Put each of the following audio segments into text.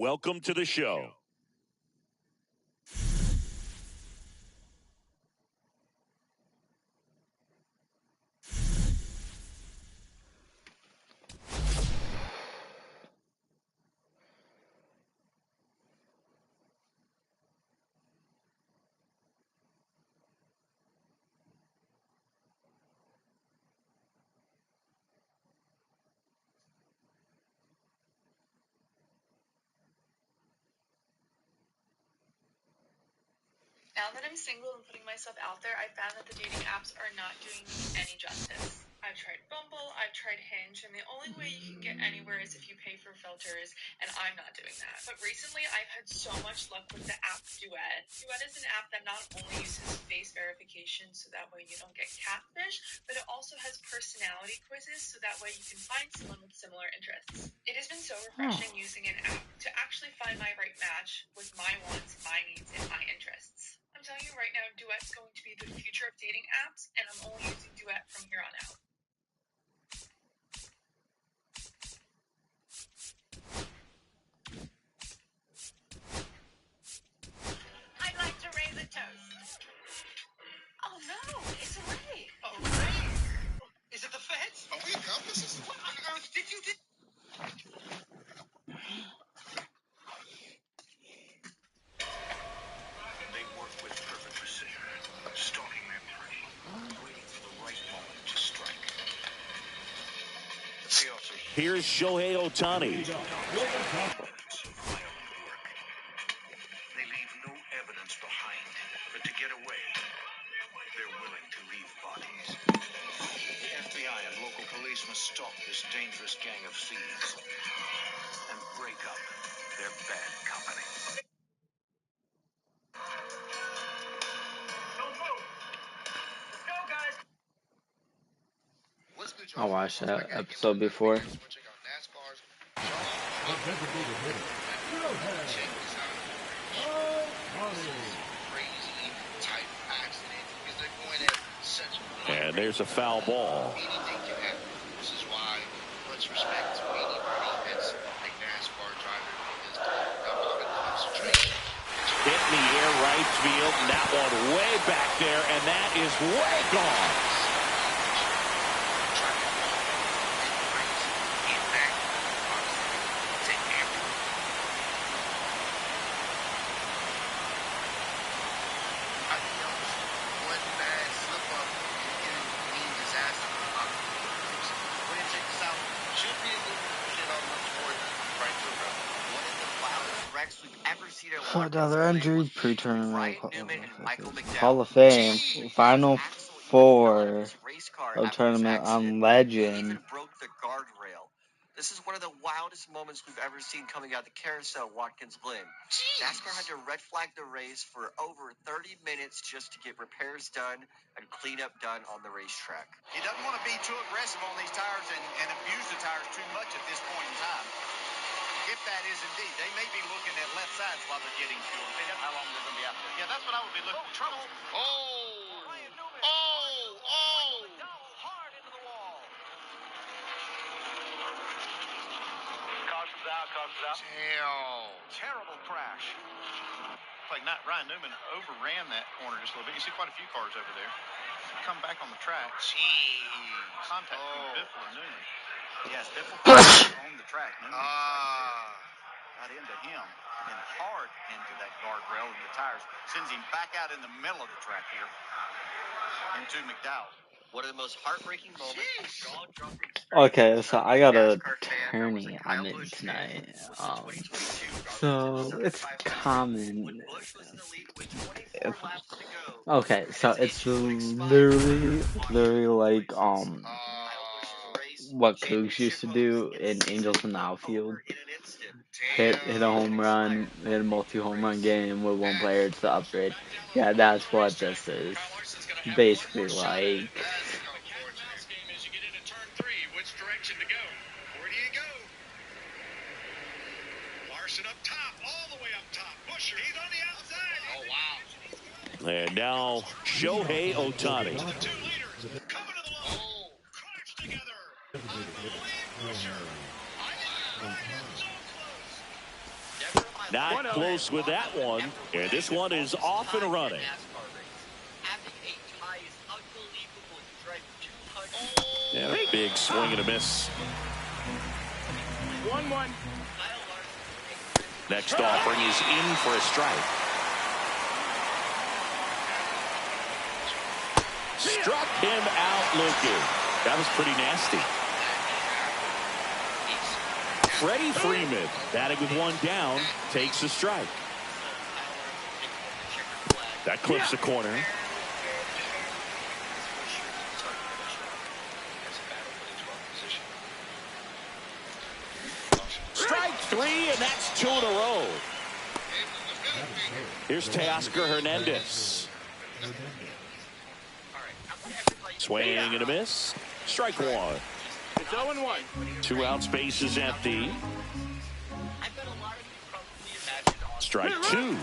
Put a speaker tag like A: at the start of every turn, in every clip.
A: Welcome to the show.
B: Now that I'm single and putting myself out there, I found that the dating apps are not doing me any justice. I've tried Bumble, I've tried Hinge, and the only way you can get anywhere is if you pay for filters, and I'm not doing that. But recently, I've had so much luck with the app Duet. Duet is an app that not only uses face verification so that way you don't get catfish, but it also has personality quizzes so that way you can find someone with similar interests. It has been so refreshing using an app to actually find my right match with my wants, my needs, and my interests. I'm telling you right now, Duet's going to be the future of dating apps, and I'm only using Duet from here on out. I'd like to raise a toast. Oh no, it's a ray.
C: A ray? Is it the feds?
D: Are we accomplices?
C: What on earth did you do?
E: They work with perfect precision, stalking their prey, waiting for the right moment to strike. The payoffs are
A: Here's Shohei Ohtani.
E: evidence of violent work. They leave no evidence behind, but to get away, they're willing to leave bodies. The FBI and local police must stop this dangerous gang of thieves and break up their bad company.
C: Don't move. Let's go, guys.
D: What's good,
F: I
D: y'all?
F: watched
D: I
F: that
D: gotta get
F: episode
D: my
F: before.
D: Vegas. We'll check out NASCAR's. Check this out. Crazy type accident because they're going at such a
A: And there's a foul ball.
D: anything can happen. This is why much respect to anybody that's a NASCAR driver because they have a lot of concentration.
A: Hit in the air right field, and that one way back there, and that is way gone.
F: Another injury, pre-tournament, Hall of Fame, Final Four of tournament on Legend.
G: Broke the guardrail. This is one of the wildest moments we've ever seen coming out of the carousel, Watkins Glen. NASCAR had to red flag the race for over 30 minutes just to get repairs done and cleanup done on the racetrack.
C: He doesn't want to be too aggressive on these tires and abuse the tires too much at this point in time. If that is indeed, they may be looking at left sides while they're getting fuel. Depending on how long they're going to be out there. Yeah, that's what I would be looking for. Trouble. Hard into the wall. Caution's out.
D: Damn.
C: Terrible crash. Like Ryan Newman overran that corner just a little bit. You see quite a few cars over there. Come back on the track. Contact between Biffle and Newman. Yes, Biffle on the track. Newman got into him and hard into that guardrail and the tires. Sends him back out in the middle of the track here into McDowell.
G: One of the most heartbreaking moments.
F: Okay, so I got a tourney I'm in tonight. So it's common. Okay, so it's literally like what Cougs used to do in Angels in the Outfield. Hit a home run, hit a multi-home run game with one player. It's the upgrade. Yeah, that's what this is. Basically, like.
E: Which direction to go? Where do you go? Larson up top, all the way up top. Busher, he's on the outside. Oh, wow.
A: And now Shohei Ohtani.
E: The two leaders coming to the line. Crunch together. I believe Busher. I think the line is so close.
A: Not close with that one. And this one is off and running. Yeah, big swing and a miss.
H: 1-1.
A: Next offering is in for a strike. Struck him out looking. That was pretty nasty. Freddie Freeman, batting with one down, takes a strike. That clips the corner. Strike three, and that's 2 in a row. Here's Teoscar Hernandez. Swing and a miss. Strike one.
H: It's 0-1.
A: 2 out, space is empty. Strike two.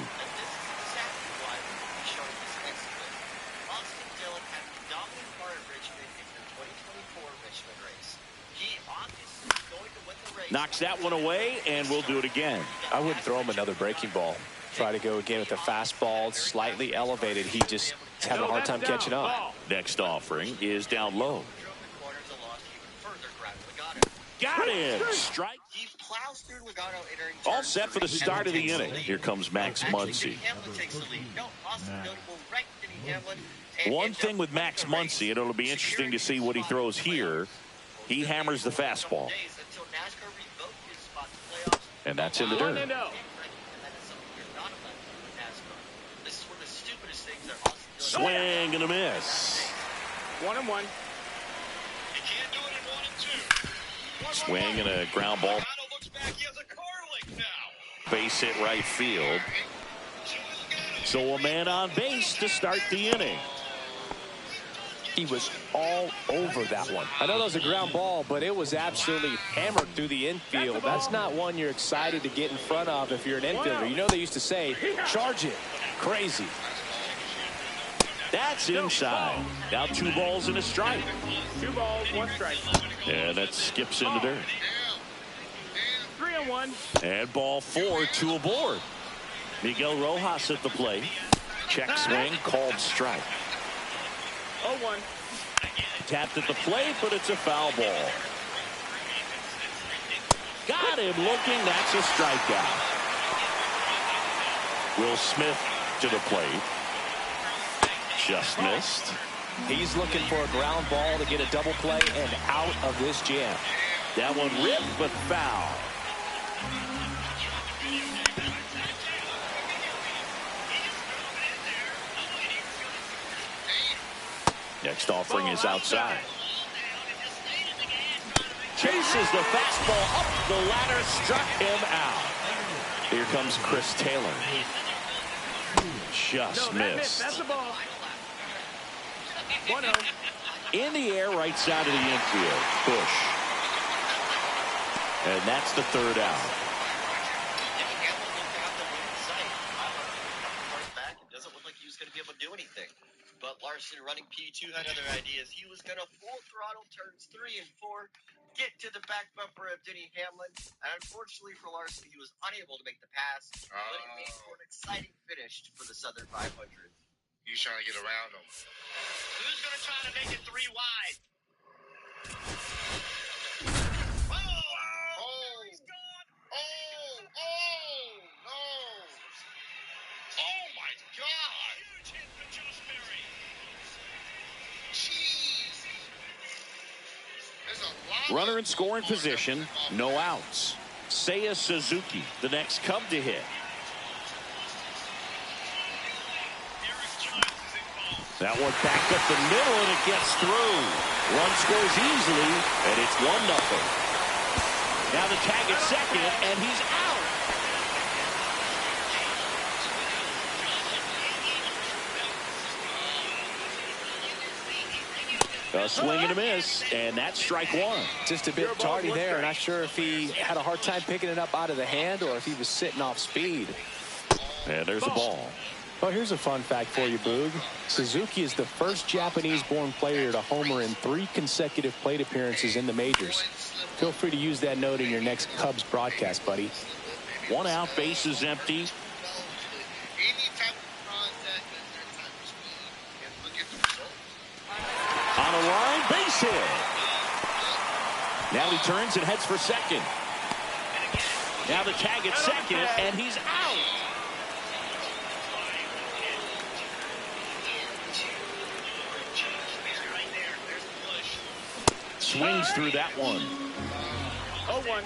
A: Knocks that one away, and we'll do it again.
I: I wouldn't throw him another breaking ball. Try to go again with the fastball, slightly elevated. He just having a hard time catching up.
A: Next offering is down low. Got him. Strike. All set for the start of the inning. Here comes Max Muncy. One thing with Max Muncy, and it'll be interesting to see what he throws here. He hammers the fastball. And that's in the dirt. Swing and a miss.
H: 1-1.
A: Swing and a ground ball. Base hit right field. So a man on base to start the inning.
I: He was all over that one. I know that was a ground ball, but it was absolutely hammered through the infield. That's not one you're excited to get in front of if you're an infielder. You know they used to say, charge it. Crazy.
A: That's inside. Now 2 balls and a strike.
H: 2 balls, 1 strike.
A: And that skips in the dirt.
H: 3-1.
A: And ball 4, 2 aboard. Miguel Rojas at the plate. Check swing, called strike.
H: 0-1.
A: Tapped at the plate, but it's a foul ball. Got him looking. That's a strikeout. Will Smith to the plate. Just missed.
I: He's looking for a ground ball to get a double play and out of this jam.
A: That one ripped, but foul. Next offering is outside. Chases the fastball up the ladder, struck him out. Here comes Chris Taylor. Just missed.
H: That's the ball. 1-0.
A: In the air, right side of the infield. Push. And that's the 3rd out.
G: Doesn't look like he was going to be able to do anything. But Larson, running P2, had other ideas. He was going to full throttle turns 3 and 4, get to the back bumper of Denny Hamlin. And unfortunately for Larson, he was unable to make the pass. But it made for an exciting finish for the Southern 500.
D: He's trying to get around him.
E: Who's going to try to make it 3 wide?
A: Runner in scoring position, no outs. Seiya Suzuki, the next Cub to hit. That one back up the middle, and it gets through. Run scores easily, and it's 1-0. Now the tag at second, and he's out. A swing and a miss, and that's strike 1.
I: Just a bit tardy there. Not sure if he had a hard time picking it up out of the hand or if he was sitting off speed.
A: And there's a ball.
I: Well, here's a fun fact for you, Boog. Suzuki is the first Japanese-born player to homer in 3 consecutive plate appearances in the majors. Feel free to use that note in your next Cubs broadcast, buddy.
A: 1 out, bases empty.
D: Any type of contact at that type of speed, and look at the results.
A: On a line, base hit. Now he turns and heads for second. Now the tag at second, and he's out. Swings through that one.
H: 0-1.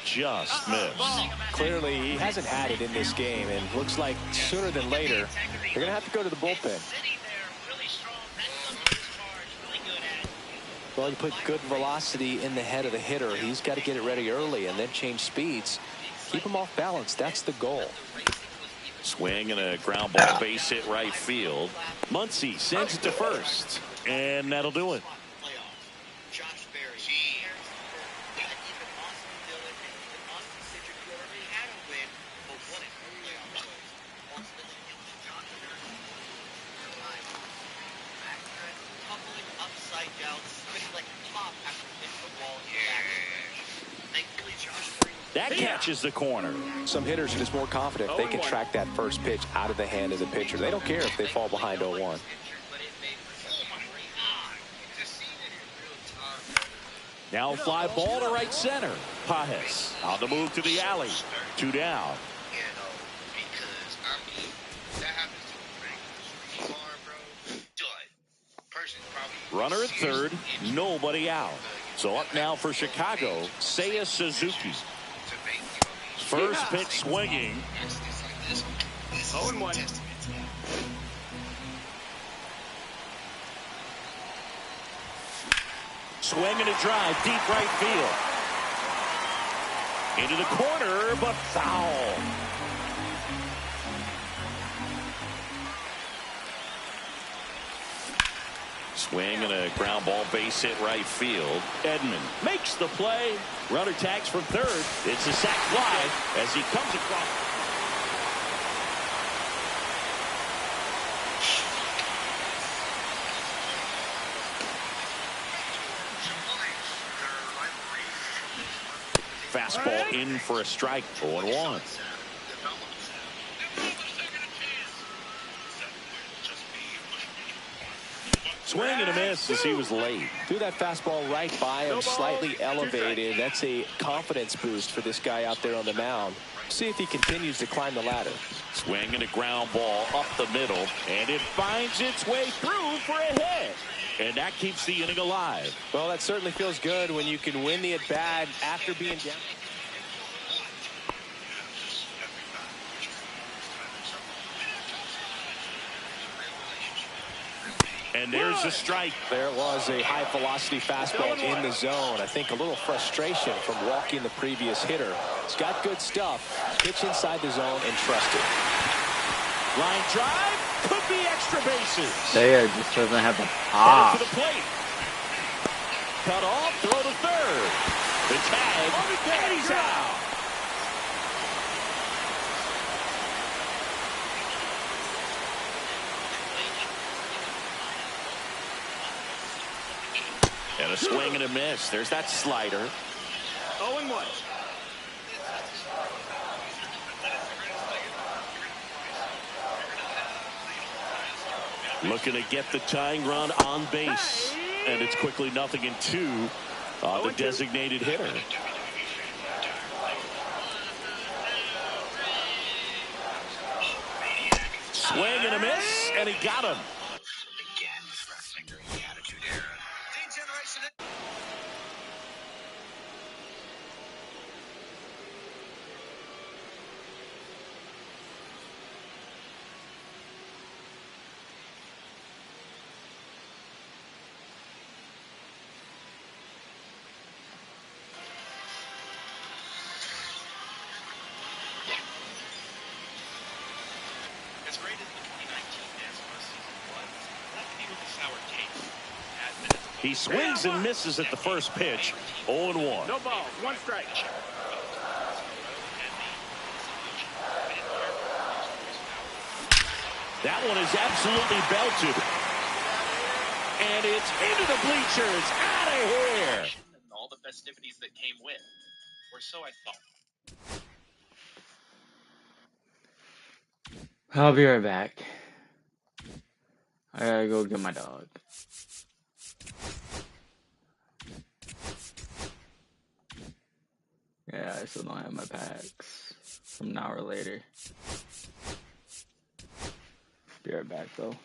A: Just missed.
I: Clearly, he hasn't had it in this game, and looks like sooner than later, they're going to have to go to the bullpen. Well, you put good velocity in the head of the hitter. He's got to get it ready early and then change speeds. Keep him off balance. That's the goal.
A: Swing and a ground ball, base hit right field. Muncy sends it to first, and that'll do it. That catches the corner.
I: Some hitters are just more confident they can track that first pitch out of the hand of the pitcher. They don't care if they fall behind 0-1.
A: Now fly ball to right center. Pajes on the move to the alley. 2 down.
D: Because, I mean, that happens to the car, bro. Done. Person probably
A: Runner at third, nobody out. So up now for Chicago, Seiya Suzuki. First pitch swinging.
H: 0-1.
A: Swing and a drive, deep right field. Into the corner, but foul. Swing and a ground ball, base hit right field. Edman makes the play. Runner tags from third. It's a sac fly as he comes across. Fastball in for a strike. 0-1. Swing and a miss as he was late.
I: Threw that fastball right by him, slightly elevated. That's a confidence boost for this guy out there on the mound. See if he continues to climb the ladder.
A: Swing and a ground ball up the middle, and it finds its way through for a hit. And that keeps the inning alive.
I: Well, that certainly feels good when you can win the at-bat after being down.
A: And there's a strike.
I: There was a high-velocity fastball in the zone. I think a little frustration from walking the previous hitter. He's got good stuff. Pitch inside the zone and trust it.
A: Line drive. Could be extra bases.
F: There just doesn't have a pop.
A: To the plate. Cut off. Throw to third. The tag. And he's out. And a swing and a miss. There's that slider.
H: 0-1.
A: Looking to get the tying run on base. And it's quickly 0-2 on the designated hitter. Swing and a miss, and he got him.
E: Again, wrestling during the Attitude Era.
C: As great as the 2019 NASCAR season was, that came with a sour taste.
A: He swings and misses at the first pitch. 0-1.
H: No balls. 1 strike.
A: That one is absolutely belted. and it's into the bleachers. Out of here.
J: And all the festivities that came with, or so I thought.
F: I'll be right back. I gotta go get my dog. Yeah, I still don't have my packs. An hour later. Be right back though.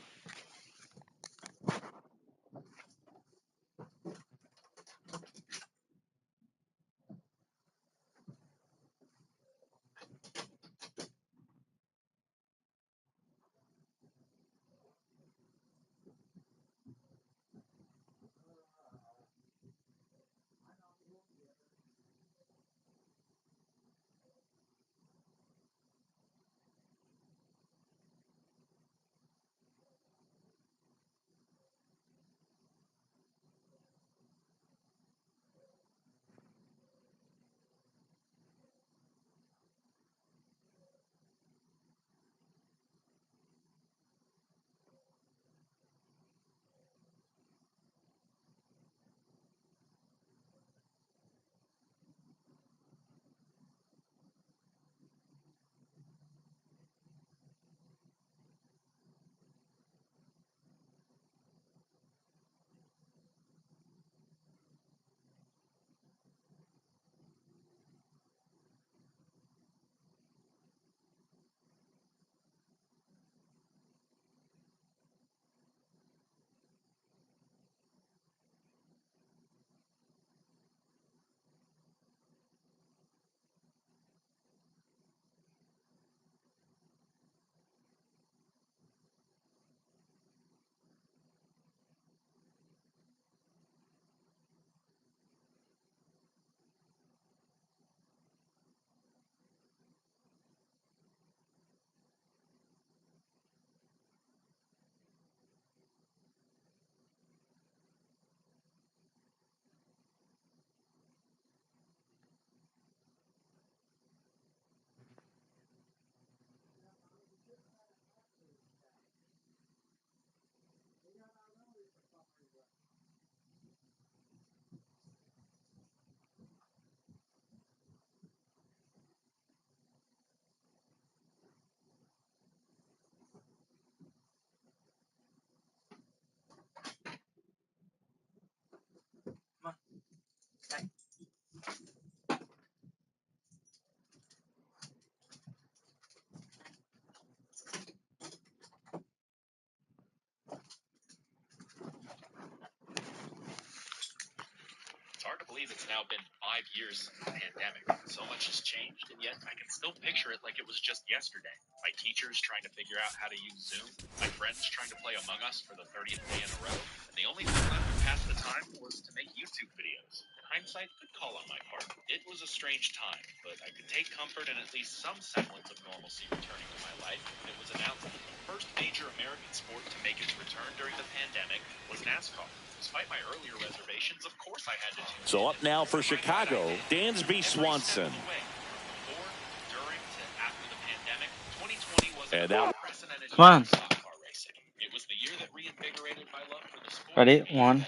J: It's hard to believe it's now been 5 years since the pandemic. So much has changed, and yet I can still picture it like it was just yesterday. My teachers trying to figure out how to use Zoom, my friends trying to play Among Us for the 30th day in a row, and the only thing left to pass the time was to make YouTube videos. In hindsight, good call on my part. It was a strange time, but I could take comfort in at least some semblance of normalcy returning to my life. It was announced that the first major American sport to make its return during the pandemic was NASCAR. Despite my earlier reservations, of course I had to tune in.
A: So up now for Chicago, Dansby Swanson.
J: Before, during, to after the pandemic, 2020 was an
A: And now,
J: unprecedented
F: Come on.
J: year for stock car racing. It was the year that reinvigorated my love for the sport.
F: Ready? 1,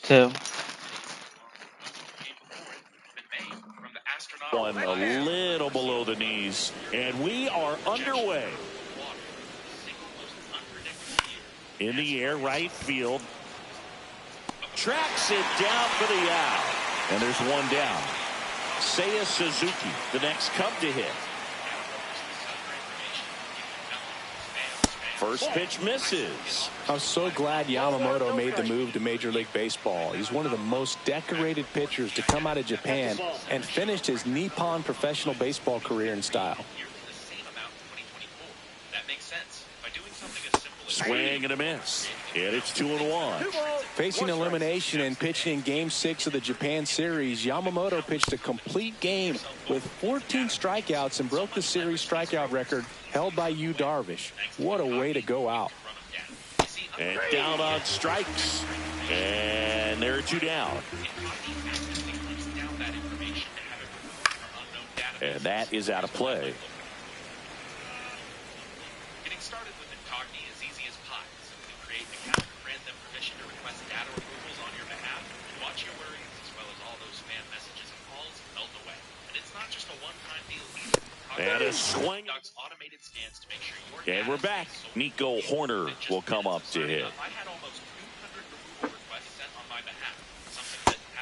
F: 2.
A: one a little below the knees, and we are underway. In the air, right field. Tracks it down for the out. And there's one down. Seiya Suzuki, the next Cub to hit. First pitch misses.
I: I'm so glad Yamamoto made the move to Major League Baseball. He's one of the most decorated pitchers to come out of Japan and finished his Nippon professional baseball career in style.
J: That makes sense. By doing something as simple as
A: Swing and a miss. And it's 2-1.
I: Facing elimination and pitching in Game 6 of the Japan series, Yamamoto pitched a complete game with 14 strikeouts and broke the series strikeout record held by Yu Darvish. What a way to go out.
A: And down on strikes. And there are 2 down. And that is out of play.
J: Getting started with Incogni is easy as pie. Simply create an account and grant them permission to
A: And a swing. And we're back. Nico Horner will come up to hit.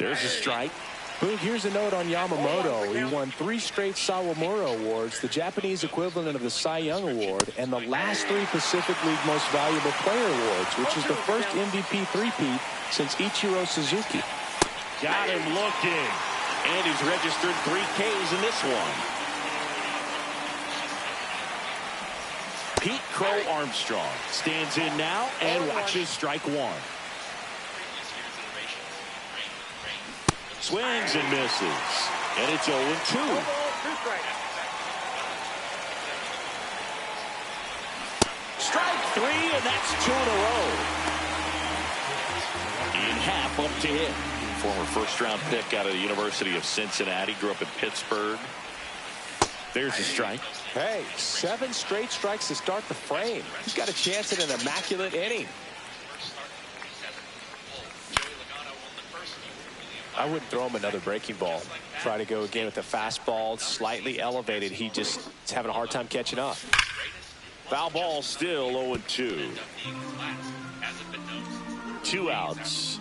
A: There's a strike.
I: Boog, here's a note on Yamamoto. He won 3 straight Sawamura Awards, the Japanese equivalent of the Cy Young Award, and the last 3 Pacific League Most Valuable Player Awards, which is the first MVP three-peat since Ichiro Suzuki.
A: Got him looking. And he's registered 3 Ks in this one. Pete Crow Armstrong stands in now and watches strike 1. Swings and misses. And it's 0-2. Strike 3, and that's 2 in a row. In half up to hit. Former first-round pick out of the University of Cincinnati. Grew up in Pittsburgh. There's a strike.
I: Hey, 7 straight strikes to start the frame. He's got a chance at an immaculate inning. I wouldn't throw him another breaking ball. Try to go again with the fastball, slightly elevated. He just is having a hard time catching up.
A: Foul ball still 0-2. 2 outs.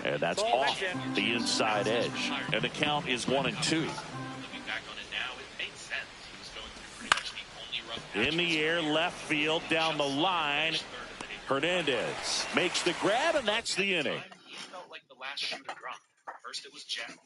A: And that's off the inside edge. And the count is 1-2. In the air, left field, down the line. Hernandez makes the grab, and that's the inning.
J: First it was Jeff.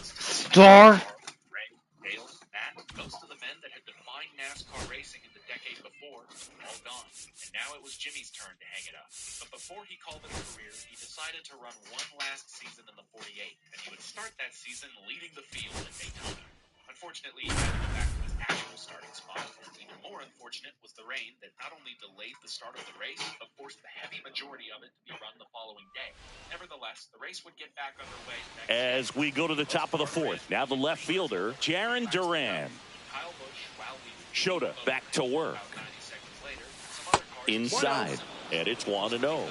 F: Star.
J: Ray, Dale, Matt, most of the men that had defined NASCAR racing in the decade before, all gone. And now it was Jimmy's turn to hang it up. But before he called it a career, he decided to run one last season in the 48, and he would start that season leading the field at Daytona. Unfortunately, he had to go back to his actual starting spot. And even more unfortunate was the rain that not only delayed the start of the race, but forced the heavy majority of it to be run the following day. Nevertheless, the race would get back underway
A: as we go to the top of the 4th. Now the left fielder, Jarren Duran. Shota back to work. Inside, and it's 1-0.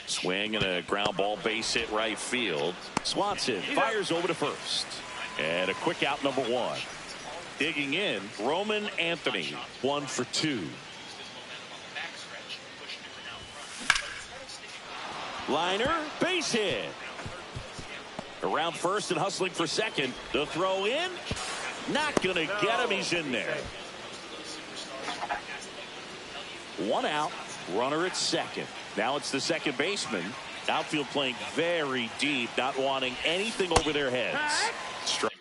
A: Swing and a ground ball base hit right field. Swanson fires over to first. And a quick out, number 1. Digging in, Roman Anthony, 1 for 2. Liner, base hit. Around first and hustling for second. The throw in, not going to get him. He's in there. 1 out, runner at second. Now it's the second baseman. Outfield playing very deep, not wanting anything over their heads. Strike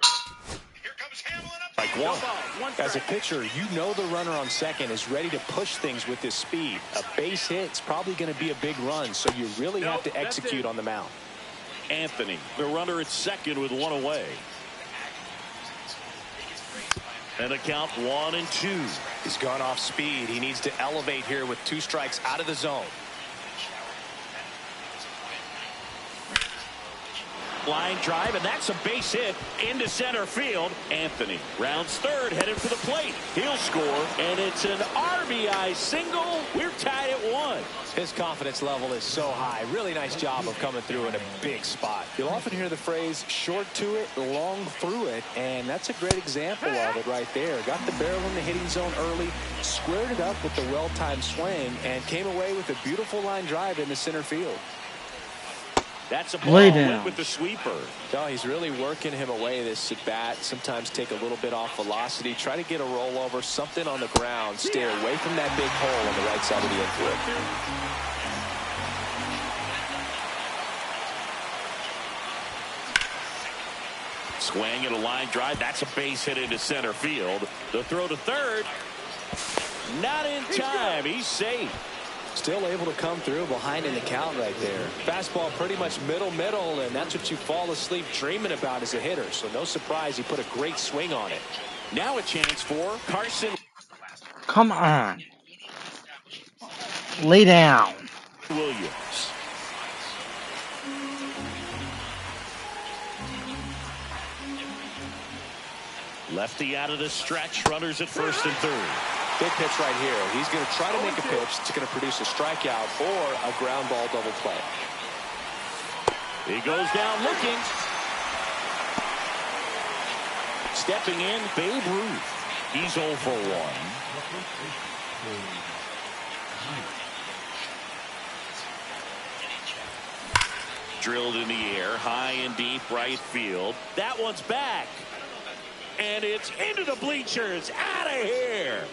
A: 1.
I: As a pitcher, you know the runner on second is ready to push things with his speed. A base hit's probably going to be a big run, so you really have to execute on the mound.
A: Anthony, the runner at second with 1 away. And the count 1-2.
I: He's gone off speed. He needs to elevate here with 2 strikes out of the zone.
A: Line drive, and that's a base hit into center field. Anthony rounds third, headed for the plate. He'll score, and it's an RBI single. We're tied at 1.
I: His confidence level is so high. Really nice job of coming through in a big spot. You'll often hear the phrase short to it, long through it, and that's a great example of it right there. Got the barrel in the hitting zone early, squared it up with the well-timed swing, and came away with a beautiful line drive into center field.
A: That's a ball with the sweeper.
I: No, he's really working him away this at bat. Sometimes take a little bit off velocity. Try to get a rollover, something on the ground. Stay away from that big hole on the right side of the infield.
A: Swing and a line drive. That's a base hit into center field. The throw to third. Not in time. He's safe.
I: Still able to come through behind in the count right there. Fastball pretty much middle, and that's what you fall asleep dreaming about as a hitter. So no surprise he put a great swing on it.
A: Now a chance for Carson.
F: Come on. Lay down.
A: Williams. Lefty out of the stretch. Runners at first and third.
I: Big pitch right here. He's going to try to make a pitch that's going to produce a strikeout or a ground ball double play.
A: He goes down looking. Stepping in, Babe Ruth. He's 0 for 1. Drilled in the air, high and deep right field. That one's back. And it's into the bleachers. Out of here.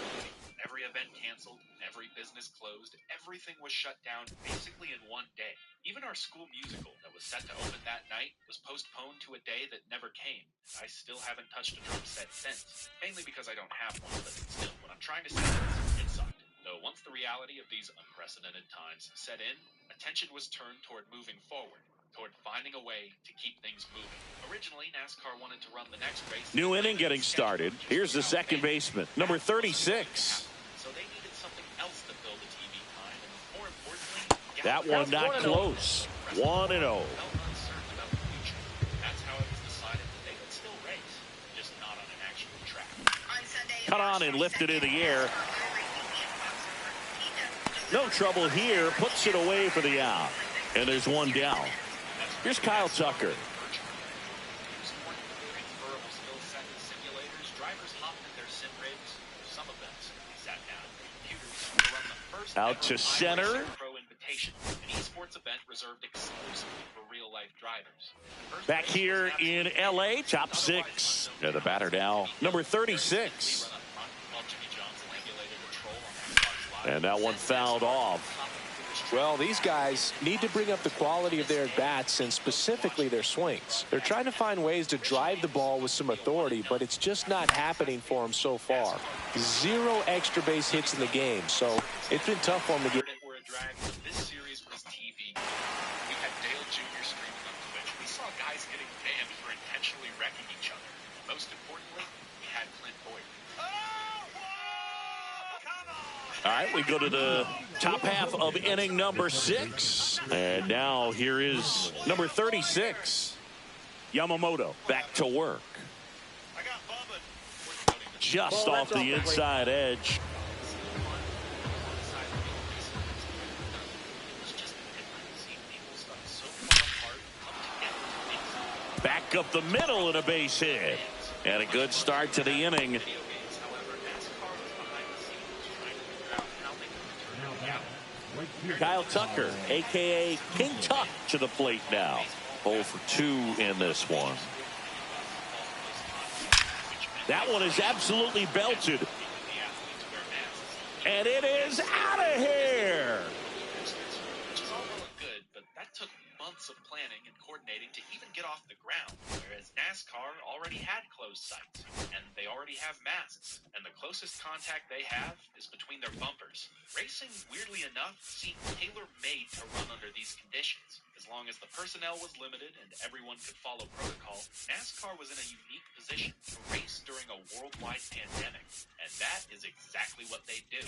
J: Every event canceled, every business closed, everything was shut down basically in one day. Even our school musical that was set to open that night was postponed to a day that never came. I still haven't touched a drum set since, mainly because I don't have one, but still, what I'm trying to say is, it sucked. Though once the reality of these unprecedented times set in, attention was turned toward moving forward, toward finding a way to keep things moving. Originally, NASCAR wanted to run the next race.
A: New inning getting started. Here's the second baseman, number 36.
J: So they needed something else to fill the TV time, and more importantly,
A: that one not close. 1-0.
J: Felt uncertain about the future. That's how it was decided that they would still race, just not on an actual track.
A: Cut on and lifted in the air. No trouble here. Puts it away for the out. And there's one down. Here's Kyle Tucker. Out to center. Back here in L.A., top 6. And the batter now, number 36. And that one fouled off.
I: Well, these guys need to bring up the quality of their at-bats and specifically their swings. They're trying to find ways to drive the ball with some authority, but it's just not happening for them so far. 0 extra base hits in the game, so it's been tough for them to get.
J: This series was TV. We had Dale Jr. streaming on Twitch. We saw guys getting banned for intentionally wrecking each other. Most importantly, we had Clint Boyer.
A: All right, we go to the top half of inning number 6. And now here is number 36. Yamamoto back to work. Just off the inside edge. Back up the middle and a base hit. And a good start to the inning. Kyle Tucker, a.k.a. King Tuck, to the plate now. 0 for 2 in this one. That one is absolutely belted. And it is out of here.
J: Which is all well and good, but that took months of planning and coordinating to even get off the ground. Whereas NASCAR already had closed sites, and they already have masks. And the closest contact they have is between their bumpers. Racing, weirdly enough, seemed tailor-made to run under these conditions. As long as the personnel was limited and everyone could follow protocol, NASCAR was in a unique position to race during a worldwide pandemic. And that is exactly what they do.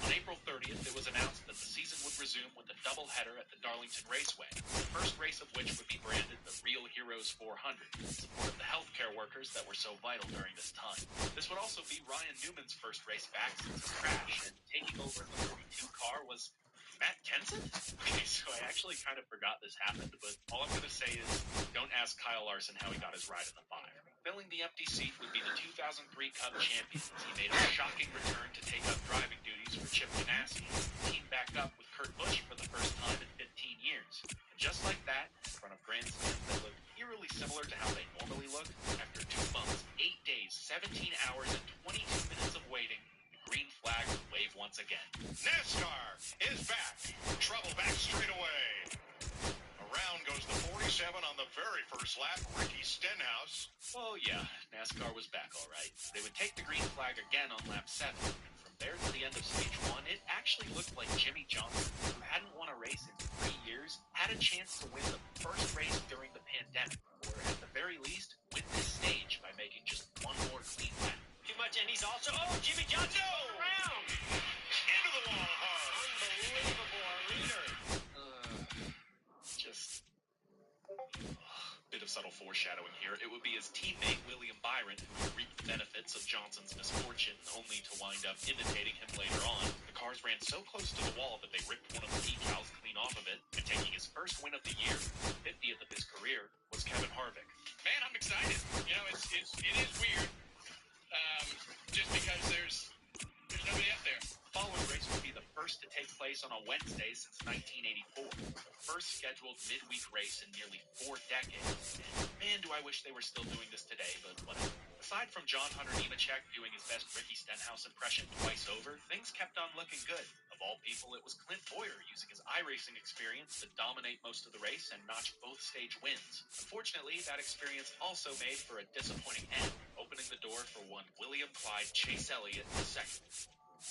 J: On April 30th, it was announced that the season would resume with a doubleheader at the Darlington Raceway, the first race of which would be branded the Real Heroes 400, in support of the healthcare workers that were so vital during this time. This would also be Ryan Newman's first race back since his crash, and taking over the 32 car was Matt Kenseth? Okay, so I actually kind of forgot this happened, but all I'm going to say is don't ask Kyle Larson how he got his ride in the fire. Filling the empty seat would be the 2003 Cup champion, as he made a shocking return to take up driving duties for Chip Ganassi, teamed back up with Kurt Busch for the first time in 15 years. And just like that, in front of grandstands that look eerily similar to how they normally look, after 2 months, 8 days, 17 hours, and 22 minutes of waiting, green flag will wave once again.
E: NASCAR is back. Trouble back straight away. Around goes the 47 on the very first lap, Ricky Stenhouse.
J: Oh yeah, NASCAR was back all right. They would take the green flag again on lap 7. And from there to the end of stage 1, it actually looked like Jimmy Johnson, who hadn't won a race in 3 years, had a chance to win the first race during the pandemic, or at the very least, win this stage by making just one more clean lap.
K: Too much, and he's also, Jimmy Johnson around.
E: Into the wall hard.
K: Unbelievable, our leader.
J: Just bit of subtle foreshadowing here. It would be his teammate William Byron who would reap the benefits of Johnson's misfortune, only to wind up imitating him later on. The cars ran so close to the wall that they ripped one of the decals clean off of it, and taking his first win of the year, 50th of his career, was Kevin Harvick.
L: Man, I'm excited. You know, it is weird, just because there's nobody up there.
J: The following race would be the first to take place on a Wednesday since 1984. The first scheduled midweek race in nearly 4 decades. And man, do I wish they were still doing this today, but whatever. Aside from John Hunter Nemechek doing his best Ricky Stenhouse impression twice over, things kept on looking good. Of all people, it was Clint Boyer using his iRacing experience to dominate most of the race and notch both stage wins. Unfortunately, that experience also made for a disappointing end, opening the door for one William Clyde Chase Elliott II.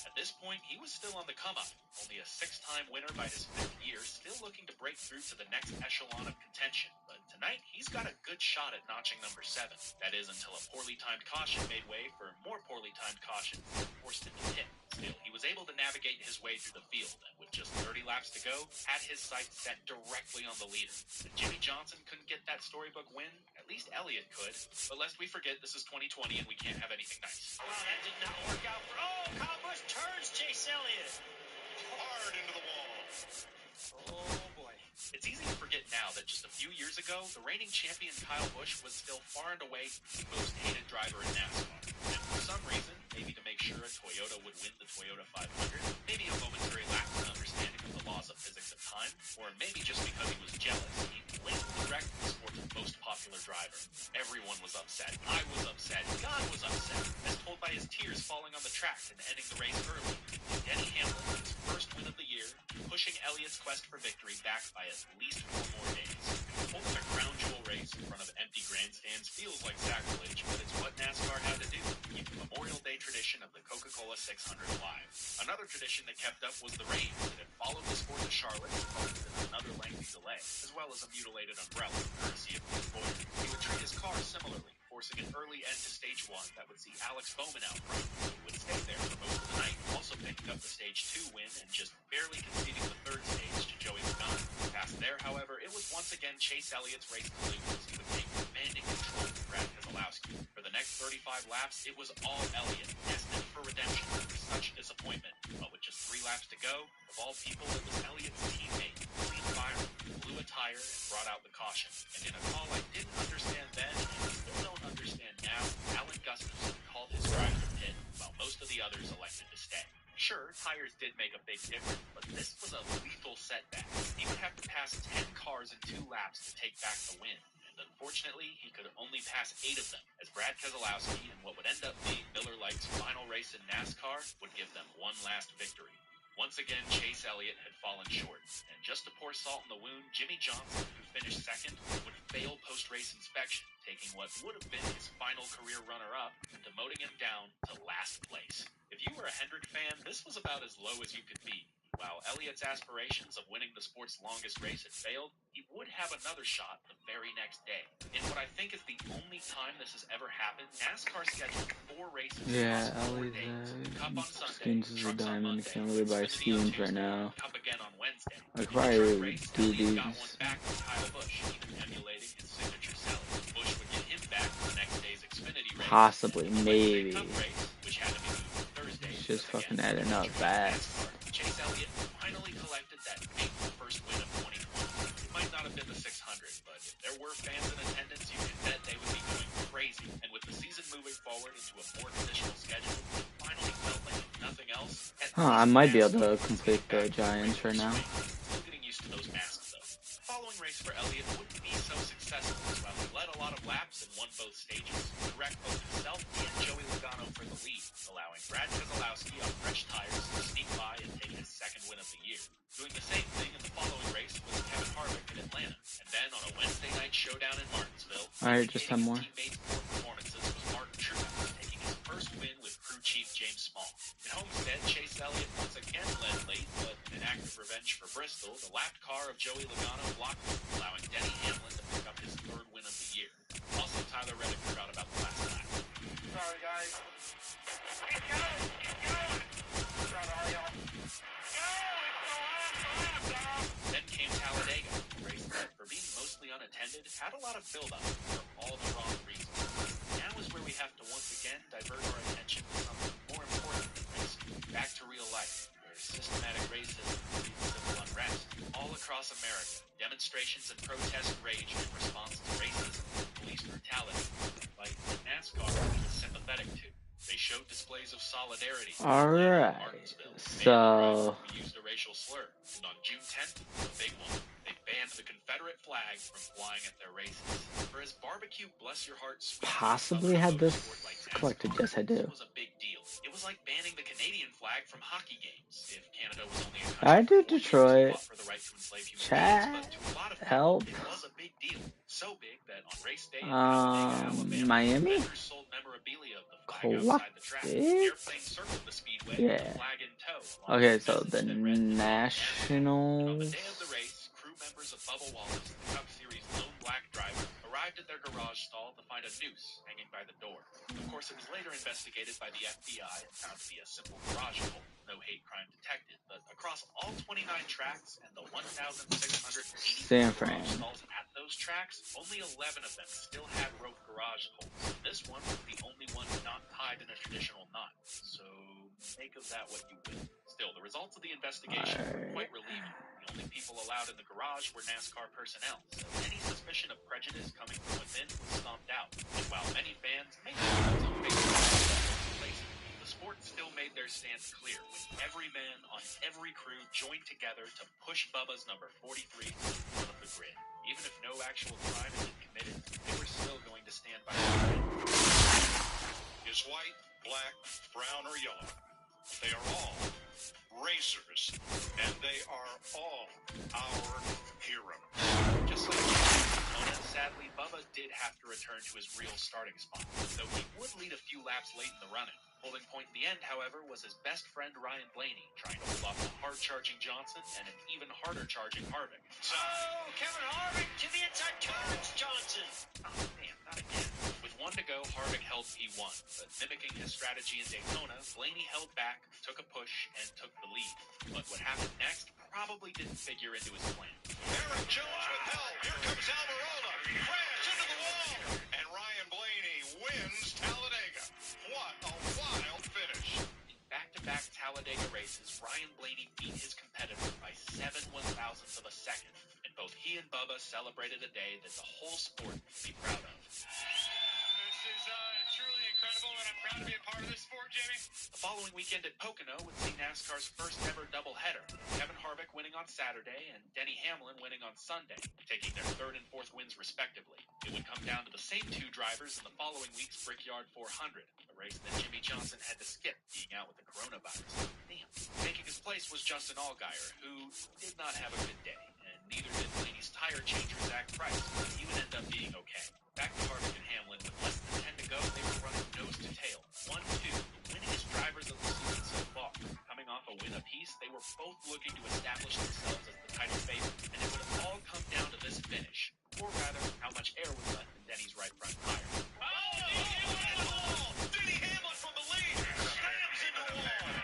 J: At this point, he was still on the come-up, only a 6-time winner by his 5th year, still looking to break through to the next echelon of contention. But tonight, he's got a good shot at notching number 7. That is until a poorly timed caution made way for more poorly timed caution that forced him to pit. Still, he was able to navigate his way through the field, and with just 30 laps to go, had his sights set directly on the leader. If Jimmy Johnson couldn't get that storybook win, at least Elliott could. But lest we forget, this is 2020 and we can't have anything nice.
K: Well, that did not work out for... Oh, Kyle Busch turns Chase Elliott.
L: Hard into the wall.
K: Oh, boy.
J: It's easy to forget now that just a few years ago, the reigning champion Kyle Busch was still far and away the most hated driver in NASCAR. And for some reason, maybe to make sure a Toyota would win the Toyota 500, maybe a momentary lack of understanding of the laws of physics of time, or maybe just because he was jealous, he blatantly wrecked the sport's most popular driver. Everyone was upset. I was upset. God was upset, as told by his tears falling on the track and ending the race early. Denny Hamlin, his first win of the year, pushing Elliott's quest for victory back by at least 4 more days. Holding a crown jewel race in front of empty grandstands feels like sacrilege, but it's what NASCAR had to do to keep the Memorial Day tradition of the Coca-Cola 600 alive. Another tradition that kept up was the rain that had followed the sport to Charlotte and resulted in another lengthy delay, as well as a mutilated umbrella, courtesy of Clint Boyer. He would treat his car similarly, forcing an early end to stage 1 that would see Alex Bowman out front, who would stay there for most of the night, also picking up the stage 2 win and just barely conceding the 3rd stage to Joey Logano. Past there, however, it was once again Chase Elliott's race to lose as he would take commanding control of Brad Keselowski. For the next 35 laps, it was all Elliott, destined for redemption after such disappointment. But with just 3 laps to go, of all people, it was Elliott's teammate, William Byron, who blew a tire and brought out the caution. And in a call I didn't understand then, and still don't understand now, Alan Gustafson called his driver to pit, while most of the others elected to stay. Sure, tires did make a big difference, but this was a lethal setback. He would have to pass 10 cars in 2 laps to take back the win. And unfortunately, he could only pass 8 of them, as Brad Keselowski, in what would end up being Miller Lite's final race in NASCAR, would give them one last victory. Once again, Chase Elliott had fallen short, and just to pour salt in the wound, Jimmy Johnson, who finished 2nd, would fail post-race inspection, taking what would have been his final career runner-up and demoting him down to last place. If you were a Hendrick fan, this was about as low as you could be. While Elliott's aspirations of winning the sport's longest race had failed, he would have another shot the very next day. In what I think is the only time this has ever happened, NASCAR scheduled 4 races across 4 days. Cup on Sunday,
F: Skins is a
J: Trucks on
F: diamond.
J: Monday,
F: Can't really buy
J: Xfinity on
F: skins
J: Tuesday,
F: right now.
J: Cup again on Wednesday.
F: I could
J: In the
F: probably
J: truck race,
F: do
J: Elliott got
F: these.
J: one back from Kyle Busch, even emulating his signature selling. Busch would get him back for the next day's Xfinity race.
F: Possibly,
J: And the
F: maybe.
J: Wednesday Cup race, which had to be moved to Thursday.
F: It's just
J: because,
F: fucking
J: again,
F: adding up fast.
J: Chase Elliott finally collected that fateful first win of 2020. It might not have been the 600, but if there were fans in attendance, you could bet they would be going crazy. And with the season moving forward into a more traditional schedule, it finally felt like nothing else.
F: I might be able to complete the Giants right now.
J: Still getting used to those masks, though. The following race for Elliott wouldn't be so successful, as while he led a lot of laps and won both stages, he wrecked both himself and Joey Logano for the lead, allowing Brad Keselowski on fresh tires to sneak by and take his 2nd win of the year. Doing the same thing in the following race was Kevin Harvick in Atlanta, and then on a Wednesday night showdown in Martinsville,
F: Alright, just 10 more.
J: teammates' poor performances was Martin Truex, taking his first win with crew chief James Small. In Homestead, Chase Elliott once again led late, but in an act of revenge for Bristol, the lapped car of Joey Logano blocked him, allowing Denny Hamlin to pick up his 3rd win of the year. Also, Tyler Reddick forgot about the last lap.
K: Sorry, guys. Keep going. Keep going. Sorry, all y'all.
J: Then came Talladega, a race that, for being mostly unattended, had a lot of build-up for all the wrong reasons. Now is where we have to once again divert our attention to something more important than racing. demonstrations and protest raged in response to racism and police brutality. Like NASCAR was sympathetic to. They showed displays of solidarity.
F: Alright, so
J: We used a racial slur. And on June 10th, the big one. They banned the Confederate flag from flying at their races. For as barbecue, bless your heart, sweet
F: possibly had this collected. Yes, I do.
J: was a big deal. It was like banning the Canadian flag from hockey games. If Canada was only a country
F: I did
J: for 4 years,
F: Detroit.
J: fought for the right to enslave human beings,
F: Chat.
J: but to a lot of people,
F: Help.
J: it was a big deal. So big that on race day in Talladega, Alabama,
F: Miami.
J: vendors sold memorabilia of the flag outside the track. Airplanes circled the speedway with the flag in tow.
F: Okay, so the Nationals.
J: On the day of the race, crew members of Bubba Wallace, the Cup Series lone black driver, arrived at their garage stall to find a noose hanging by the door. Of course, it was later investigated by the FBI and found to be a simple garage hole, no hate crime detected. But across all 29 tracks and the 1,680
F: San Fran.
J: garage stalls at those tracks, only 11 of them still had rope garage holes. This one was the only one not tied in a traditional knot. So make of that what you will. Still, the results of the investigation were quite relieving. The only people allowed in the garage were NASCAR personnel, so any suspicion of prejudice coming from within was stomped out. And while many fans may have some Facebook, the sport still made their stance clear, with every man on every crew joined together to push Bubba's number 43 to the front of the grid. Even if no actual crime had been committed, they were still going to stand by the grid.
E: Is white, black, brown, or yellow? They are all racers, and they are all our heroes.
J: Just like Daytona, sadly, Bubba did have to return to his real starting spot, though he would lead a few laps late in the running. Holding point in the end, however, was his best friend Ryan Blaney, trying to hold off a hard-charging Johnson and an even harder-charging Harvick.
G: Oh, Kevin Harvick to the inside turns Johnson.
J: Oh, man, not again. With one to go, Harvick held P1, but mimicking his strategy in Daytona, Blaney held back, took a push, and took the lead. But what happened next probably didn't figure into his plan.
E: Aaron Jones with help. Here comes Almirola. Crash into the wall. And Ryan Blaney wins Talladega. What a wild finish.
J: In back-to-back Talladega races, Ryan Blaney beat his competitor by 7 1/1000ths of a second. And both he and Bubba celebrated a day that the whole sport would be proud of.
L: This is truly incredible, and I'm proud to be a part of this sport, Jimmy.
J: The following weekend at Pocono would see NASCAR's first ever doubleheader, Kevin Harvick winning on Saturday and Denny Hamlin winning on Sunday, taking their third and fourth wins respectively. It would come down to the same two drivers in the following week's Brickyard 400, a race that Jimmy Johnson had to skip, being out with the coronavirus. Damn. Taking his place was Justin Allgaier, who did not have a good day, and neither did Blaney's tire changer Zach Price, but he would end up being okay. Back to Harvick and Hamlin, with less than 10 to go, they were running nose to tail. 1-2, the winningest drivers of the season so far. Coming off a win apiece, they were both looking to establish themselves as the title favorite, and it would have all come down to this finish. Or rather, how much air was left in Denny's right front tire.
E: Denny Hamlin from the lead. Slams into the wall.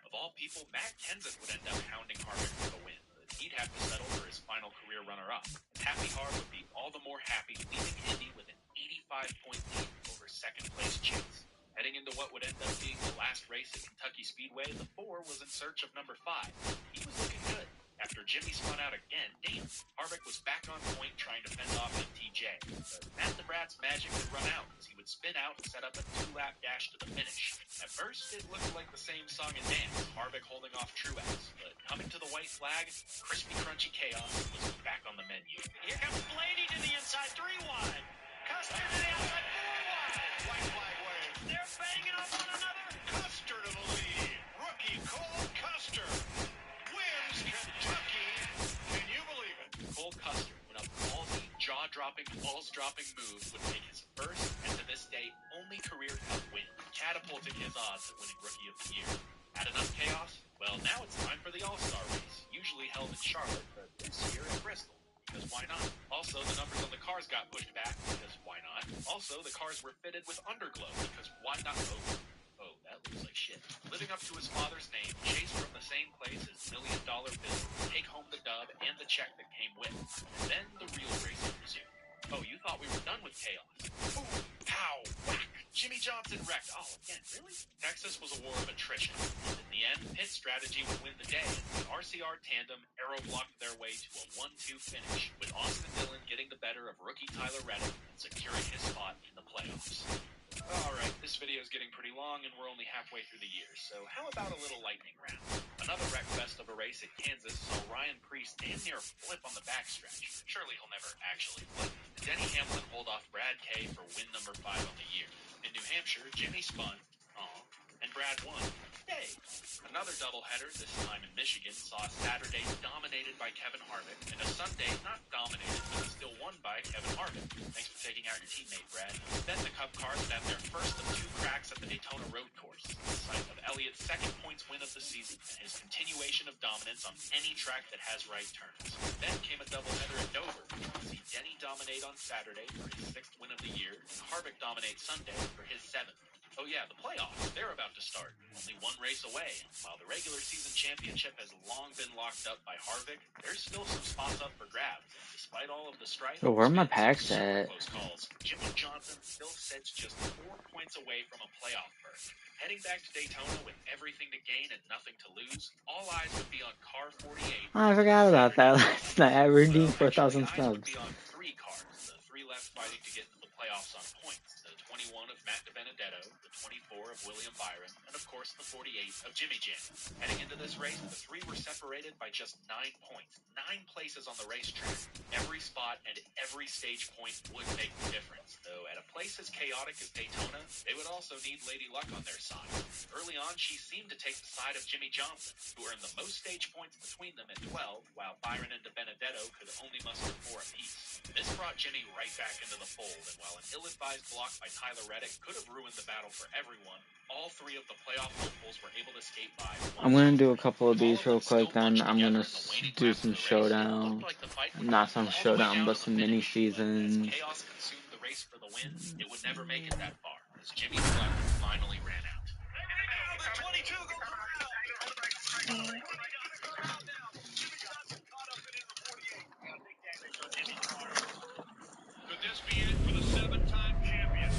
J: Of all people, Matt Kenseth would end up hounding Harvick for the win, but he'd have to settle for his final career runner-up. Happy Harv would be all the more happy, leaving Indy with an 85-point lead over second-place Chase. Heading into what would end up being the last race at Kentucky Speedway, the 4 was in search of number 5. He was looking good. After Jimmy spun out again, damn, Harvick was back on point trying to fend off MTJ. But Matt the Brat's magic would run out as he would spin out and set up a 2-lap dash to the finish. At first, it looked like the same song and dance, Harvick holding off Truex. But coming to the white flag, crispy crunchy chaos was back on the menu.
G: Here comes Blaney to the inside 3 wide. Custer to the outside 4 wide.
E: White flag wave.
G: They're banging on one another.
E: Custer to the lead. Rookie Cole Custer wins Kentucky. Can you believe it?
J: Cole Custer, in a ballsy, jaw-dropping, balls-dropping move, would take his first, and to this day, only career Cup win, catapulting his odds at winning Rookie of the Year. Had enough chaos? Well, now it's time for the All-Star race, usually held in Charlotte, but this year in Bristol. Because why not? Also, the numbers on the cars got pushed back, because why not? Also, the cars were fitted with underglow, because why not? Oh, that looks like shit. Living up to his father's name, Chase from the same place as $1 Million Bill, take home the dub and the check that came with. And then the real racing resumed. Oh, you thought we were done with chaos. Ooh, pow, whack. Jimmy Johnson wrecked. Oh, again, really? Texas was a war of attrition. In the end, pit strategy would win the day. The RCR tandem aero blocked their way to a 1-2 finish, with Austin Dillon getting the better of rookie Tyler Reddick and securing his spot in the playoffs. Alright, this video is getting pretty long and we're only halfway through the year, so how about a little lightning round? Another wreck fest of a race at Kansas saw Ryan Preece damn near flip on the backstretch. Surely he'll never actually flip. Denny Hamlin pulled off Brad Kay for win number 5 on the year. In New Hampshire, Jimmy spun, and Brad won. Yay! Another doubleheader, this time in Michigan, saw a Saturday dominated by Kevin Harvick and a Sunday not dominated but still won by Kevin Harvick. Thanks for taking out your teammate, Brad. Then the Cup cars would have their first of 2 cracks at the Daytona Road Course, the site of Elliott's second points win of the season and his continuation of dominance on any track that has right turns. Then came a doubleheader at Dover. See Denny dominate on Saturday for his 6th win of the year, and Harvick dominate Sunday for his 7th. Oh yeah, the playoffs, they're about to start. Only 1 race away. While the regular season championship has long been locked up by Harvick, there's still some spots up for grabs. And despite all of the strife,
F: Oh, where are my packs at?
J: close calls. Jimmy Johnson still sits just 4 points away from a playoff berth. Heading back to Daytona with everything to gain and nothing to lose, all eyes would be on car 48.
F: Oh, I forgot about that last night. I redeemed 4,000 subs.
J: Be on 3 cars, the 3 left fighting to get into the playoffs on points. The 21 of Matt DiBenedetto, the 24 of William Byron, and of course the 48 of Jimmy Jam. Heading into this race, the 3 were separated by just 9 points. 9 places on the racetrack. Every spot and every stage point would make the difference. Though at a place as chaotic as Daytona, they would also need Lady Luck on their side. Early on, she seemed to take the side of Jimmy Johnson, who earned the most stage points between them at 12, while Byron and DiBenedetto could only muster 4 apiece. This brought Jimmy right back into the fold, and while an ill-advised block by Tyler Reddick could have ruined the battle for everyone, all 3 of the playoff hopefuls were able to skate by.
F: I'm going to do a couple of these real quick, then I'm going to do some showdown. Not some showdown, but some mini seasons.
J: Chaos consumed the race for the win. It would never make it that far, as Jimmy's luck finally ran out.
K: The 22 goes around. Could this be it for the 7-time champion?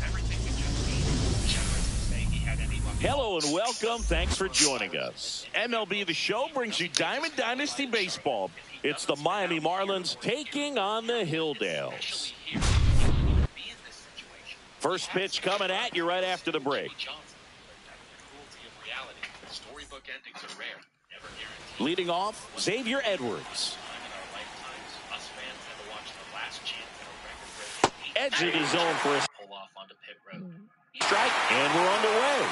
J: Everything we just seen, generous to say he had any luck.
A: Hello and welcome. Thanks for joining us. MLB The Show brings you Diamond Dynasty Baseball. It's the Miami Marlins taking on the Hilldales. First pitch coming at you right after the break. Leading off, Xavier Edwards. Edging his zone for a
J: pull off onto pit road.
A: Strike, and we're underway.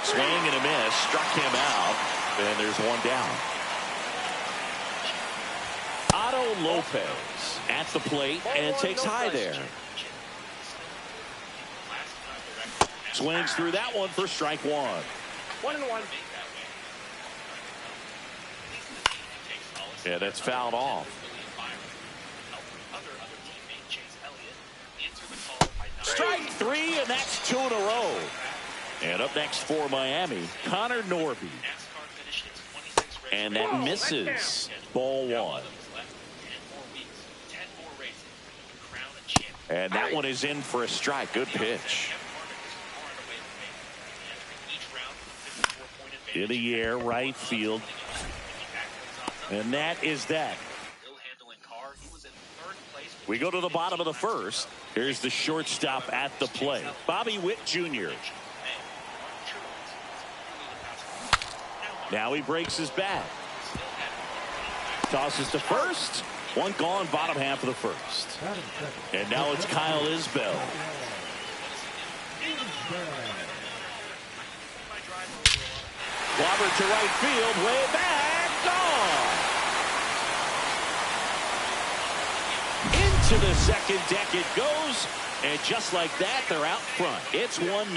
A: Swing and a miss, struck him out, and there's 1 down. Otto Lopez at the plate and takes high there. Swings through that one for strike 1.
H: 1-1.
A: Yeah, that's fouled off. Strike 3, and that's 2 in a row. And up next for Miami, Connor Norby. And that misses. Ball 1. And that one is in for a strike. Good pitch. In the air, right field. And that is that. We go to the bottom of the first. Here's the shortstop at the plate, Bobby Witt Jr. Now he breaks his bat. Tosses to first. 1 gone, bottom half of the first. And now it's Kyle Isbell. Clobber to right field, way back, gone. Into the second deck it goes, and just like that, they're out front. It's 1-0.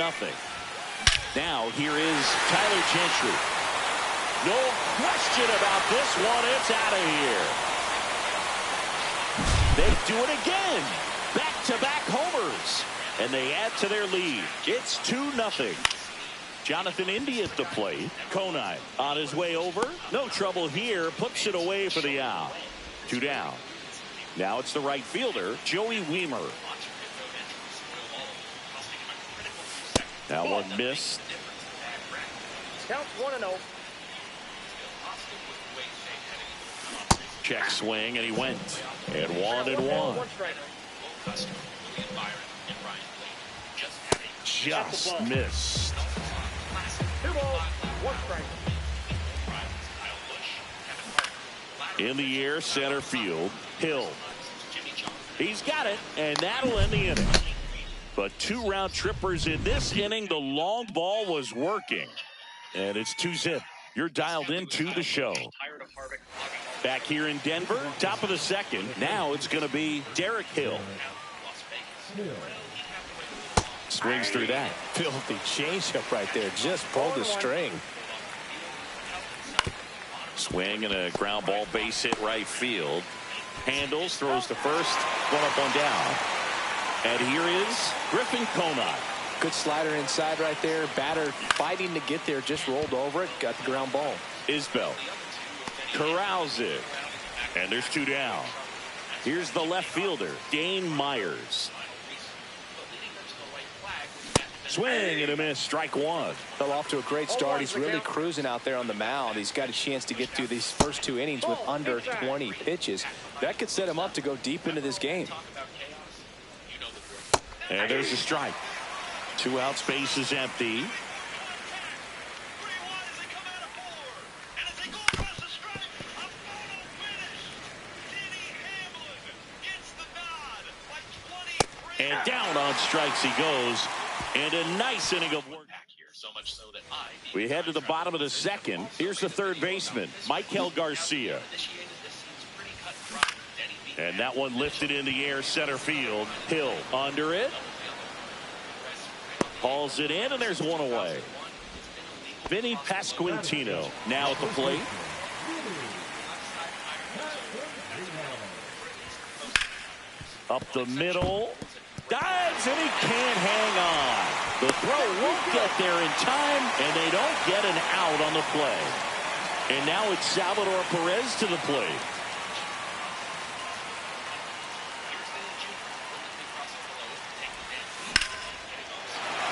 A: Now here is Tyler Gentry. No question about this one. It's out of here. They do it again. Back-to-back homers, and they add to their lead. It's 2-0. Jonathan Indy at the plate. Conine on his way over. No trouble here. Puts it away for the out. 2 down. Now it's the right fielder, Joey Weimer. That one missed.
H: Count 1-0.
A: Check swing, and he went. And 1-1. Just missed.
H: 2 balls, 1 strike.
A: In the air, center field, Hill. He's got it, and that'll end the inning. But 2 round trippers in this inning. The long ball was working. And it's 2-zip. You're dialed into the show. Back here in Denver, top of the second. Now it's going to be Derek Hill. Swings through that.
I: Filthy changeup right there. Just pulled the string.
A: Swing and a ground ball base hit right field. Handles, throws to first. 1 up, 1 down. And here is Griffin Conant.
I: Good slider inside right there. Batter fighting to get there. Just rolled over it. Got the ground ball.
A: Isbell corrals it. And there's 2 down. Here's the left fielder, Dane Myers. Swing and a miss. Strike 1.
I: Fell off to a great start. He's really cruising out there on the mound. He's got a chance to get through these first 2 innings with under 20 pitches. That could set him up to go deep into this game.
A: And there's a strike. 2 out, space is empty. And down on strikes he goes. And a nice inning of work. We head to the bottom of the second. Here's the third baseman, Michael Garcia. And that one lifted in the air, center field. Hill under it. Hauls it in, and there's 1 away. Vinny Pasquantino now at the plate. Up the middle. Dives, and he can't hang on. The throw won't get there in time, and they don't get an out on the play. And now it's Salvador Perez to the plate.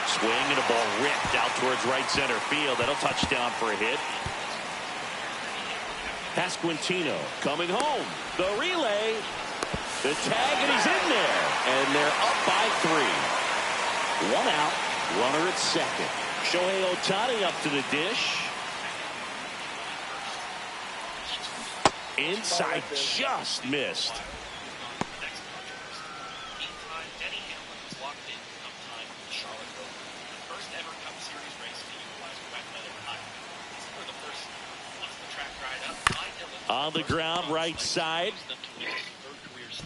A: Swing and a ball ripped out towards right center field. That'll touch down for a hit. Pasquantino coming home. The relay. The tag, and he's in there. And they're up by 3. 1 out. Runner at second. Shohei Ohtani up to the dish. Inside, just missed. On the ground, right side.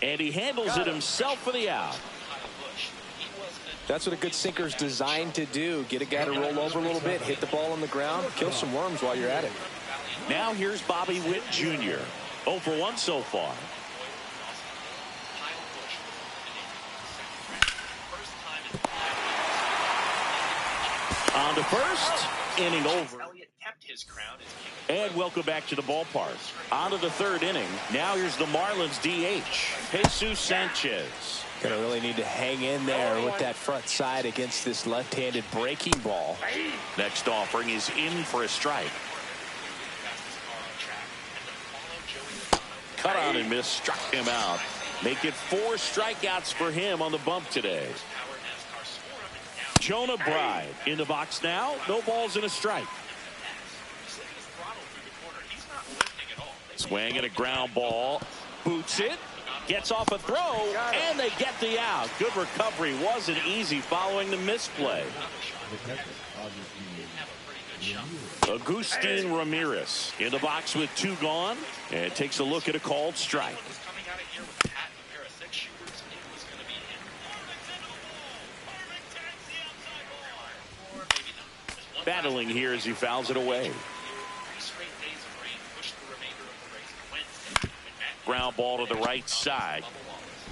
A: And he handles it himself for the out.
I: That's what a good sinker is designed to do. Get a guy to roll over a little bit, hit the ball on the ground, kill some worms while you're at it.
A: Now here's Bobby Witt Jr. 0 for 1 so far. On to first, inning over. And welcome back to the ballpark. On to the 3rd inning. Now here's the Marlins DH, Jesus Sanchez.
I: Gonna really need to hang in there with that front side against this left-handed breaking ball.
A: Next offering is in for a strike. Cut on and miss, struck him out. Make it 4 strikeouts for him on the bump today. Jonah Bride in the box now. No balls and a strike. Swing and a ground ball. Boots it. Gets off a throw. And they get the out. Good recovery. Wasn't easy following the misplay. Agustin Ramirez in the box with 2 gone. And takes a look at a called strike. Battling here as he fouls it away. Ground ball to the right side.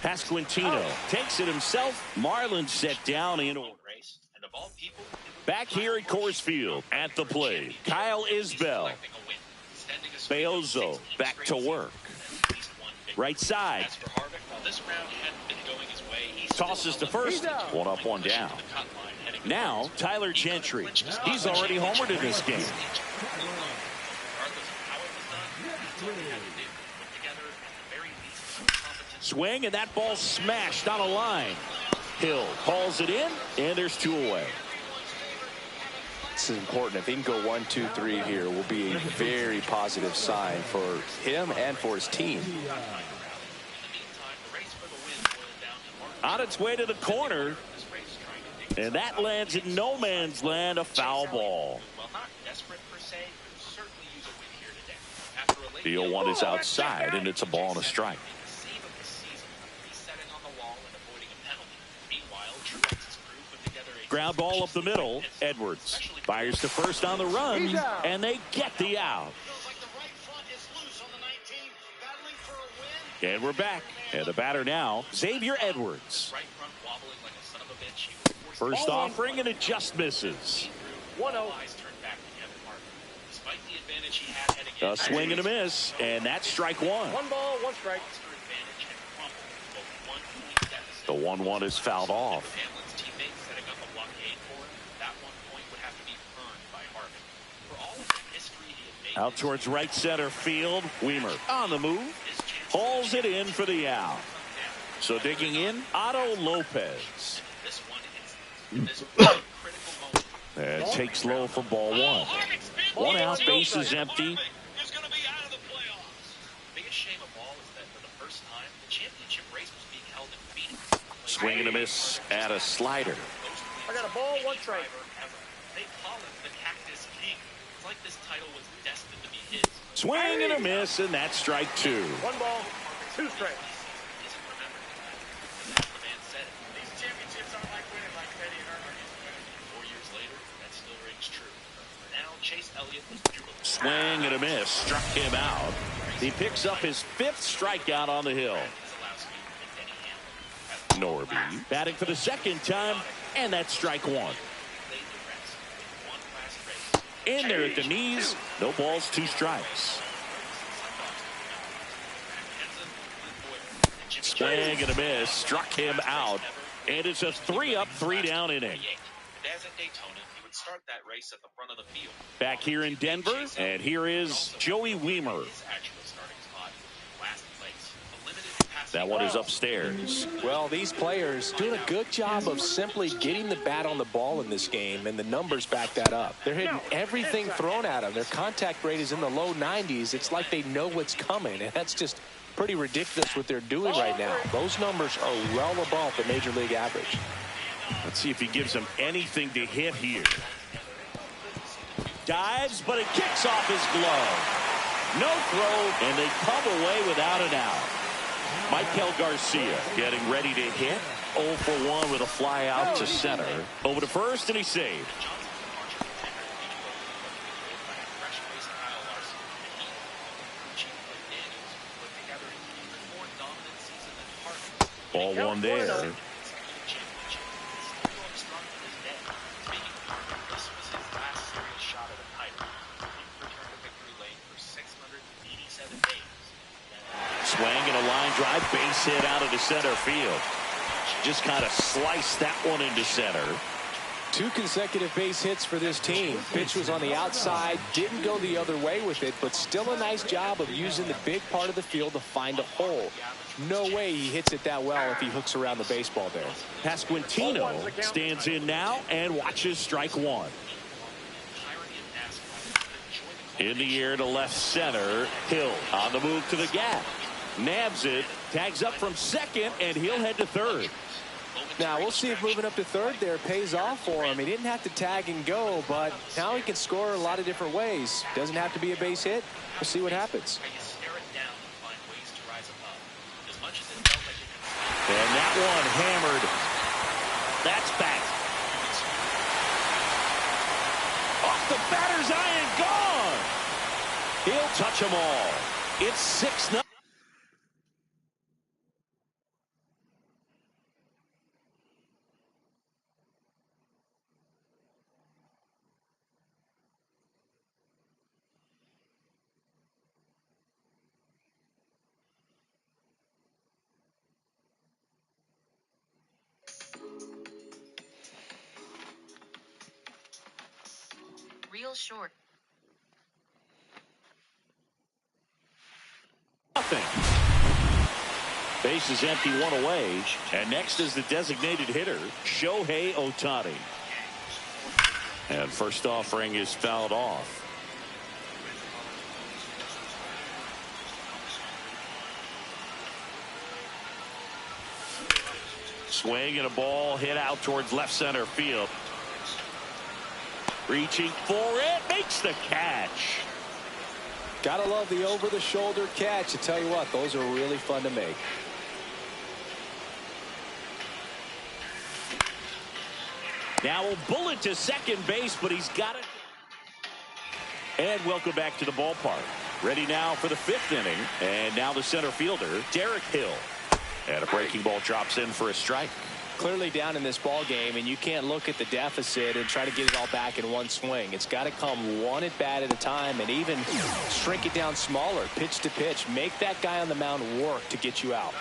A: Pasquantino takes it himself. Marlins set down in order. Back here at Coors Field at the plate, Kyle Isbell. Beozo back to work. Right side.
J: As for Harvick, while this round hadn't been going his way, he
A: Tosses to first. One up, one down. Now, Tyler Gentry. He's already homered in this game. Swing, and that ball smashed on a line. Hill hauls it in, and there's 2 away.
I: This is important. If he can go 1, 2, 3 here, will be a very positive sign for him and for his team.
A: On its way to the corner, and that lands in no man's land, a foul ball. The 0-1 is outside, and it's a ball and a strike. Ground ball up the middle. Edwards fires to first on the run, and they get the out. And we're back. And the batter now, Xavier Edwards. First offering, and it just misses.
H: 1-0.
A: A swing and a miss, and that's strike 1.
H: 1 ball, 1 strike.
A: The 1-1 is fouled off. Out towards right center field. Weimer on the move. Hauls it in for the out. So digging in, Otto Lopez. And takes low for ball 1. 1 out, base is empty. Swing and a miss at a slider.
H: I got a ball, 1 strike.
A: Swing and a miss, and that's strike 2.
H: 1 ball, 2 strikes.
A: Swing and a miss, struck him out. He picks up his 5th strikeout on the hill. Norby batting for the 2nd time, and that's strike 1. In there at the knees, no balls, 2 strikes. Swing and a miss, struck him out, and it's a 3-up, 3-down inning. Back here in Denver, and here is Joey Weimer. That one is upstairs.
I: Well, these players doing a good job of simply getting the bat on the ball in this game, and the numbers back that up. They're hitting everything thrown at them. Their contact rate is in the low 90s. It's like they know what's coming, and that's just pretty ridiculous what they're doing right now. Those numbers are well above the major league average.
A: Let's see if he gives them anything to hit here. Dives, but it kicks off his glove. No throw, and they come away without an out. Michael Garcia getting ready to hit. 0 for 1 with a fly out to center. Over to first, and he saved. Ball 1 there. Swing and a line drive, base hit out into center field. Just kind of sliced that one into center.
I: 2 consecutive base hits for this team. Pitch was on the outside, didn't go the other way with it, but still a nice job of using the big part of the field to find a hole. No way he hits it that well if he hooks around the baseball there.
A: Pasquantino stands in now and watches strike 1. In the air to left center. Hill on the move to the gap. Nabs it, tags up from second, and he'll head to third.
I: Now, we'll see if moving up to third there pays off for him. He didn't have to tag and go, but now he can score a lot of different ways. Doesn't have to be a base hit. We'll see what happens.
A: And that one hammered. That's back. Off the batter's eye and gone. He'll touch them all. It's 6-0.
M: real short.
A: Nothing. Base is empty, one away. And next is the designated hitter, Shohei Ohtani. And first offering is fouled off. Swing and a ball hit out towards left center field. Reaching for it, makes the catch.
I: Gotta love the over-the-shoulder catch. I tell you what, those are really fun to make.
A: Now a bullet to second base, but he's got it. And welcome back to the ballpark. Ready now for the fifth inning. And now the center fielder, Derek Hill. And a breaking ball drops in for a strike.
I: Clearly down in this ball game, and you can't look at the deficit and try to get it all back in one swing. It's got to come one at bat at a time, and even shrink it down smaller, pitch to pitch. Make that guy on the mound work to get you out.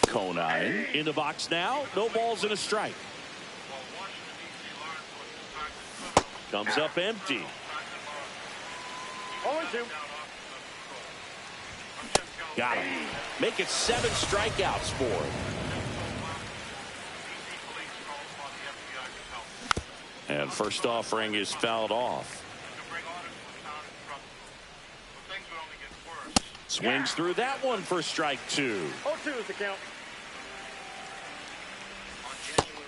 A: Conine in the box now. No balls and a strike. Comes up empty.
H: 0-2.
A: Got him. Make it 7 strikeouts for him. And first offering is fouled off. Swings through that one for strike 2.
H: 0-2 is the count.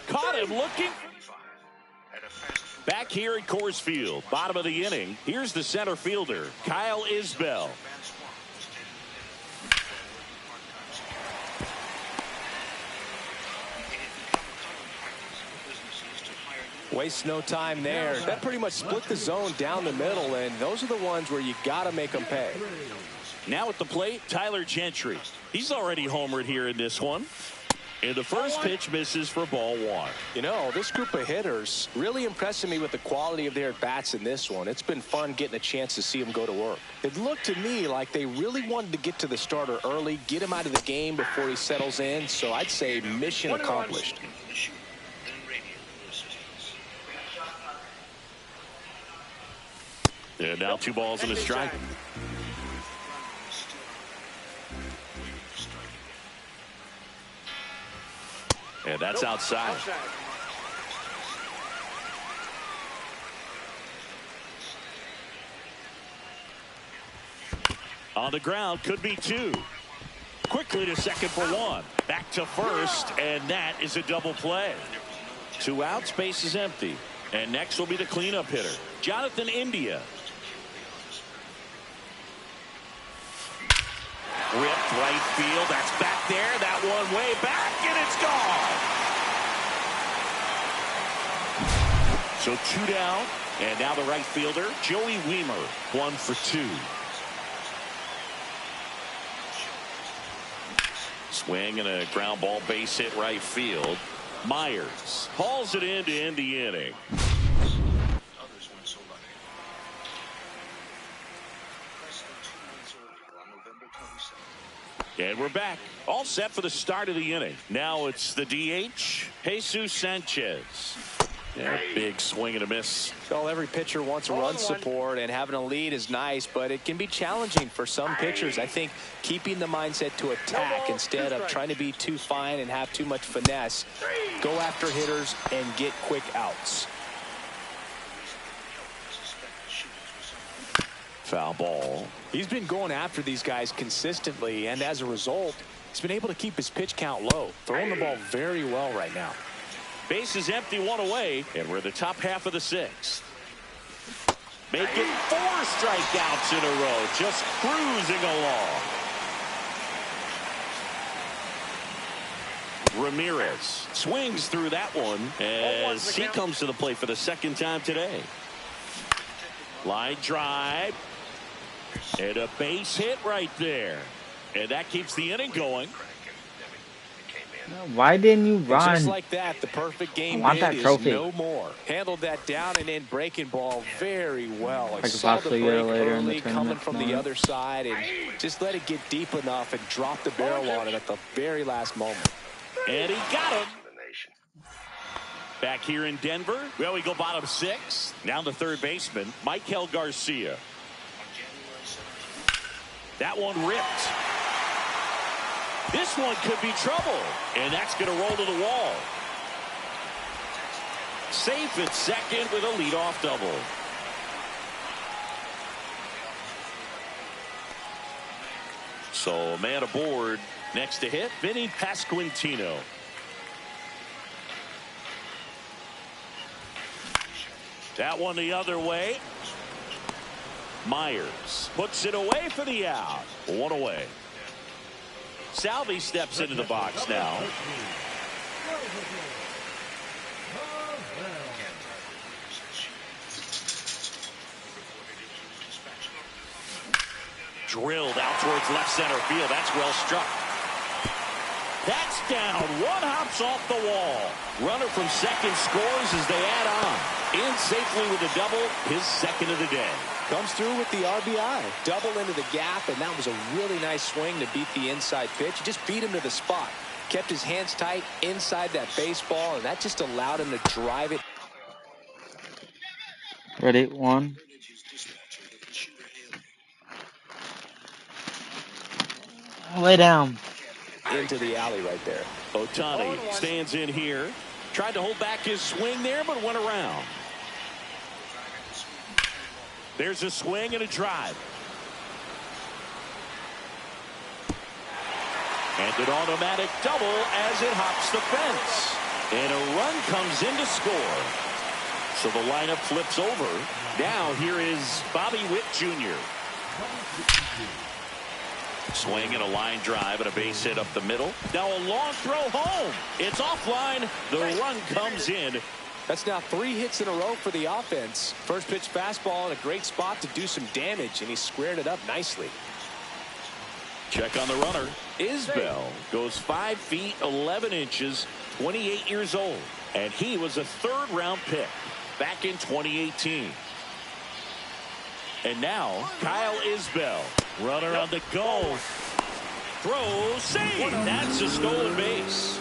A: Caught him looking. Back here at Coors Field, bottom of the inning. Here's the center fielder, Kyle Isbell.
I: Waste no time there. That pretty much split the zone down the middle, and those are the ones where you got to make them pay.
A: Now at the plate, Tyler Gentry. He's already homered here in this one. And the first pitch misses for ball 1.
I: You know, this group of hitters really impressing me with the quality of their bats in this one. It's been fun getting a chance to see them go to work. It looked to me like they really wanted to get to the starter early, get him out of the game before he settles in. So I'd say mission accomplished.
A: And now 2 balls and a strike. And that's outside. On the ground, could be 2. Quickly to second for 1. Back to first, and that is a double play. 2 outs, base is empty. And next will be the cleanup hitter, Jonathan India. Ripped right field. That's back there. That one way back, and it's gone. So 2 down, and now the right fielder, Joey Wiemer, 1 for 2. Swing and a ground ball base hit right field. Myers hauls it in to end the inning. And we're back. All set for the start of the inning. Now it's the DH, Jesus Sanchez. Yeah, big swing and a miss.
I: Well, every pitcher wants a run support, and having a lead is nice, but it can be challenging for some pitchers. I think keeping the mindset to attack instead of trying to be too fine and have too much finesse. Go after hitters and get quick outs.
A: Foul ball.
I: He's been going after these guys consistently, and as a result, he's been able to keep his pitch count low. Throwing the ball very well right now.
A: Base is empty, 1 away, and we're the top half of the 6th. Making 4 strikeouts in a row, just cruising along. Ramirez swings through that one as he comes to the plate for the 2nd time today. Line drive. And a base hit right there. And that keeps the inning going.
F: Why didn't you run?
I: Just like that, the perfect game
F: that
I: is
F: trophy.
I: no more. Handled that down and in breaking ball very well.
F: I could
I: saw the
F: possibly
I: break
F: get it later in the
I: early coming
F: tournament
I: from the
F: tomorrow.
I: other side and just let it get deep enough and drop the barrel on it at the very last moment.
A: And he got him. Back here in Denver, well, we go bottom 6. Now the third baseman, Michael Garcia. That one ripped. This one could be trouble, and that's going to roll to the wall. Safe at second with a leadoff double. So a man aboard. Next to hit, Vinny Pasquantino. That one the other way. Myers puts it away for the out. One away. Salvi steps into the box now. Drilled out towards left center field. That's well struck. That's down. One hops off the wall. Runner from second scores as they add on. In safely with a double, his second of the day.
I: Comes through with the RBI. Double into the gap, and that was a really nice swing to beat the inside pitch. He just beat him to the spot. Kept his hands tight inside that baseball, and that just allowed him to drive it.
F: Ready? 1. Lay down.
I: Into the alley right there.
A: Ohtani stands in here. Tried to hold back his swing there, but went around. There's a swing and a drive. And an automatic double as it hops the fence. And a run comes in to score. So the lineup flips over. Now here is Bobby Witt Jr. Swing and a line drive and a base hit up the middle. Now a long throw home. It's offline. The run comes in.
I: That's now 3 hits in a row for the offense. First pitch fastball in a great spot to do some damage, and he squared it up nicely.
A: Check on the runner. Isbell goes 5 feet 11 inches, 28 years old, and he was a third-round pick back in 2018. And now Kyle Isbell, runner on the go, throws, save. That's a stolen base.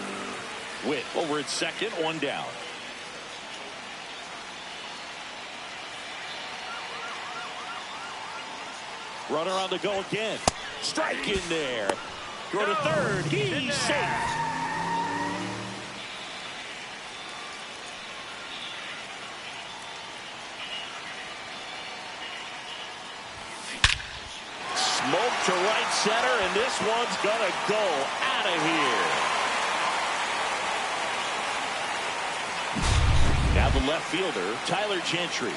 A: Witt over at second, 1 down. Runner on the go again. Strike in there. Go to third. He's safe. Smoke to right center, and this one's gonna go out of here. Now the left fielder, Tyler Gentry.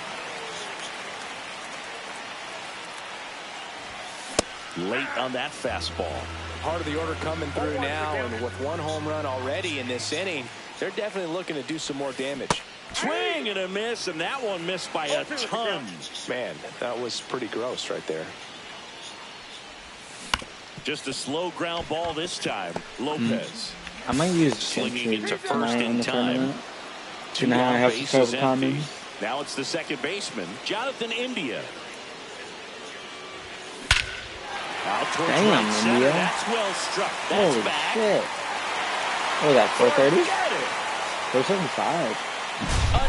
A: Late on that fastball.
I: Part of the order coming through now, and with 1 home run already in this inning, they're definitely looking to do some more damage.
A: Swing and a miss, and that one missed by a ton.
I: Man, that was pretty gross right there.
A: Just a slow ground ball this time. Lopez.
F: I might use
A: slinging it to first
F: tonight
A: in time. 2
F: down
A: bases empty. Now it's the second baseman, Jonathan India. Out towards right center.
F: India.
A: That's well struck. That's
F: Holy
A: back.
F: shit. What was that, 430? 475.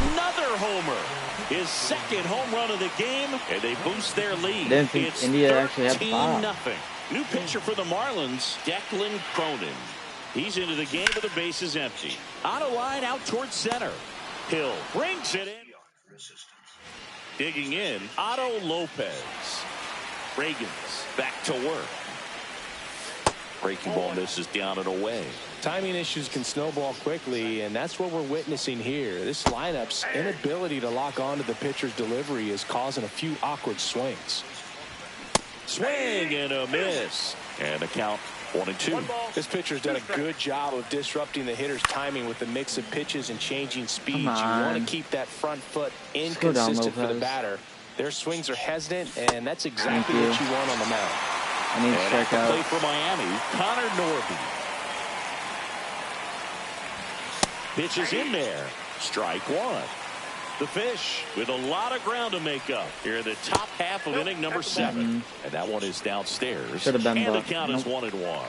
A: Another homer. His second home run of the game, and they boost their lead.
F: Didn't think
A: It's
F: India actually had
A: 13-0. New pitcher for the Marlins, Declan Cronin. He's into the game with the bases empty. On a line out towards center. Hill brings it in. Digging in, Otto Lopez. Reagans back to work. Breaking ball misses down and away.
I: Timing issues can snowball quickly, and that's what we're witnessing here. This lineup's inability to lock onto the pitcher's delivery is causing a few awkward swings.
A: Swing and a miss. And a count 1-2.
I: This pitcher's done a good job of disrupting the hitter's timing with the mix of pitches and changing speeds. You want to keep that front foot inconsistent for the batter. Their swings are hesitant, and that's exactly what you want on the mound.
F: I need to check out.
A: Play for Miami, Connor Norby. Pitches in there. Strike 1. The Fish with a lot of ground to make up here in the top half of inning number 7. And that one is downstairs.
F: Should have been
A: and the
F: buck.
A: count is 1-1.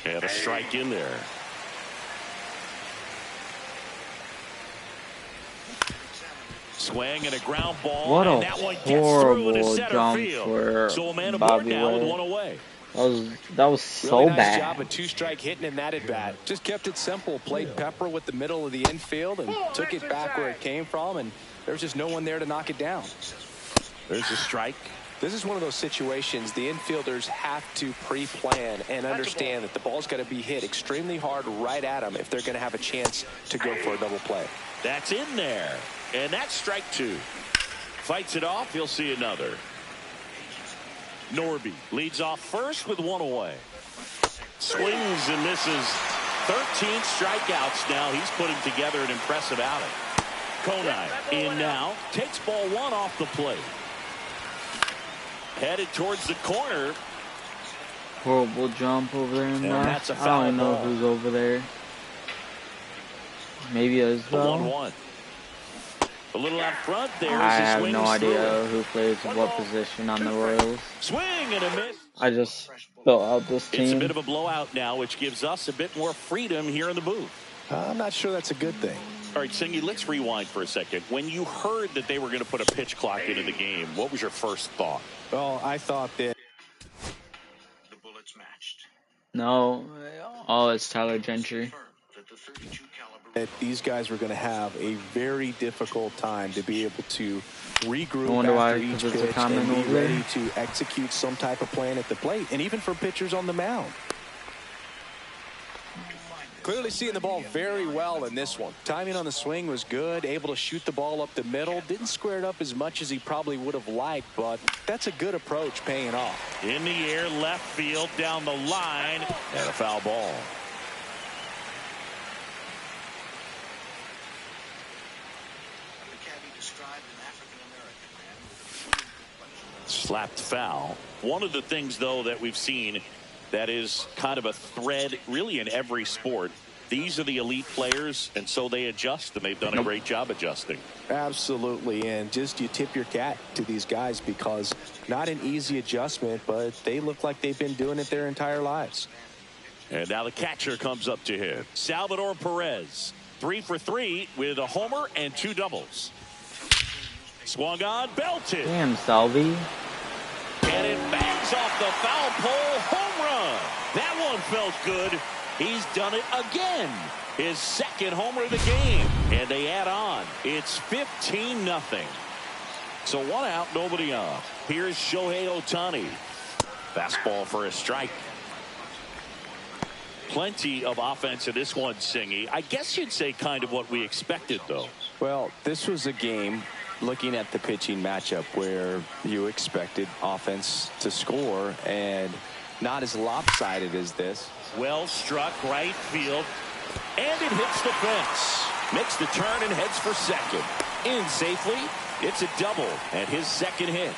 A: And a strike in there. Swing and a ground ball.
F: What
A: and
F: a
A: that one gets through into
F: horrible
A: center
F: jump
A: field.
F: for
A: So a man aboard
F: Bobby
A: now with
F: Witt.
A: one away.
F: That was so
I: Really nice
F: bad.
I: job of two-strike hitting in that at-bat. Just kept it simple. Played Pepper with the middle of the infield and took it back where it came from, and there's just no one there to knock it down.
A: There's a strike.
I: This is one of those situations the infielders have to pre-plan and understand that the ball's got to be hit extremely hard right at them if they're going to have a chance to go for a double play.
A: That's in there. And that's strike 2. Fights it off. He'll see another. Norby leads off first with one away. Swings and misses. 13 strikeouts now. He's putting together an impressive outing. Konai in now. Takes ball 1 off the plate. Headed towards the corner.
F: Horrible jump over there in that.
A: That's a
F: I
A: foul
F: don't know
A: ball.
F: who's over there. Maybe Isbell.
A: 1-1. A little out front there.
F: I
A: as he
F: have
A: swings
F: no idea
A: through.
F: who plays what position on the Royals.
A: Swing and a miss.
F: I just built out this
A: It's a
F: team.
A: bit of a blowout now, which gives us a bit more freedom here in the booth.
I: I'm not sure that's a good thing.
A: All right, Singy, let's rewind for a second. When you heard that they were going to put a pitch clock into the game, what was your first thought?
I: Well, I thought that
E: The bullets matched.
F: No, oh, it's Tyler Gentry.
E: That the 32 caliber
I: that these guys were going to have a very difficult time to be able to regroup
F: I wonder why,
I: after each
F: 'cause there's a
I: pitch
F: comment
I: and be
F: over there.
I: ready to execute some type of plan at the plate, and even for pitchers on the mound. Clearly seeing the ball very well in this one. Timing on the swing was good, able to shoot the ball up the middle. Didn't square it up as much as he probably would have liked, but that's a good approach paying off.
A: In the air, left field, down the line, and a foul ball.
E: The cabbie described an African-American man with a blue complexion.
A: Slapped foul. One of the things, though, that we've seen that is kind of a thread really in every sport. These are the elite players, and so they adjust, and they've done a great job adjusting.
I: Absolutely, and just you tip your cap to these guys because not an easy adjustment, but they look like they've been doing it their entire lives.
A: And now the catcher comes up to hit. Salvador Perez, 3 for 3 with a homer and 2 doubles. Swung on, belted.
F: Damn, Salvi.
A: And it bangs off the foul pole, home run. That one felt good. He's done it again. His second homer of the game. And they add on. It's 15-0. So 1 out, nobody on. Here's Shohei Ohtani. Fastball for a strike. Plenty of offense in this one, Singy. I guess you'd say kind of what we expected, though.
I: Well, this was a game, looking at the pitching matchup, where you expected offense to score and not as lopsided as this.
A: Well struck right field, and it hits the fence. Makes the turn and heads for second. In safely. It's a double and his second hit.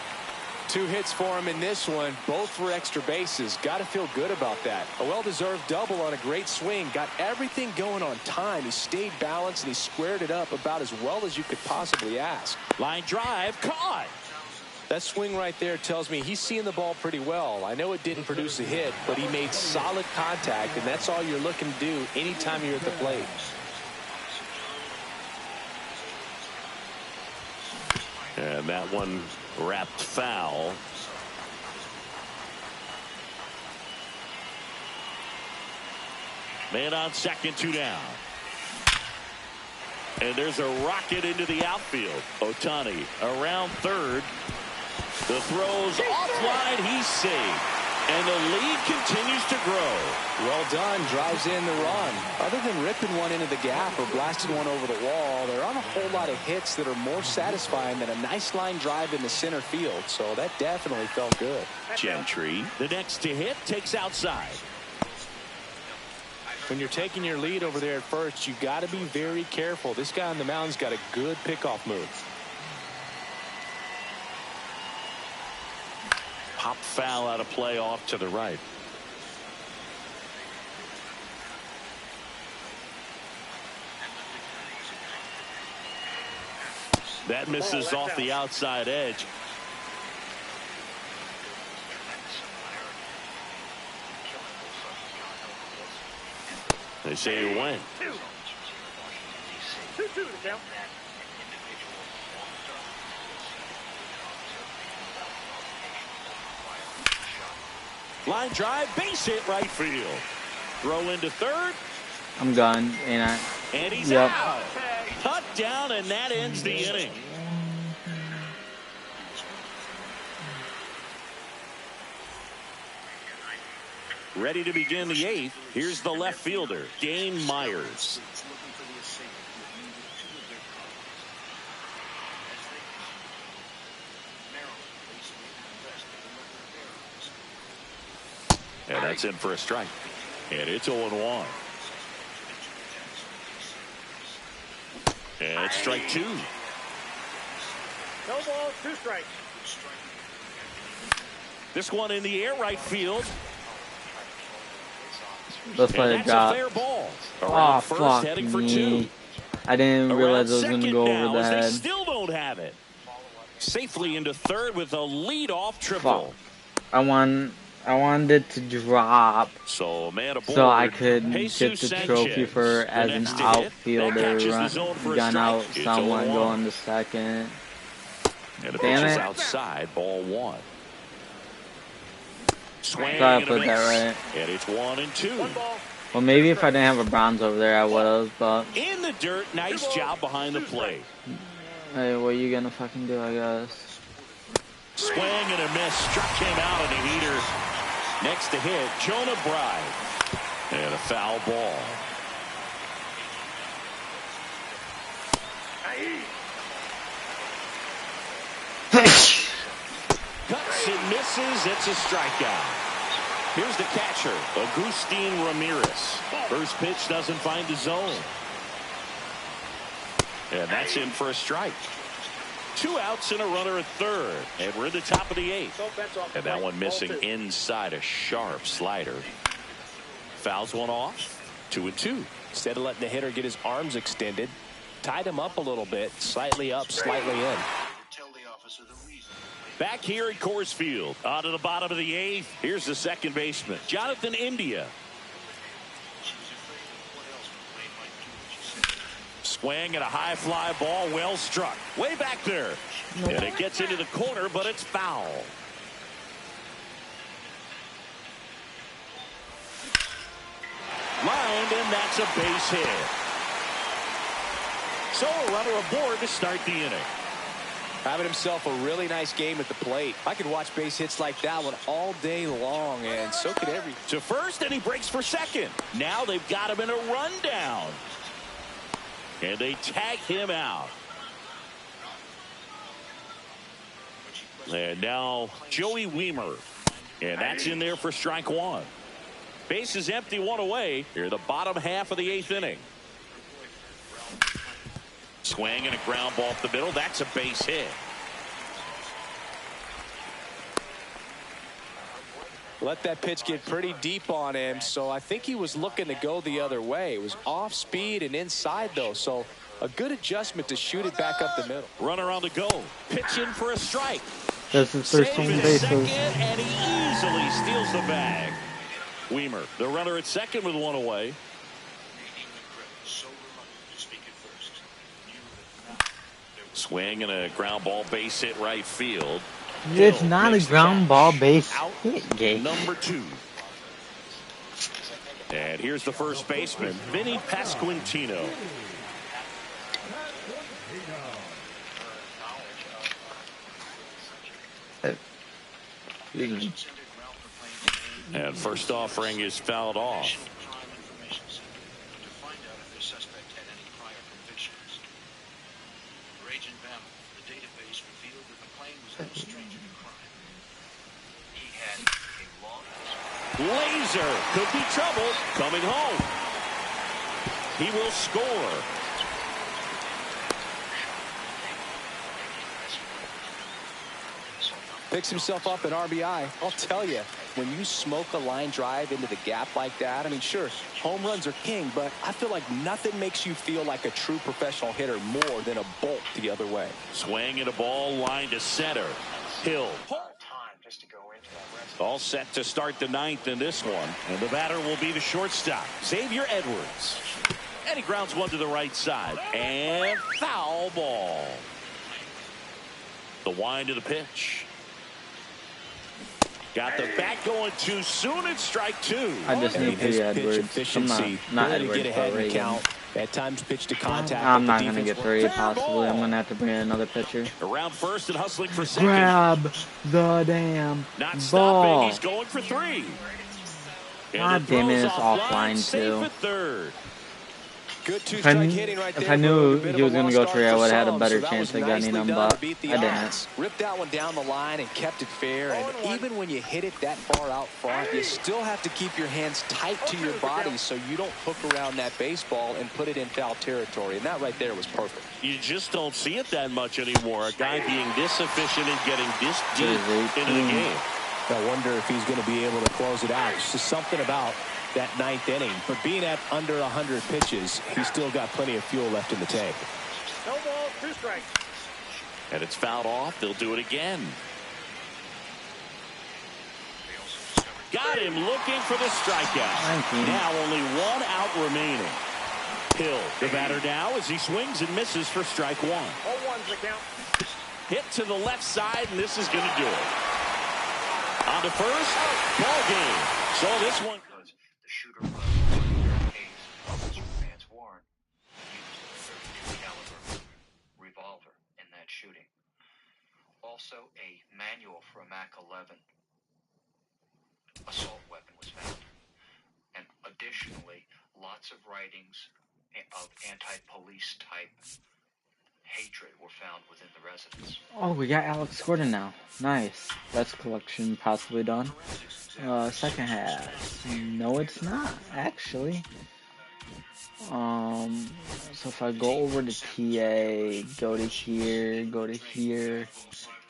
I: 2 hits for him in this one, both for extra bases. Got to feel good about that. A well-deserved double on a great swing. Got everything going on time. He stayed balanced and he squared it up about as well as you could possibly ask.
A: Line drive, caught.
I: That swing right there tells me he's seeing the ball pretty well. I know it didn't produce a hit, but he made solid contact, and that's all you're looking to do anytime you're at the plate.
A: And that one wrapped foul. Man on second, 2 down. And there's a rocket into the outfield. Ohtani around third. The throw's offline. He's safe. And the lead continues to grow.
I: Well done. Drives in the run. Other than ripping one into the gap or blasting one over the wall, there aren't a whole lot of hits that are more satisfying than a nice line drive in the center field. So that definitely felt good.
A: Gentry, the next to hit, takes outside.
I: When you're taking your lead over there at first, you got to be very careful. This guy on the mound's got a good pickoff move.
A: Pop foul out of play off to the right. That misses off the outside edge. They say he went.
H: 2-2 to count.
A: Line drive, base hit right field. Throw into third.
F: I'm gone, ain't I?
A: And he's out. Touchdown, and that ends the inning. Ready to begin the 8th. Here's the left fielder, Dane Myers. And that's in for a strike. And it's 0-1. And it's strike 2.
H: No ball, 2 strikes.
A: This one in the air, right field.
F: Let's let it drop. Oh, fuck
A: heading for
F: me.
A: 2.
F: I didn't realize it was going to go
A: now,
F: over the head.
A: They still don't have it. Safely into third with a lead-off triple.
F: Fuck. I wanted it to drop
A: so
F: I could get the trophy for as an outfielder. Gun out someone going to second.
A: And the pitch is outside, ball 1. Swing
F: I put that right.
A: And it's 1-2.
F: Well, maybe if I didn't have a bronze over there, I would have, but...
A: In the dirt, nice job behind the plate.
F: Hey, what are you gonna fucking do, I guess?
A: Swing and a miss. Struck him out in a heater. Next to hit, Jonah Bride. And a foul ball. Cuts and misses. It's a strikeout. Here's the catcher, Agustin Ramirez. First pitch doesn't find the zone. And that's in for a strike. 2 outs and a runner at third. And we're in the top of the 8th. And that one missing inside a sharp slider. Fouls one off. 2-2.
I: Instead of letting the hitter get his arms extended, tied him up a little bit. Slightly up, slightly in.
A: Back here at Coors Field. On to the bottom of the 8th. Here's the second baseman, Jonathan India. Swing and a high fly ball, well struck. Way back there. And it gets into the corner, but it's foul. Lined, and that's a base hit. So a runner aboard to start the inning.
I: Having himself a really nice game at the plate. I could watch base hits like that one all day long, and so could every.
A: To first, and he breaks for second. Now they've got him in a rundown. And they tag him out. And now Joey Wiemer. And that's in there for strike 1. Base is empty, 1 away. Here the bottom half of the 8th inning. Swing and a ground ball up the middle. That's a base hit.
I: Let that pitch get pretty deep on him, so I think he was looking to go the other way. It was off speed and inside, though, so a good adjustment to shoot it back up the middle.
A: Runner on the go. Pitch in for a strike.
F: This is first home bases.
A: And he easily steals the bag. Wiemer, the runner at second with 1 away. Swing and a ground ball base hit right field.
F: It's not a ground ball base hit game.
A: Number 2. And here's the first baseman, Vinny Pasquantino. And first offering is fouled off. Laser could be trouble coming home. He will score.
I: Picks himself up an RBI. I'll tell you, when you smoke a line drive into the gap like that, I mean, sure, home runs are king, but I feel like nothing makes you feel like a true professional hitter more than a bolt the other way.
A: Swing and a ball line to center. Hill. All set to start the 9th in this one. And the batter will be the shortstop, Xavier Edwards. And he grounds one to the right side. And foul ball. The wind of the pitch. Got the bat going too soon. It's strike two.
F: I just need
I: his
F: three
I: pitch
F: Edwards.
I: efficiency,
F: Not
I: ability to
F: Edwards,
I: get ahead
F: but
I: in the
F: Reagan.
I: count. At times, pitch to contact.
F: I'm
I: but
F: not
I: the
F: going to
I: defense
F: get three,
A: Fair
F: possibly.
A: ball.
F: I'm going to have to bring in another pitcher.
A: Around first and hustling for second.
F: Grab the damn
A: Not stopping.
F: ball.
A: He's going for three.
F: God damn it, it's offline,
A: safe
F: too.
A: at third.
I: Good two-strike hitting right there.
F: If I knew
I: a bit
F: he
I: of
F: was
I: a
F: going to
I: lost
F: go
I: start
F: three, I
I: for
F: would have had a
I: some,
F: better
I: so that
F: chance
I: was
F: of getting
I: nicely
F: him,
I: done to
F: but
I: beat the
F: I didn't.
I: odds. Ripped that one down the line and kept it fair. And even when you hit it that far out front, you still have to keep your hands tight to your body so you don't hook around that baseball and put it in foul territory. And that right there was perfect.
A: You just don't see it that much anymore. A guy being this efficient and getting this deep into the game.
I: I wonder if he's going to be able to close it out. It's just something about that ninth inning. But being at under 100 pitches, he's still got plenty of fuel left in the tank.
H: No ball, 2 strikes.
A: And it's fouled off. They'll do it again. Got him looking for the strikeout.
F: 19.
A: Now only 1 out remaining. Hill, the batter now, as he swings and misses for strike 1.
H: 0-1's the count.
A: Hit to the left side, and this is going to do it. On to first, ball game. So this one.
E: Because the shooter was case Officer Vance Warren used a .32 caliber revolver in that shooting. Also, a manual for a Mac 11 assault weapon was found. And additionally, lots of writings of anti-police type hatred were found within the residence.
F: Oh, we got Alex Gordon now. Nice. Best collection possibly done. Second half. No, it's not, actually. So if I go over to TA, go to here,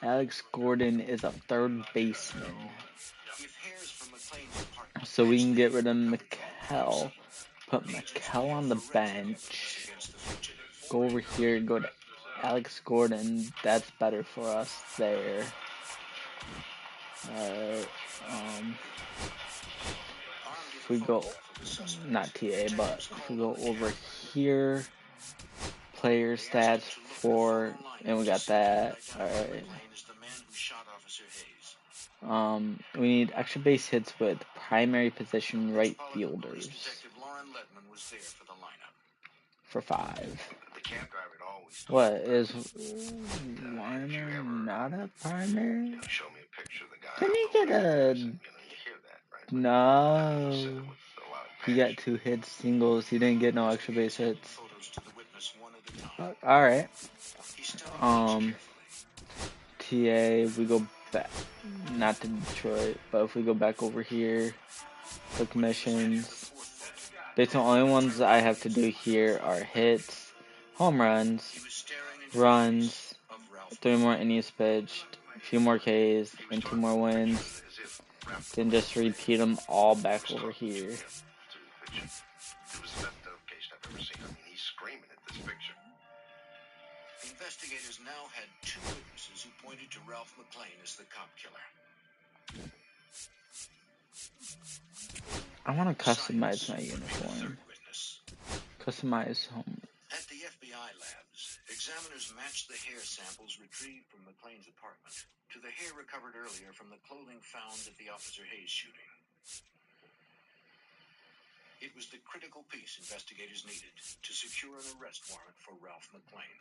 F: Alex Gordon is a third baseman. So we can get rid of McKell. Put McKell on the bench. Go over here, go to Alex Gordon. That's better for us there. Alright. If we go, not TA, but if we go over here, player stats for, and we got that. Alright. We need extra base hits with primary position right fielders for 5. What is Warner not a primary? Didn't he get a? No. He got 2 hits, singles. He didn't get no extra base hits. Alright. TA, we go back, not to Detroit, but if we go back over here, click missions. Basically, the only ones I have to do here are hits, home runs, runs, 3 more innings pitched, a few more Ks, and 2 more wins. Then just repeat them all back over here.
E: Investigators now had 2 witnesses who pointed to Ralph McClain as the cop killer.
F: I want to customize my uniform. Customize home.
E: At the FBI labs, examiners matched the hair samples retrieved from McClain's apartment to the hair recovered earlier from the clothing found at the Officer Hayes shooting. It was the critical piece investigators needed to secure an arrest warrant for Ralph McClain.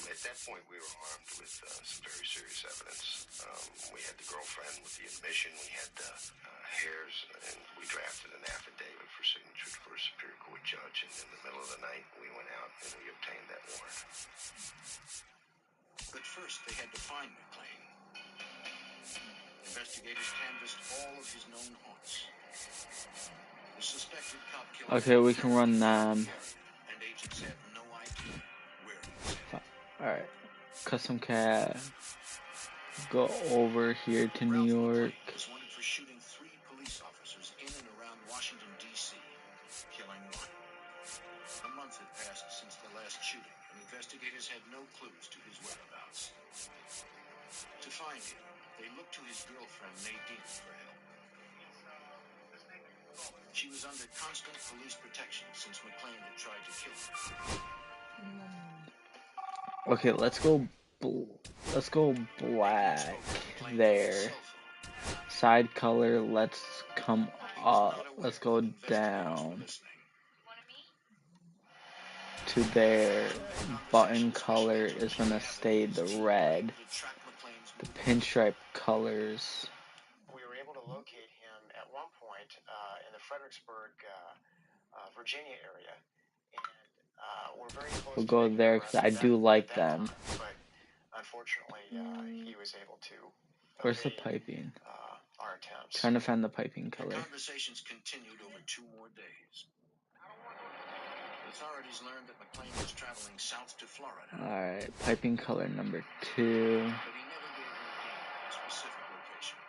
M: At that point, we were armed with some very serious evidence. We had the girlfriend with the admission, we had hairs, and we drafted an affidavit for signature for a Superior Court judge. And in the middle of the night, we went out and we obtained that warrant.
E: But first, they had to find McClain. Investigators canvassed all of his known haunts. The suspected cop killer.
F: Okay, we can run them.
E: And agents have no idea where he was.
F: Alright. Custom cat. Go over here to New York.
E: Was wanted for shooting 3 police officers in and around Washington, D.C., killing 1. A month had passed since the last shooting, and investigators had no clues to his whereabouts. To find him, they looked to his girlfriend, Nadine, for help. She was under constant police protection since McClain had tried to kill her.
F: Okay, let's go black there. side color, let's come up. Let's go down to their button color is going to stay the red. The pinstripe colors.
N: We were able to locate him at one point in the Fredericksburg, Virginia area, and we're very close.
F: We'll go there because I do like them.
N: But unfortunately, he was able to.
F: Where's the piping?
N: Our attempts.
F: Trying to find the piping color.
E: Conversations continued over 2 more days. Authorities learned that McLean was traveling south to Florida.
F: Alright, piping color number 2.
E: But he never gave a specific location.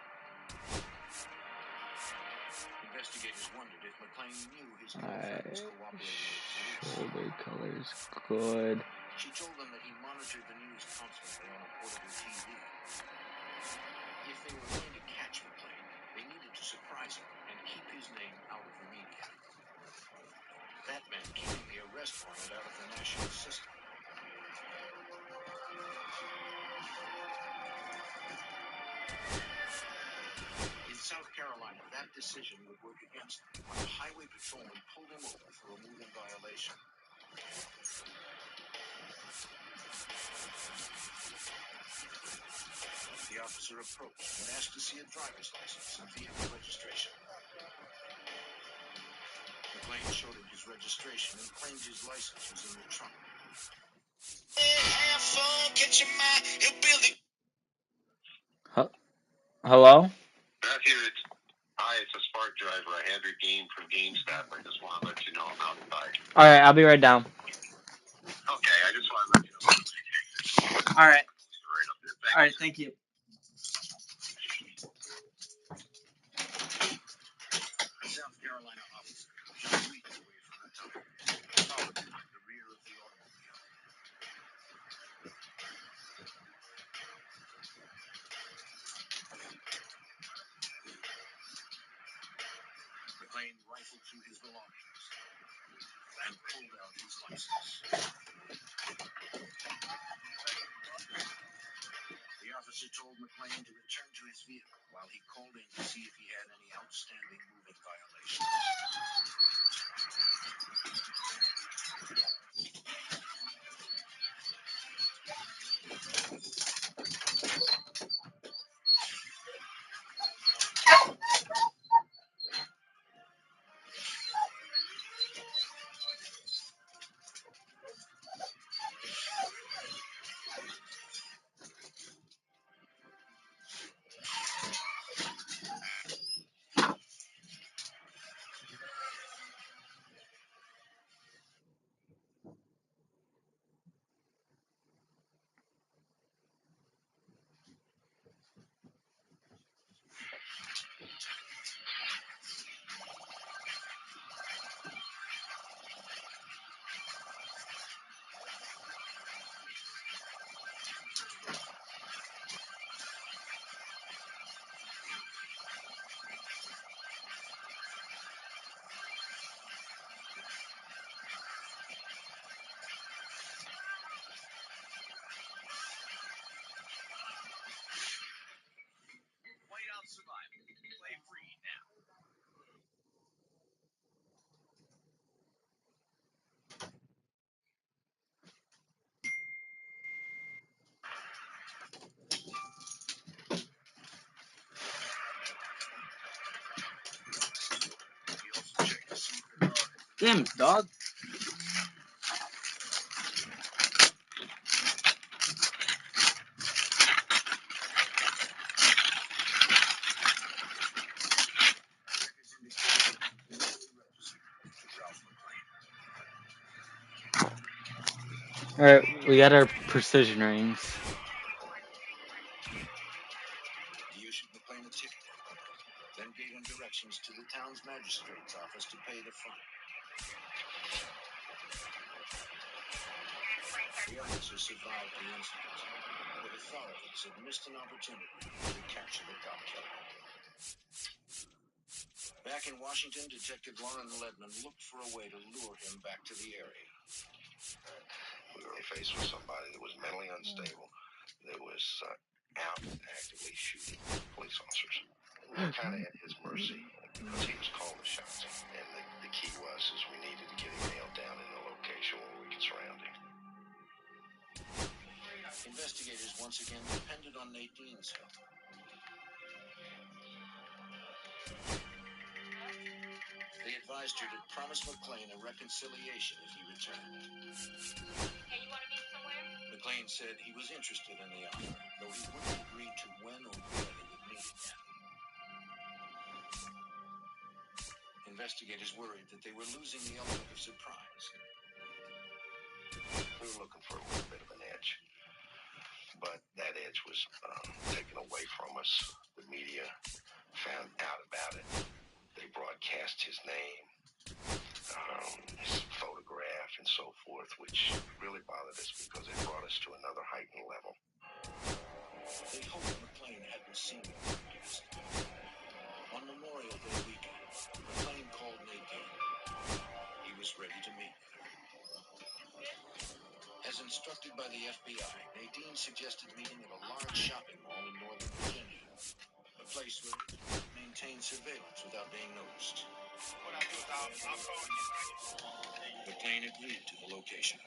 E: Investigators wondered if McLean knew his girlfriend was cooperating with police.
F: Shoulder color's good.
E: She told them that he monitored the news constantly on a portable TV. If they were going to catch McLean, they needed to surprise him and keep his name out of the media. That meant keeping the arrest warrant out of the national system. In South Carolina, that decision would work against them when a highway patrolman pulled him over for a moving violation. The officer approached and asked to see a driver's license and vehicle registration. McLean showed him his registration and claimed his license was in the trunk.
F: Hello?
M: Matthew, it's a Spark driver. I have your game from GameStop. I just want to let you know I'm outside.
F: Alright, I'll be right down.
M: Okay, I just want to let you know.
F: Alright.
M: Right up there.
F: Alright, thank you.
E: A South Carolina officer just weeks away from the tunnel, followed him at the rear of the automobile. McLean rifled through his belongings and pulled out his license. The officer told McLean to return to his vehicle while he called in to see if he had any outstanding moving violations. Whiteout Survivor. Play free now. He also checked to see if the car had
F: Damn it, dog.
E: records indicated he was registered to Ralph McLean.
F: Alright, we got our precision rings.
E: He issued McLean a ticket, then gave him directions to the town's magistrate's office to pay the fine. The officer survived the incident, but authorities had missed an opportunity to capture the cop killer. Back in Washington, Detective Lauren Ledman looked for a way to lure him back to the area.
M: We were faced with somebody that was mentally unstable, that was out actively shooting police officers. we're kind of at his mercy because he was calling the shots. And the key was is we needed to get him nailed down in a location where we could surround him.
E: Investigators once again depended on Nadine's help. They advised her to promise McClain a reconciliation if he returned.
K: Hey, you want to meet somewhere?
E: McClain said he was interested in the offer, though he wouldn't agree to when or where they would meet again. Investigators worried that they were losing the element of surprise.
M: We were looking for a little bit of an edge, but that edge was taken away from us. The media found out about it. They broadcast his name, his photograph, and so forth, which really bothered us because it brought us to another heightened level.
E: They hoped McClain hadn't seen the broadcast. On Memorial Day weekend, McClain called Nadine. He was ready to meet with her. As instructed by the FBI, Nadine suggested meeting at a large shopping mall in Northern Virginia, a place where it could maintain surveillance without being noticed.
K: What I'll do is I'll call you.
E: McClain agreed to the location.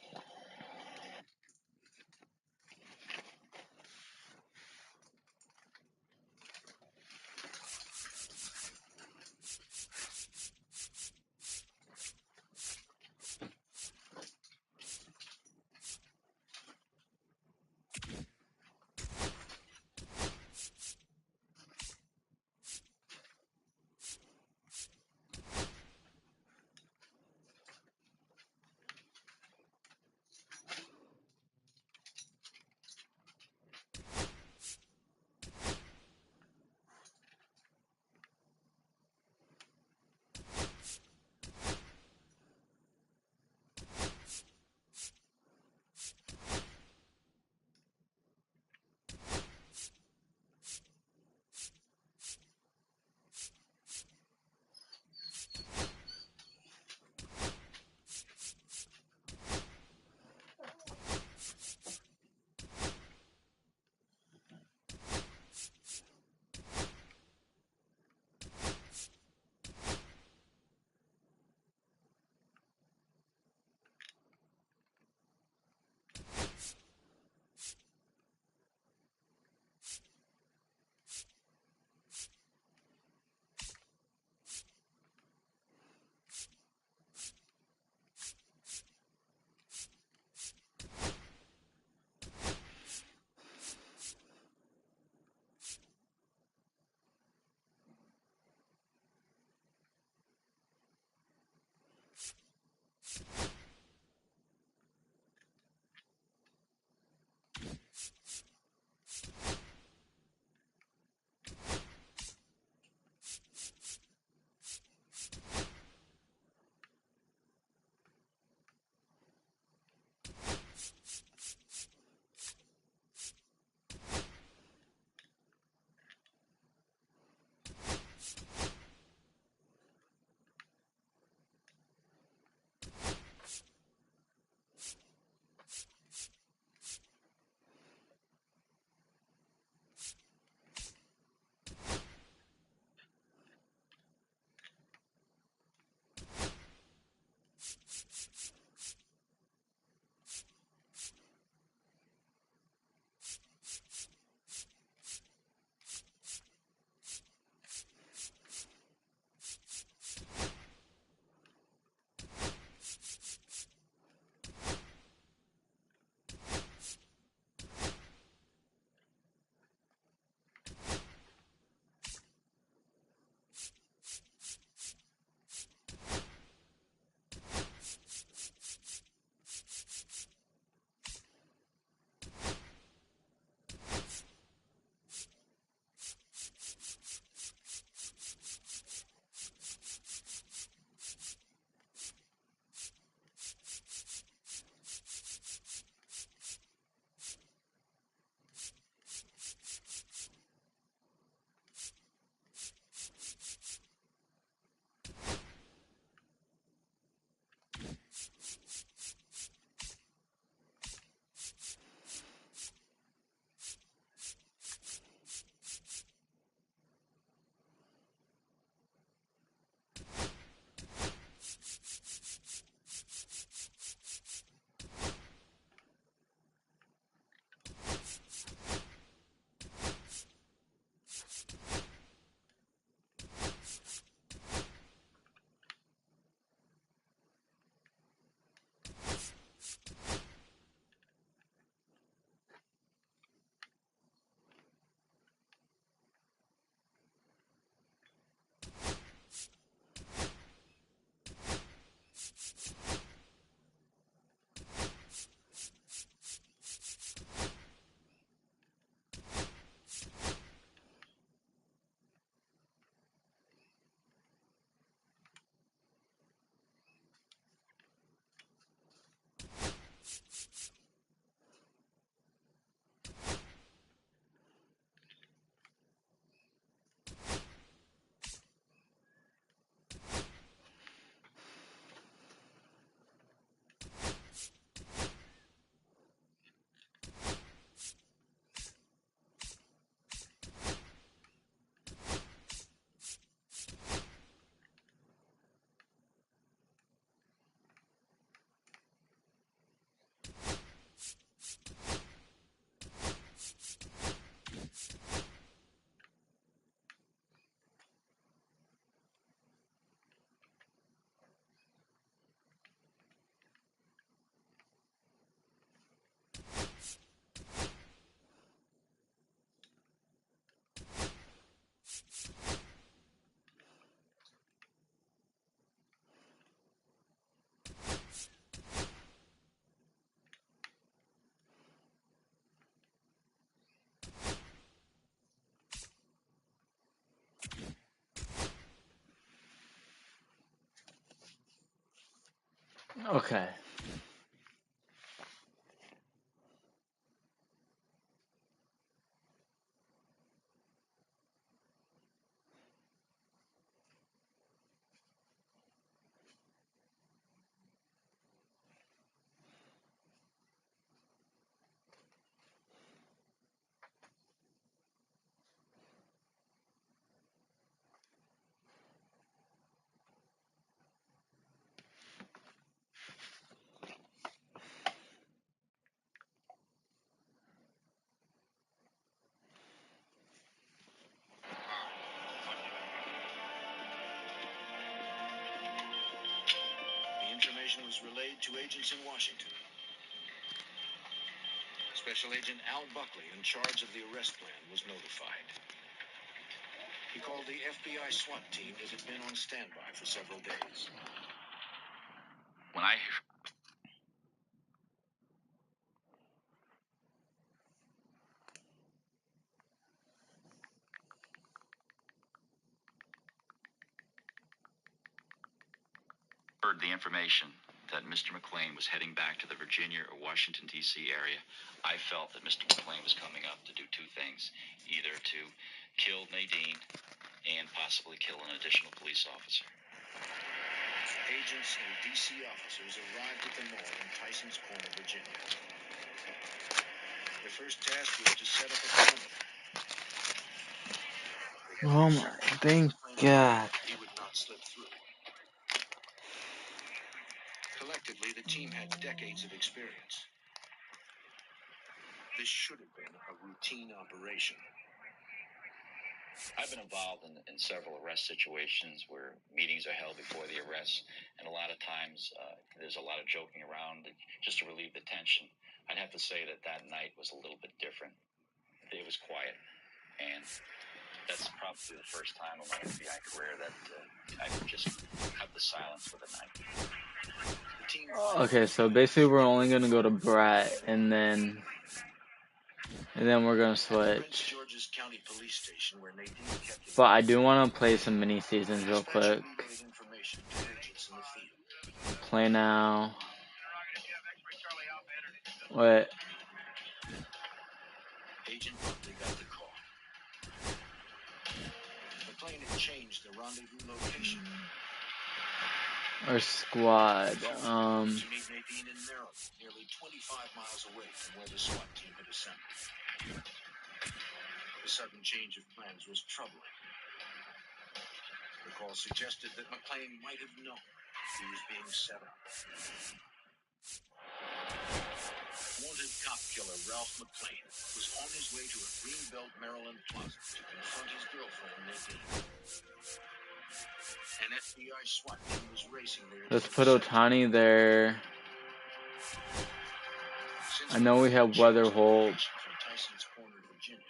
F: Okay.
E: The information was relayed to agents in Washington. Special Agent Al Buckley, in charge of the arrest plan, was notified. He called the FBI SWAT team that had been on standby for several days.
J: When I heard the information that Mr. McClain was heading back to the Virginia or Washington, D.C. area, I felt that Mr. McClain was coming up to do two things, either to kill Nadine and possibly kill an additional police officer.
E: Agents and D.C. officers arrived at the mall in Tyson's Corner, Virginia. Their first task was to set up a perimeter.
F: Oh my, thank God.
E: He would not slip through. Collectively, the team had decades of experience. This should have been a routine operation.
J: I've been involved in several arrest situations where meetings are held before the arrest, and a lot of times there's a lot of joking around just to relieve the tension. I'd have to say that that night was a little bit different. It was quiet, and that's probably the first time in my FBI career that I could just cut the silence with a knife.
F: Okay, so basically we're only gonna go to Brett, and then we're gonna switch. But I do want to play some mini seasons real quick. Play now. Wait.
E: Agent Buckley got the call. McClain had changed the rendezvous location.
F: Our squad.
E: To meet Nadine in Maryland, nearly 25 miles away from where the SWAT team had assembled. The sudden change of plans was troubling. The call suggested that McClain might have known he was being set up. Wanted cop killer Ralph McClain was on his way to a Greenbelt, Maryland plaza to confront his girlfriend, Nadine. An FBI SWAT team was racing there.
F: Let's put Otani there. I know we have Weather Holt.
E: From Tyson's Corner, Virginia,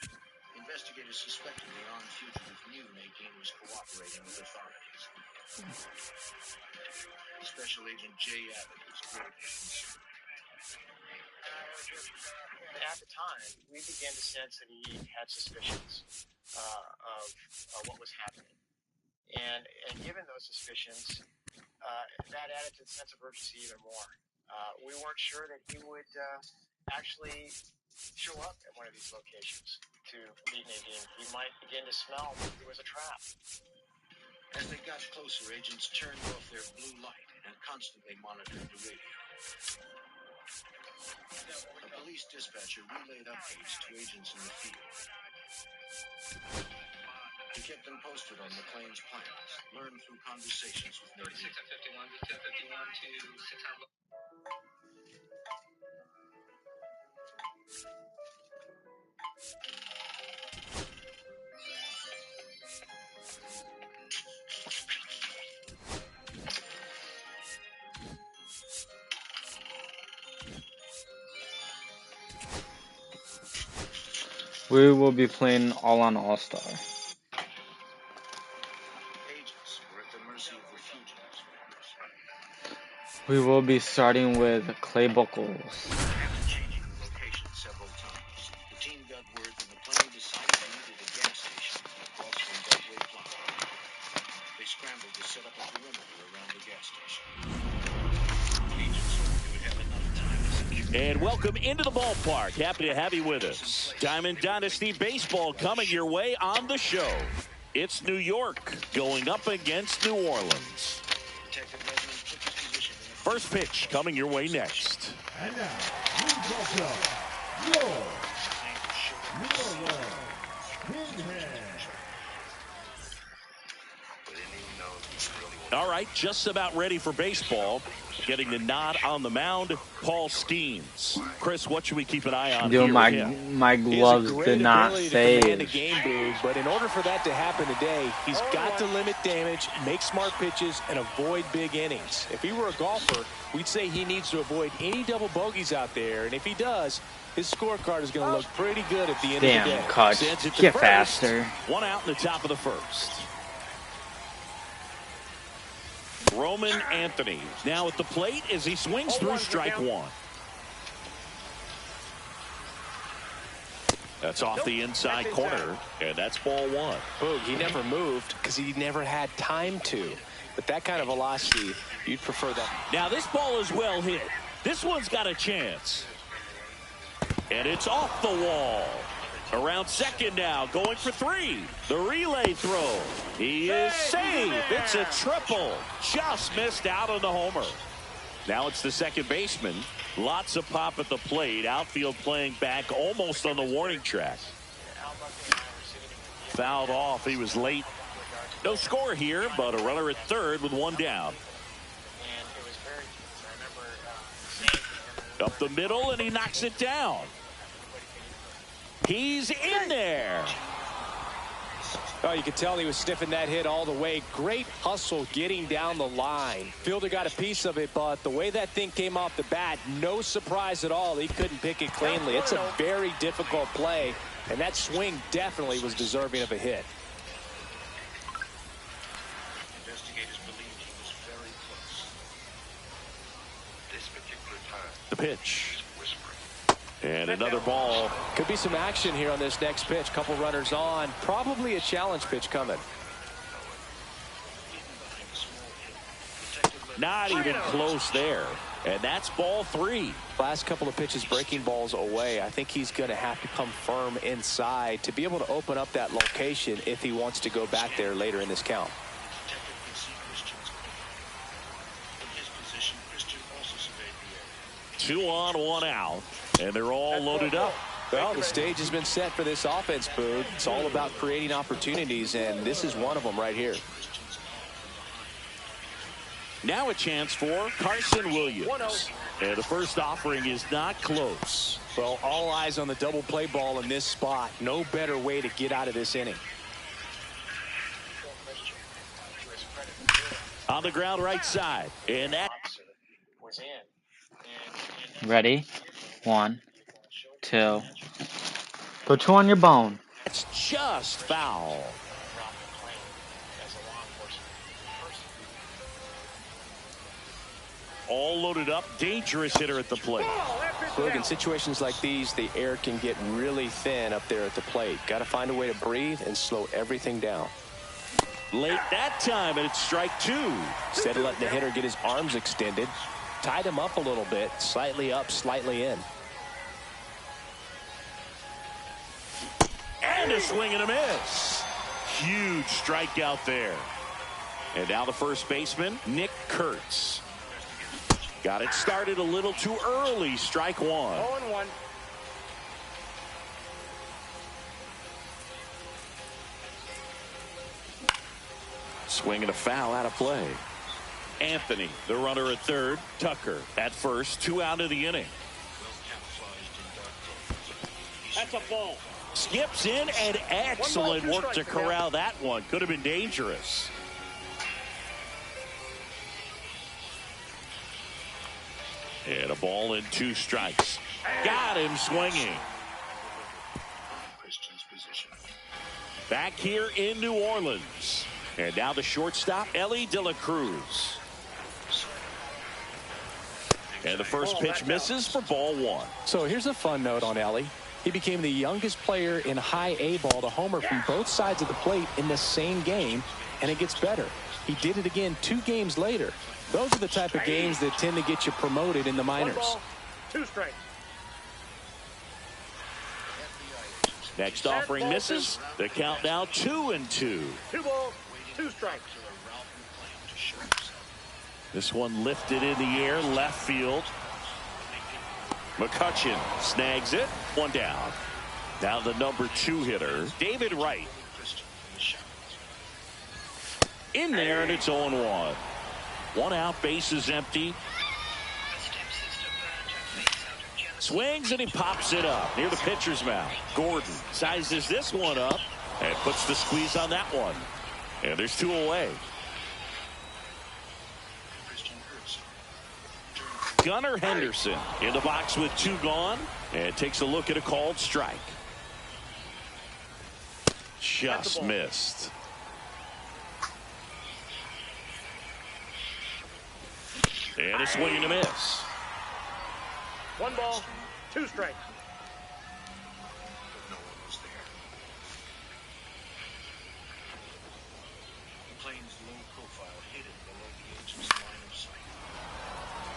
E: investigators suspected the armed fugitive knew Nadine was cooperating with authorities. Special Agent Jay Abbott was greatly concerned.
N: At the time, we began to sense that he had suspicions of what was happening. And given those suspicions, that added to the sense of urgency even more. We weren't sure that he would actually show up at one of these locations to meet Nadine. He might begin to smell that there was a trap.
E: As they got closer, agents turned off their blue light and constantly monitored the radio. A police dispatcher relayed updates to agents in the field. He kept them posted on McClain's plans, learned through conversations with Nadine.
K: 1051 to 1051 to 600.
F: We will be playing all on All-Star.
E: Agents were at the mercy of the fugitives.
F: We will be starting with Clay Buckles.
E: After changing the location several times, the team got word that McClain decided he needed a gas station across from Beltway Plaza. They scrambled to set up a perimeter around the gas station. Agents
A: And welcome into the ballpark. Happy to have you with us. Diamond Dynasty Baseball coming your way on the show. It's New York going up against New Orleans. First pitch coming your way next.
O: And now, please welcome New Orleans Pinhead.
A: All right, just about ready for baseball. Getting the nod on the mound, Paul Skeens. Chris, what should we keep an eye on?
F: Dude,
A: here
F: my gloves did not save.
I: But in order for that to happen today, he's got to limit damage, make smart pitches, and avoid big innings. If he were a golfer, we'd say he needs to avoid any double bogeys out there, and if he does, his scorecard is going to look pretty good at the end of the day.
F: Damn, Kutch, get faster.
A: One out in the top of the first. Roman Anthony now at the plate as he swings through strike one. That's off the inside corner, and that's ball one.
I: Boog, he never moved because he never had time to. But that kind of velocity, you'd prefer that.
A: Now this ball is well hit. This one's got a chance. And it's off the wall. Around second now, going for three. The relay throw. He is safe. It's a triple. Just missed out on the homer. Now it's the second baseman. Lots of pop at the plate. Outfield playing back almost on the warning track. Fouled off. He was late. No score here, but a runner at third with one down. Up the middle, and he knocks it down. He's in there.
I: Oh, you could tell he was sniffing that hit all the way. Great hustle getting down the line. Fielder got a piece of it, but the way that thing came off the bat, no surprise at all. He couldn't pick it cleanly. It's a very difficult play, and that swing definitely was deserving of a hit.
M: Investigators believe he was very close. This particular time.
A: The pitch. And another ball.
I: Could be some action here on this next pitch. Couple runners on. Probably a challenge pitch coming.
A: Not even close there. And that's ball three.
I: Last couple of pitches breaking balls away. I think he's going to have to come firm inside to be able to open up that location if he wants to go back there later in this count.
A: 2 on, 1 out. And they're all loaded up.
I: Well, the stage has been set for this offense, Boog. It's all about creating opportunities, and this is one of them right here.
A: Now a chance for Carson Williams. And the first offering is not close.
I: Well, all eyes on the double play ball in this spot. No better way to get out of this inning.
A: On the ground right side. And that
N: was in.
F: Ready? 1, 2. Put 2 on your bone.
A: It's just foul. All loaded up. Dangerous hitter at the plate.
I: Look, in situations like these, the air can get really thin up there at the plate. Got to find a way to breathe and slow everything down.
A: Late that time, and it's strike 2.
I: Instead of letting the hitter get his arms extended, tied him up a little bit, slightly up, slightly in.
A: And a swing and a miss. Huge strikeout there. And now the first baseman, Nick Kurtz. Got it started a little too early. Strike 1.
H: 0-1.
A: Swing and a foul out of play. Anthony, the runner at third. Tucker at first. 2 out of the inning.
H: That's a ball.
A: Skips in, and excellent work to corral that one. Could have been dangerous. And a ball and 2 strikes. Got him swinging. Back here in New Orleans. And now the shortstop, Ellie De La Cruz. And the first pitch misses for ball 1.
I: So here's a fun note on Ellie. He became the youngest player in high A ball to homer from both sides of the plate in the same game, and it gets better. He did it again 2 games later. Those are the type of games that tend to get you promoted in the minors.
H: 2 strikes.
A: Next offering misses. The count now 2-2.
H: 2 balls, 2 strikes.
A: This one lifted in the air, left field. McCutchen snags it. 1 down. Now the number 2 hitter, David Wright. In there, and it's 0-1. 1 out, bases empty. Swings, and he pops it up near the pitcher's mound. Gordon sizes this one up and puts the squeeze on that one. And there's 2 away. Gunnar Henderson in the box with 2 gone, and takes a look at a called strike. Just missed. And a swing and a miss.
H: 1 ball, 2 strikes.
E: But no one was there. The plane's low profile hidden below the agent's line of sight.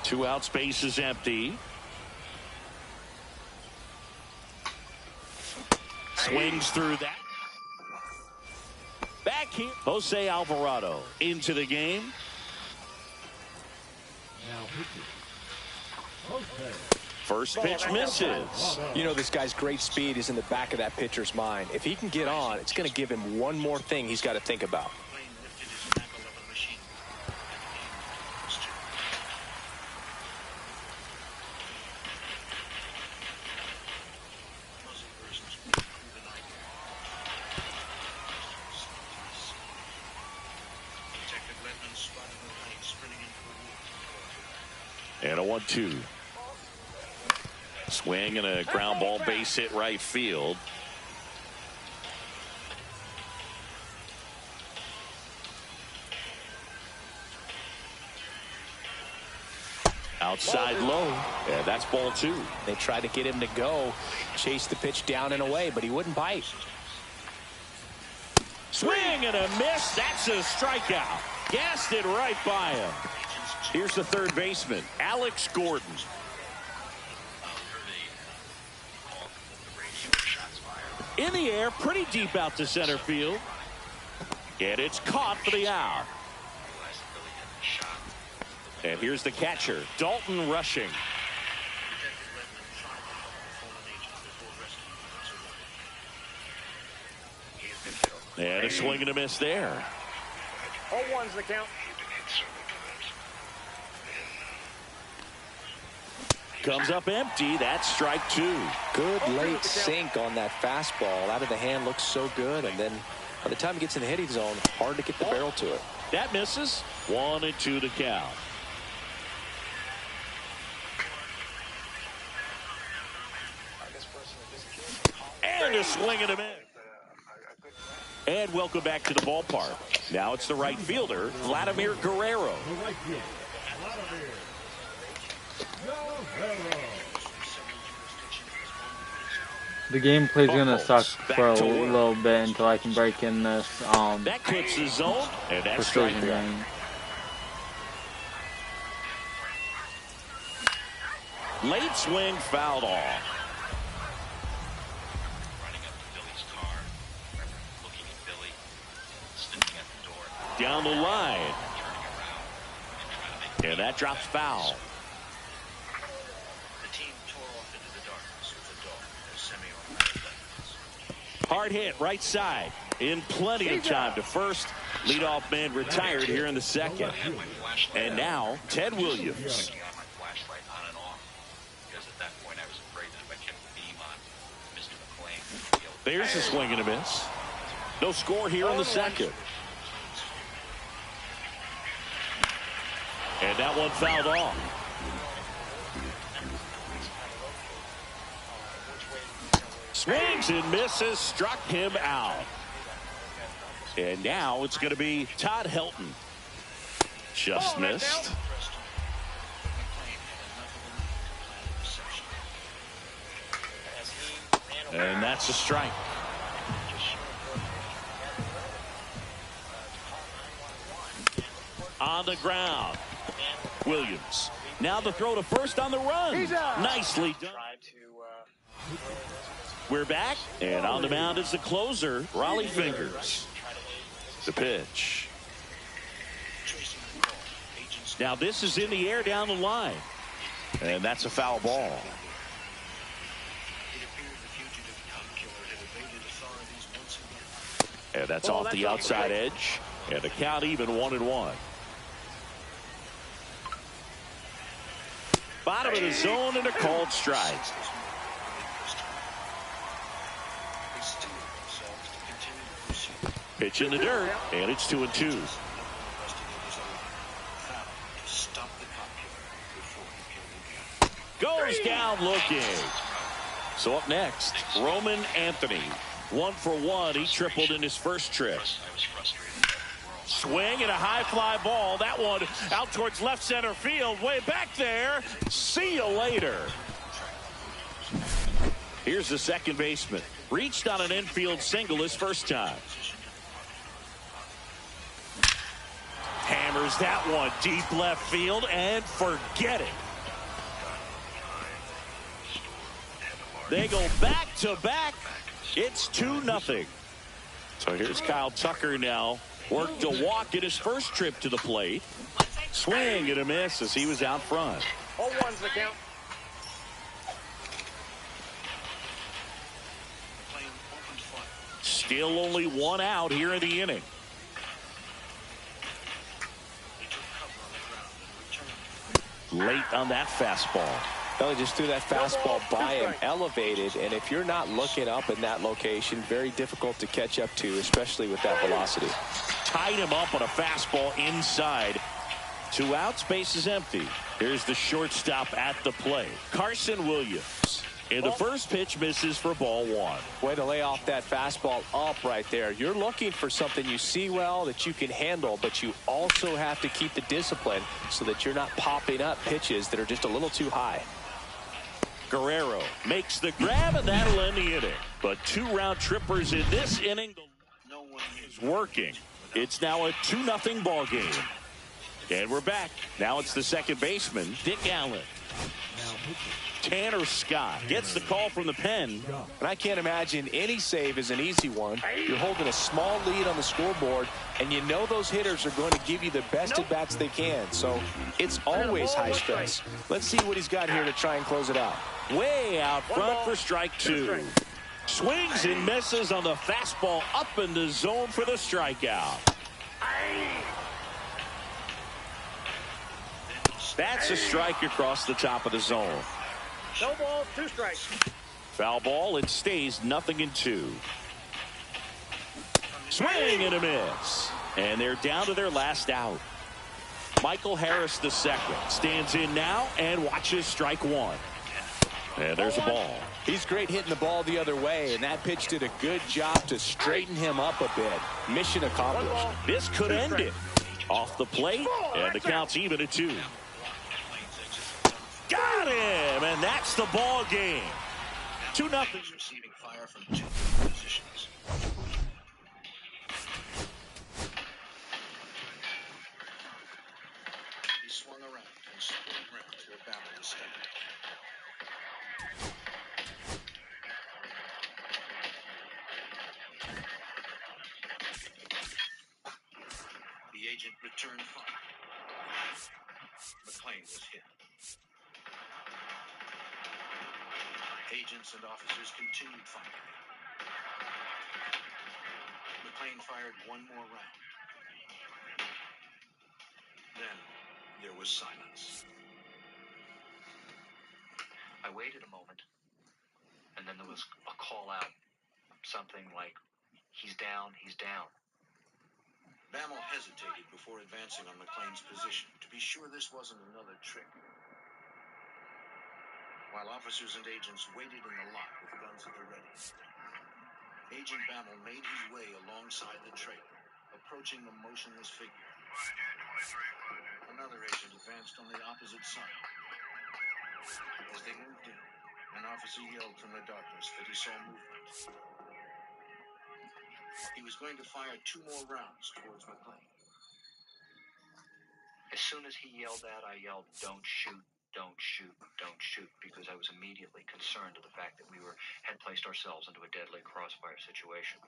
A: 2 outs, base is empty. Swings through that. Back here, Jose Alvarado into the game. First pitch misses.
I: You know, this guy's great speed is in the back of that pitcher's mind. If he can get on, it's going to give him one more thing he's got to think about.
A: And a 1-2. Swing and a ground ball, base hit right field. Outside low. Yeah, that's ball 2.
I: They tried to get him to go, chase the pitch down and away, but he wouldn't bite.
A: Swing and a miss. That's a strikeout. Gassed it right by him. Here's the third baseman, Alex Gordon. In the air, pretty deep out to center field. And it's caught for the out. And here's the catcher, Dalton rushing. And a swing and a miss there.
H: 0-1's the count.
A: Comes up empty. That's strike 2.
I: Good late sink on that fastball. Out of the hand, looks so good. And then by the time he gets in the hitting zone, hard to get the barrel to it.
A: That misses. 1-2 to count. And a swing and a miss. And welcome back to the ballpark. Now it's the right fielder, Vladimir Guerrero.
F: The gameplay's gonna suck for a little bit until I can break in this
A: that clips the zone, and that's strike
F: game.
A: Late swing, fouled off. Down the line. And that drops foul.
E: The team tore off into the darkness with a dog as semi-automatic.
A: Hard hit, right side. In plenty of time to first. Leadoff man retired here in the second. And now, Ted Williams. There's a swing and a miss. No score here in the second. And that one fouled off. Swings and misses, struck him out. And now it's going to be Todd Helton. Just missed. And that's a strike. On the ground. Williams Now the throw to first on the run. Nicely done. We're back, and on the mound is the closer, Raleigh Fingers. The pitch. Now this is in the air down the line, and that's a foul ball. And that's off the outside edge, and the count even 1-1. Bottom of the zone and a called strike. Pitch in the dirt, and it's 2-2. Goes down looking. So up next, Roman Anthony. 1 for 1. He tripled in his first trip. Swing and a high fly ball. That one out towards left center field. Way back there. See you later. Here's the second baseman. Reached on an infield single his first time. Hammers that one deep left field and forget it. They go back to back. It's 2-0. So here's Kyle Tucker now. Worked to walk in his first trip to the plate. Swing and a miss as he was out front.
H: 0-1's the count.
A: Still only 1 out here in the inning. Late on that fastball.
I: They just threw that fastball by him, elevated, and if you're not looking up in that location, very difficult to catch up to, especially with that velocity.
A: Tied him up on a fastball inside. 2 outs, base is empty. Here's the shortstop at the plate, Carson Williams. And the first pitch misses for ball 1.
I: Way to lay off that fastball up right there. You're looking for something you see well that you can handle, but you also have to keep the discipline so that you're not popping up pitches that are just a little too high.
A: Guerrero makes the grab, and that'll end the inning. But 2 round trippers in this inning. No one is working. It's now a 2-0 ball game. And we're back. Now it's the second baseman, Dick Allen. Tanner Scott gets the call from the pen.
I: And I can't imagine any save is an easy one. You're holding a small lead on the scoreboard, and you know those hitters are going to give you the best at-bats they can. So it's always high stress. Let's see what he's got here to try and close it out.
A: Way out front for strike 2. Swings and misses on the fastball up in the zone for the strikeout. That's a strike across the top of the zone.
H: No balls, 2 strikes.
A: Foul ball. It stays 0-2. Swing and a miss. And they're down to their last out. Michael Harris II stands in now and watches strike 1. And there's a ball.
I: He's great hitting the ball the other way, and that pitch did a good job to straighten him up a bit. Mission accomplished.
A: This could end it. Off the plate, and the count's even at 2. Got him, and that's the ball game. 2-0.
E: Receiving fire from 2 positions. He swung around and spun around to a barrel to step. The agent returned fire. McClain was hit. Agents and officers continued firing. McClain fired 1 more round. Then there was silence.
J: I waited a moment, and then there was a call out. Something like, he's down, he's down.
E: Bammel hesitated before advancing on McClain's position to be sure this wasn't another trick. While officers and agents waited in the lot with guns at the ready, Agent Bammel made his way alongside the trailer, approaching the motionless figure. Another agent advanced on the opposite side. As they moved in, an officer yelled from the darkness that he saw movement. He was going to fire 2 more rounds towards McClain.
J: As
P: soon as he yelled that, I yelled, "Don't shoot, don't shoot, don't shoot," because I was immediately concerned of the fact that we had placed ourselves into a deadly crossfire situation.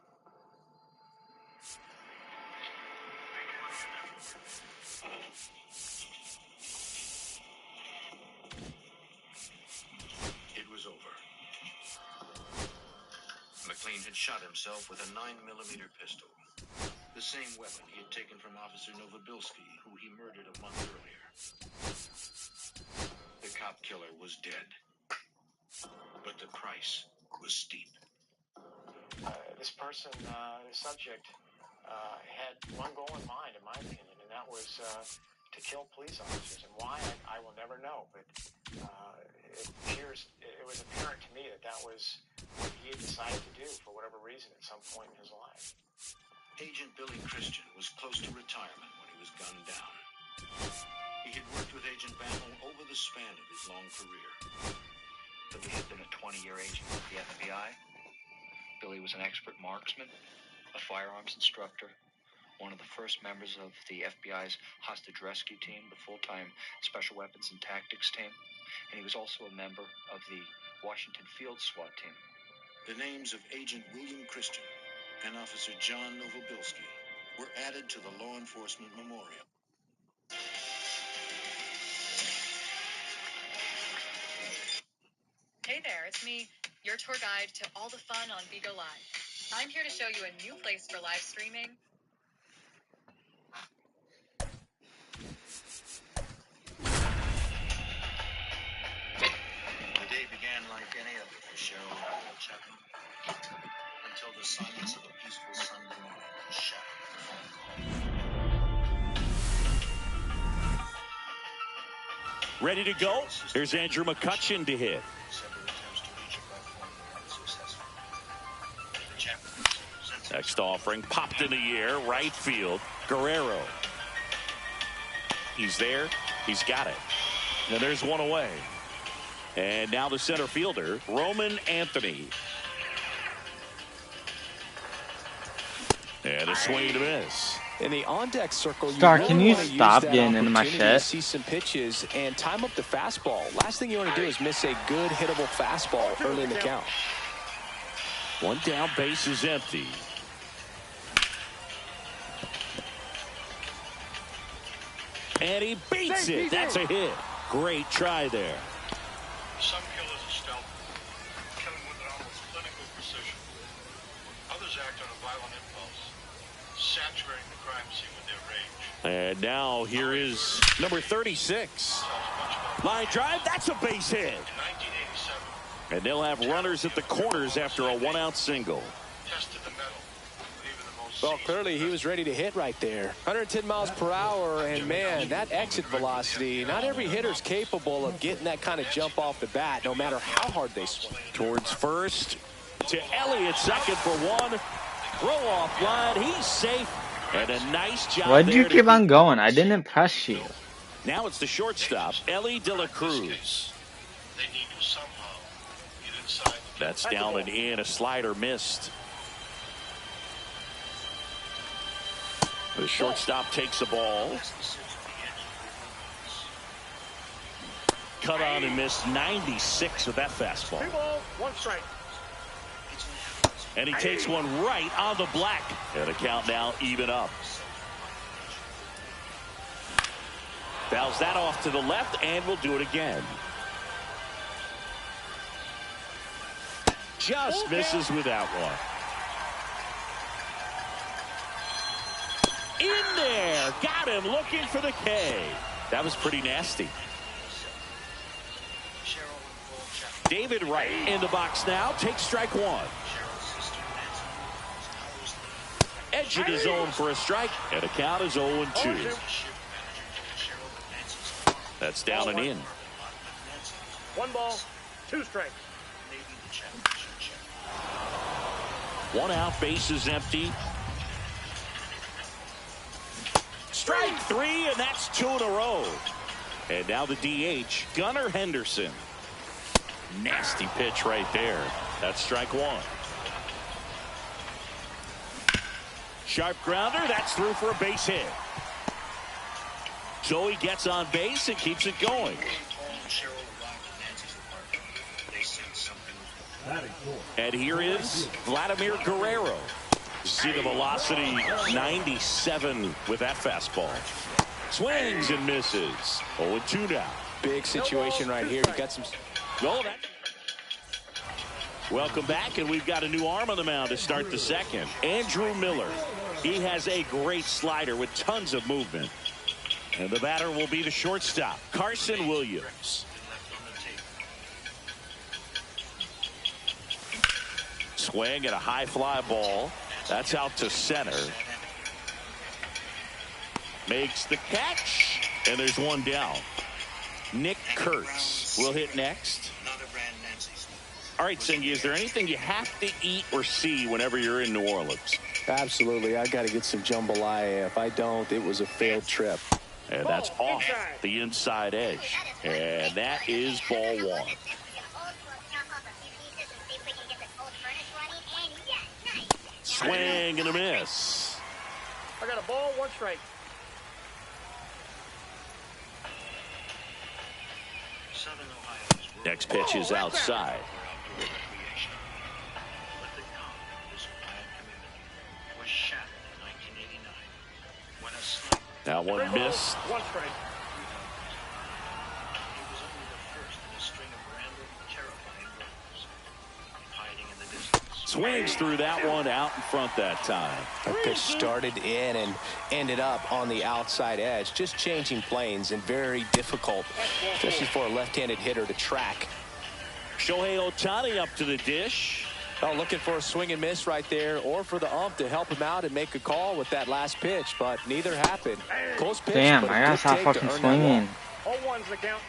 E: It was over. McLean had shot himself with a 9mm pistol, the same weapon he had taken from Officer Novobilski, who he murdered a month earlier. The cop killer was dead, but the price was steep.
N: This person, the subject, had one goal in mind, in my opinion, and that was to kill police officers. And why, I will never know. But it was apparent to me that was what he had decided to do for whatever reason at some point in his life.
E: Agent Billy Christian was close to retirement when he was gunned down. He had worked with Agent Bammel over the span of his long career.
P: Billy had been a 20-year agent with the FBI. Billy was an expert marksman, a firearms instructor, one of the first members of the FBI's hostage rescue team, the full-time Special Weapons and Tactics team, and he was also a member of the Washington Field SWAT team.
E: The names of Agent William Christian and Officer John Novobilski were added to the law enforcement memorial.
Q: Hey there, it's me, your tour guide to all the fun on Vigo Live. I'm here to show you a new place for live streaming.
E: The day began like any other for Cheryl Chapman, until the silence of a peaceful Sunday morning shattered the phone call.
A: Ready to go? Here's Andrew McCutcheon to hit.
E: Several attempts to reach a platform were unsuccessful. The Chapman presents
A: Next offering popped in the air, right field. Guerrero. He's there. He's got it. And there's one away. And now the center fielder, Roman Anthony. And a swing and a miss.
I: In the on-deck circle,
F: Star,
I: really
F: can you
I: want to
F: stop
I: use that
F: getting into my
I: opportunity to
F: shit?
I: see some pitches and time up the fastball. Last thing you want to do is miss a good hittable fastball early in the count.
A: One down, base is empty. And he beats it. That's a hit. Great try there.
E: Some killers are stealthy, killing with an almost clinical precision. Others act on a violent impulse, saturating the crime scene with their rage.
A: And now here is number 36. Line drive. That's a base hit.
E: 1987,
A: And they'll have runners at the corners after a one-out single.
E: tested the metal with even the most
I: Well, clearly he was ready to hit right there. 110 miles per hour, and man, that exit velocity, not every hitter's capable of getting that kind of jump off the bat, no matter how hard they swing.
A: Towards first to Elliott, second for one. Throw off line. He's safe. And a nice job.
F: Why'd you
A: there
F: keep on going? I didn't press you.
A: Now it's the shortstop, Ellie De La Cruz.
E: they need to somehow get inside the
A: That's down and in. A slider missed. The shortstop takes the ball. Cut on and missed 96 with that fastball.
H: 2 balls, 1 strike.
A: And he takes one right on the black. And the count now even up. Fouls that off to the left, and we'll do it again. Just misses with that one. In there. Got him looking for the K. That was pretty nasty. David Wright in the box now. Takes strike one. Edge of the zone for a strike. And the count is 0-2. That's down and in.
H: 1 ball, 2 strikes.
A: One out, base is empty. Strike 3, and that's 2 in a row. And now the DH, Gunnar Henderson. Nasty pitch right there. That's strike 1. Sharp grounder, that's through for a base hit. So he gets on base and keeps it going. And here is Vladimir Guerrero. See the velocity, 97 with that fastball. Swings and misses. 0-2 now.
I: Big situation right here. You got some.
A: Go. Welcome back, and we've got a new arm on the mound to start the second. Andrew Miller. He has a great slider with tons of movement. And the batter will be the shortstop, Carson Williams. Swing at a high fly ball. That's out to center. Makes the catch, and there's one down. Nick Kurtz will hit next. All right, Singy, is there anything you have to eat or see whenever you're in New Orleans?
I: Absolutely. I got to get some jambalaya. If I don't, it was a failed trip.
A: And that's off the inside edge. And that is ball one. Swing and a miss.
H: I got a ball, 1 strike.
A: Next pitch is outside. That one missed.
H: 1 strike.
A: Swings through that one out in front that time.
I: The pitch started in and ended up on the outside edge. Just changing planes and very difficult, especially for a left-handed hitter to track.
A: Shohei Ohtani up to the dish.
I: Oh, looking for a swing and miss right there, or for the ump to help him out and make a call with that last pitch, but neither happened. Close pitch.
F: Damn, I gotta stop fucking swinging.
H: All ones the count.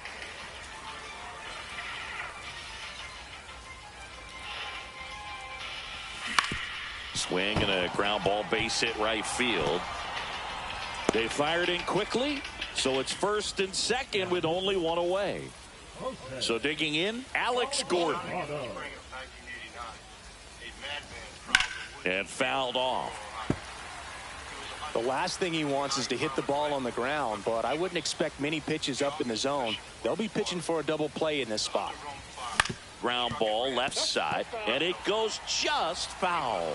A: Swing and a ground ball base hit right field. They fired in quickly, so it's first and second with only one away. So digging in, Alex Gordon. And fouled off.
I: The last thing he wants is to hit the ball on the ground, but I wouldn't expect many pitches up in the zone. They'll be pitching for a double play in this spot.
A: Ground ball left side, and it goes just foul.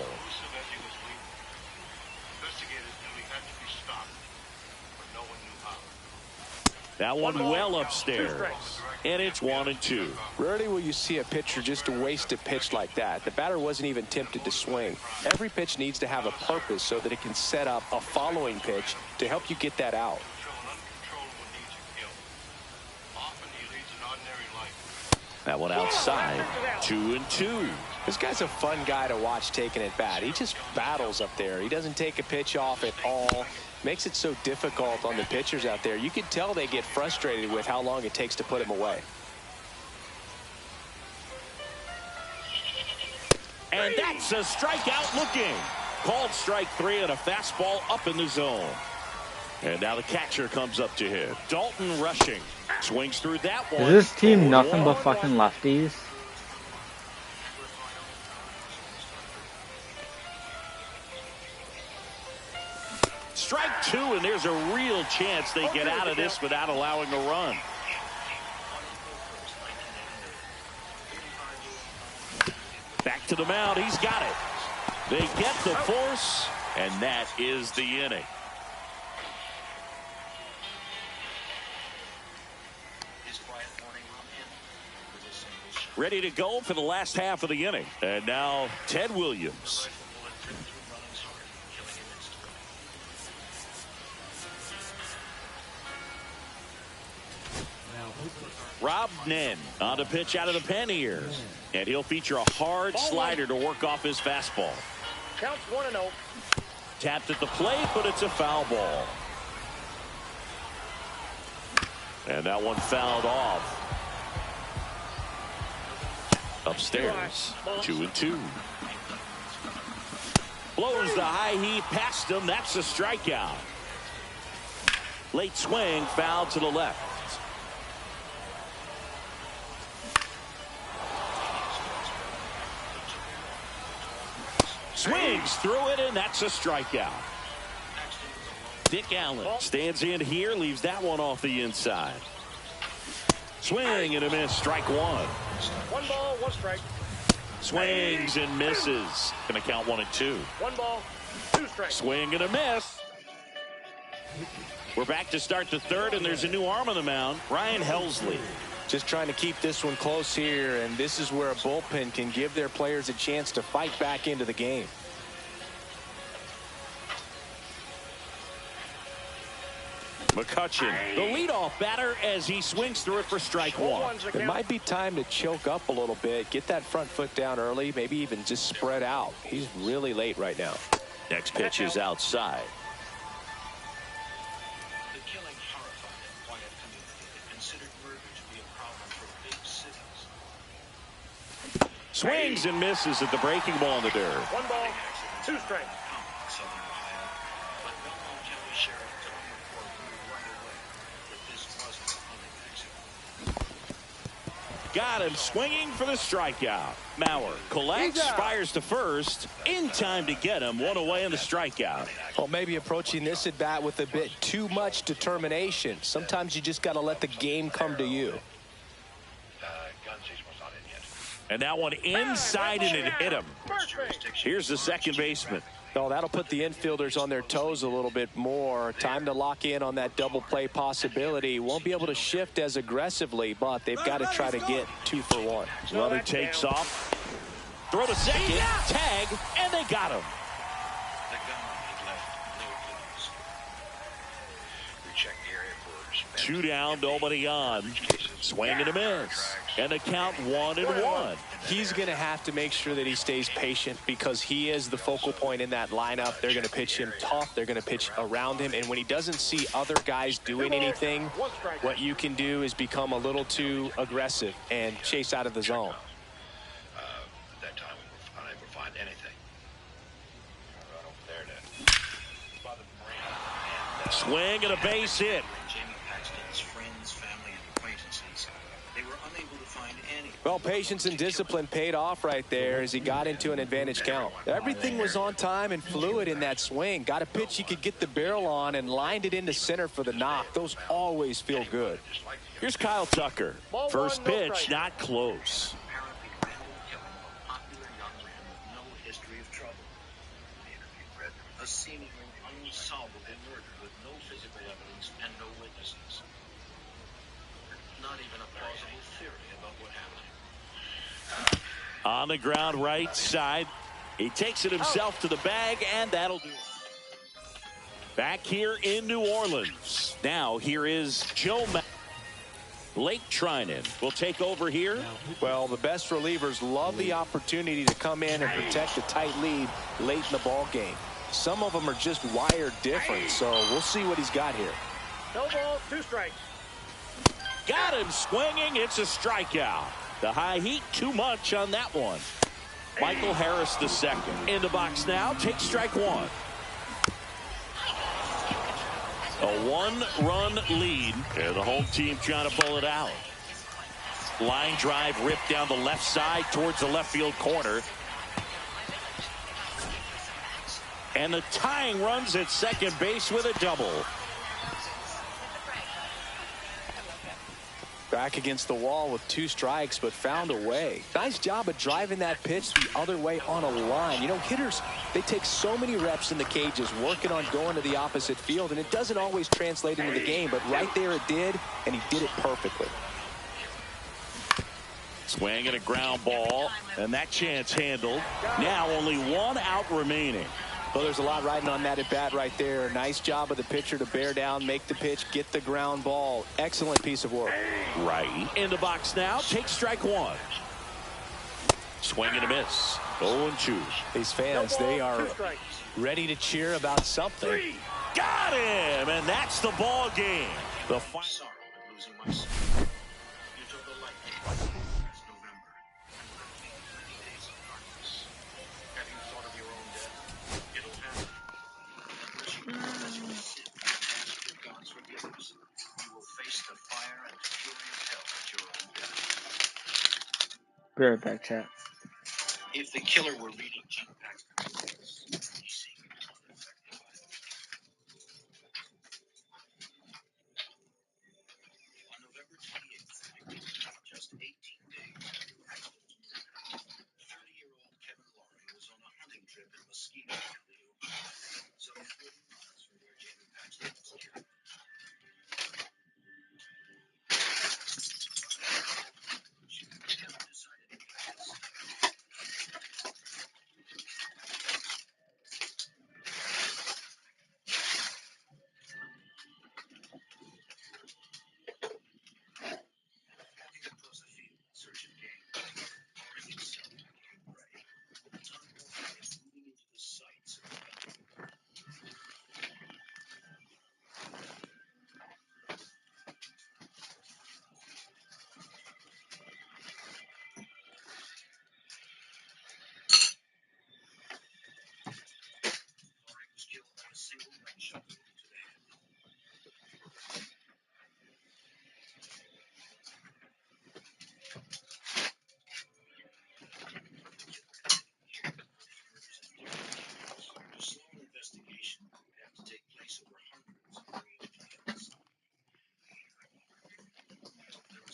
A: That one well upstairs, and it's 1-2.
I: Rarely will you see a pitcher just waste a pitch like that. The batter wasn't even tempted to swing. Every pitch needs to have a purpose so that it can set up a following pitch to help you get that out.
A: That one outside, 2-2.
I: This guy's a fun guy to watch taking at bat. He just battles up there. He doesn't take a pitch off at all. Makes it so difficult on the pitchers out there. You can tell they get frustrated with how long it takes to put him away.
A: And that's a strikeout looking. Called strike 3 and a fastball up in the zone. And now the catcher comes up to hit. Dalton Rushing swings through that one.
F: Is this team nothing but fucking lefties?
A: Strike 2, and there's a real chance they get out of this without allowing a run. Back to the mound. He's got it. They get the force, and that is the inning. Ready to go for the last half of the inning. And now Ted Williams. Rob Nen on the pitch out of the pen here. And he'll feature a hard slider to work off his fastball.
H: Counts 1-0.
A: Tapped at the plate, but it's a foul ball. And that one fouled off. Upstairs, 2-2. Blows the high heat past him. That's a strikeout. Late swing, foul to the left. Swings through it, and that's a strikeout. Dick Allen stands in here, leaves that one off the inside. Swing and a miss, strike one.
H: 1 ball, 1 strike.
A: Swings and misses. Going to count 1 and 2.
H: 1 ball, 2 strikes.
A: Swing and a miss. We're back to start the third, and there's a new arm on the mound, Ryan Helsley.
I: Just trying to keep this one close here, and this is where a bullpen can give their players a chance to fight back into the game.
A: McCutchen, the leadoff batter, as he swings through it for strike one.
I: It might be time to choke up a little bit, get that front foot down early, maybe even just spread out. He's really late right now.
A: Next pitch is outside.
E: The killing horrified a quiet community that considered murder to be a problem for big cities.
A: Swings and misses at the breaking ball in the dirt.
H: 1 ball, 2 strikes.
E: Southern Ohio, but Belmont County Sheriff Tom McCord knew right away that this wasn't a hunting accident.
A: Got him swinging for the strikeout. Mauer collects, fires to first, in time to get him. 1 away in the strikeout.
I: Well, maybe approaching this at bat with a bit too much determination. Sometimes you just got to let the game come to you.
A: And that one inside, and it hit him. Here's the second baseman.
I: Oh, that'll put the infielders on their toes a little bit more. Time to lock in on that double play possibility. Won't be able to shift as aggressively, but they've got to try to get 2 for 1.
A: Runner takes off. Throw to second. Tag, and they got him.
E: The gunman had left no clues. We checked the area for
A: 2 down, nobody on. Swing and a miss. And the count 1-1.
I: He's going to have to make sure that he stays patient because he is the focal point in that lineup. They're going to pitch him tough. They're going to pitch around him. And when he doesn't see other guys doing anything, what you can do is become a little too aggressive and chase out of the zone.
E: That time we were unable to find anything. Right over there by the marina.
A: Swing and a base hit.
E: Jamie Paxton's friends, family, and acquaintances, they were unable to find any.
I: Well, patience and discipline paid off right there as he got into an advantage count. Everything was on time and fluid in that swing. Got a pitch he could get the barrel on and lined it into center for the knock. Those always feel good.
A: Here's Kyle Tucker. First pitch, not close.
E: Apparently random killing of a popular young man with no history of trouble. The interview read, a seemingly unsolvable murder with no physical evidence and no witnesses. Not even a plausible theory about what happened.
A: On the ground right side. He takes it himself to the bag, and that'll do it. Back here in New Orleans. Now here is Joe Blake Trinan will take over here.
I: Well, the best relievers love the opportunity to come in and protect a tight lead late in the ball game. Some of them are just wired different, so we'll see what he's got here.
H: No ball, 2 strikes.
A: Got him swinging. It's a strikeout. The high heat, too much on that one. Michael Harris the second. In the box now, takes strike 1. A 1-run lead, and the home team trying to pull it out. Line drive ripped down the left side towards the left field corner. And the tying runs at second base with a double.
I: Back against the wall with 2 strikes, but found a way. Nice job of driving that pitch the other way on a line. You know, hitters, they take so many reps in the cages working on going to the opposite field, and it doesn't always translate into the game, but right there it did, and he did it perfectly.
A: Swing and a ground ball, and that chance handled. Now only 1 out remaining.
I: Well, there's a lot riding on that at bat right there. Nice job of the pitcher to bear down, make the pitch, get the ground ball. Excellent piece of work.
A: Right in the box now, takes strike 1. Swing and a miss. 0-2.
I: These fans, they are ready to cheer about something.
A: Got him, and that's the ball game. The final.
E: Sorrow at losing my son. You took a light last November. Many days of darkness. Have you thought of your own death? It'll happen. Unless you sin and ask for God's forgiveness, you will face the fire and fury of hell at your own death.
F: Be right back, chat.
E: If the killer were reading Gene Paxton's lips, he seemed unaffected by them.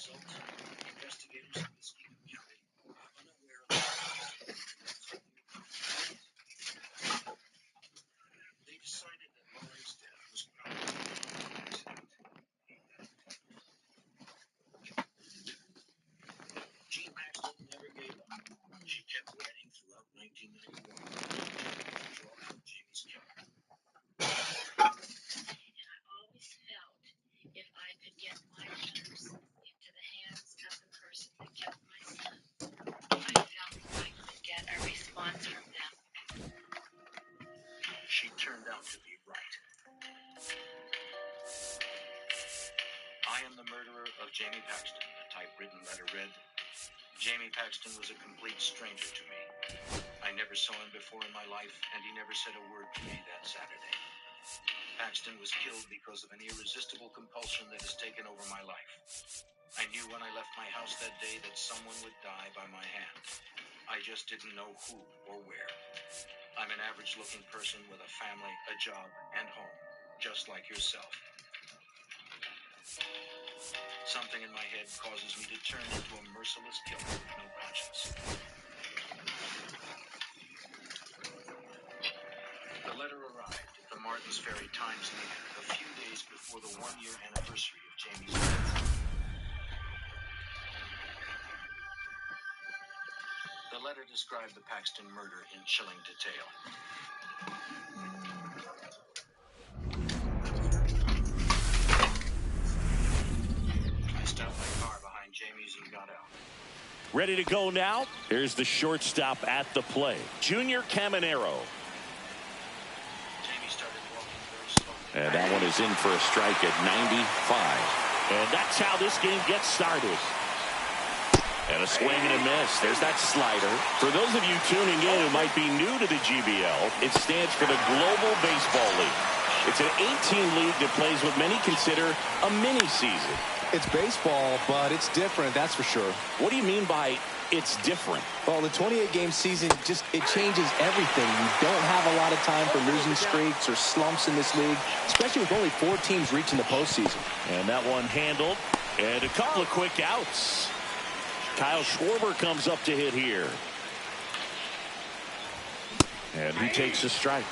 E: result, investigators in Muskegon County were unaware of the They decided that Lori's death was probably an accident. Jean Paxton never gave up. She kept writing throughout 1991 to draw out Jamie's killer.
Q: And I always felt if I could get my letters into the hands of the person that killed my son, I felt I could get a response from them.
E: She turned out to be right. I am the murderer of Jamie Paxton, the typewritten letter read. Jamie Paxton was a complete stranger to me. I never saw him before in my life, and he never said a word to me that Saturday. Paxton was killed because of an irresistible compulsion that has taken over my life. I knew when I left my house that day that someone would die by my hand. I just didn't know who or where. I'm an average-looking person with a family, a job, and home, just like yourself. Something in my head causes me to turn into a merciless killer with no conscience. The letter arrived at the Martins Ferry Times-Leader a few days before the one-year anniversary of Jamie's death. The letter described the Paxton murder in chilling detail. I stopped my car behind Jamie's and got out.
A: Ready to go now. Here's the shortstop at the plate, Junior Caminero.
E: Jamie started walking very slowly.
A: And that one is in for a strike at 95. And that's how this game gets started. And a swing and a miss. There's that slider. For those of you tuning in who might be new to the GBL, it stands for the Global Baseball League. It's an 18 league that plays what many consider a mini season.
I: It's baseball, but it's different, that's for sure.
A: What do you mean by it's different?
I: Well, the 28-game season, it changes everything. You don't have a lot of time for losing streaks or slumps in this league, especially with only 4 teams reaching the postseason.
A: And that one handled. And a couple of quick outs. Kyle Schwarber comes up to hit here. And he takes a strike.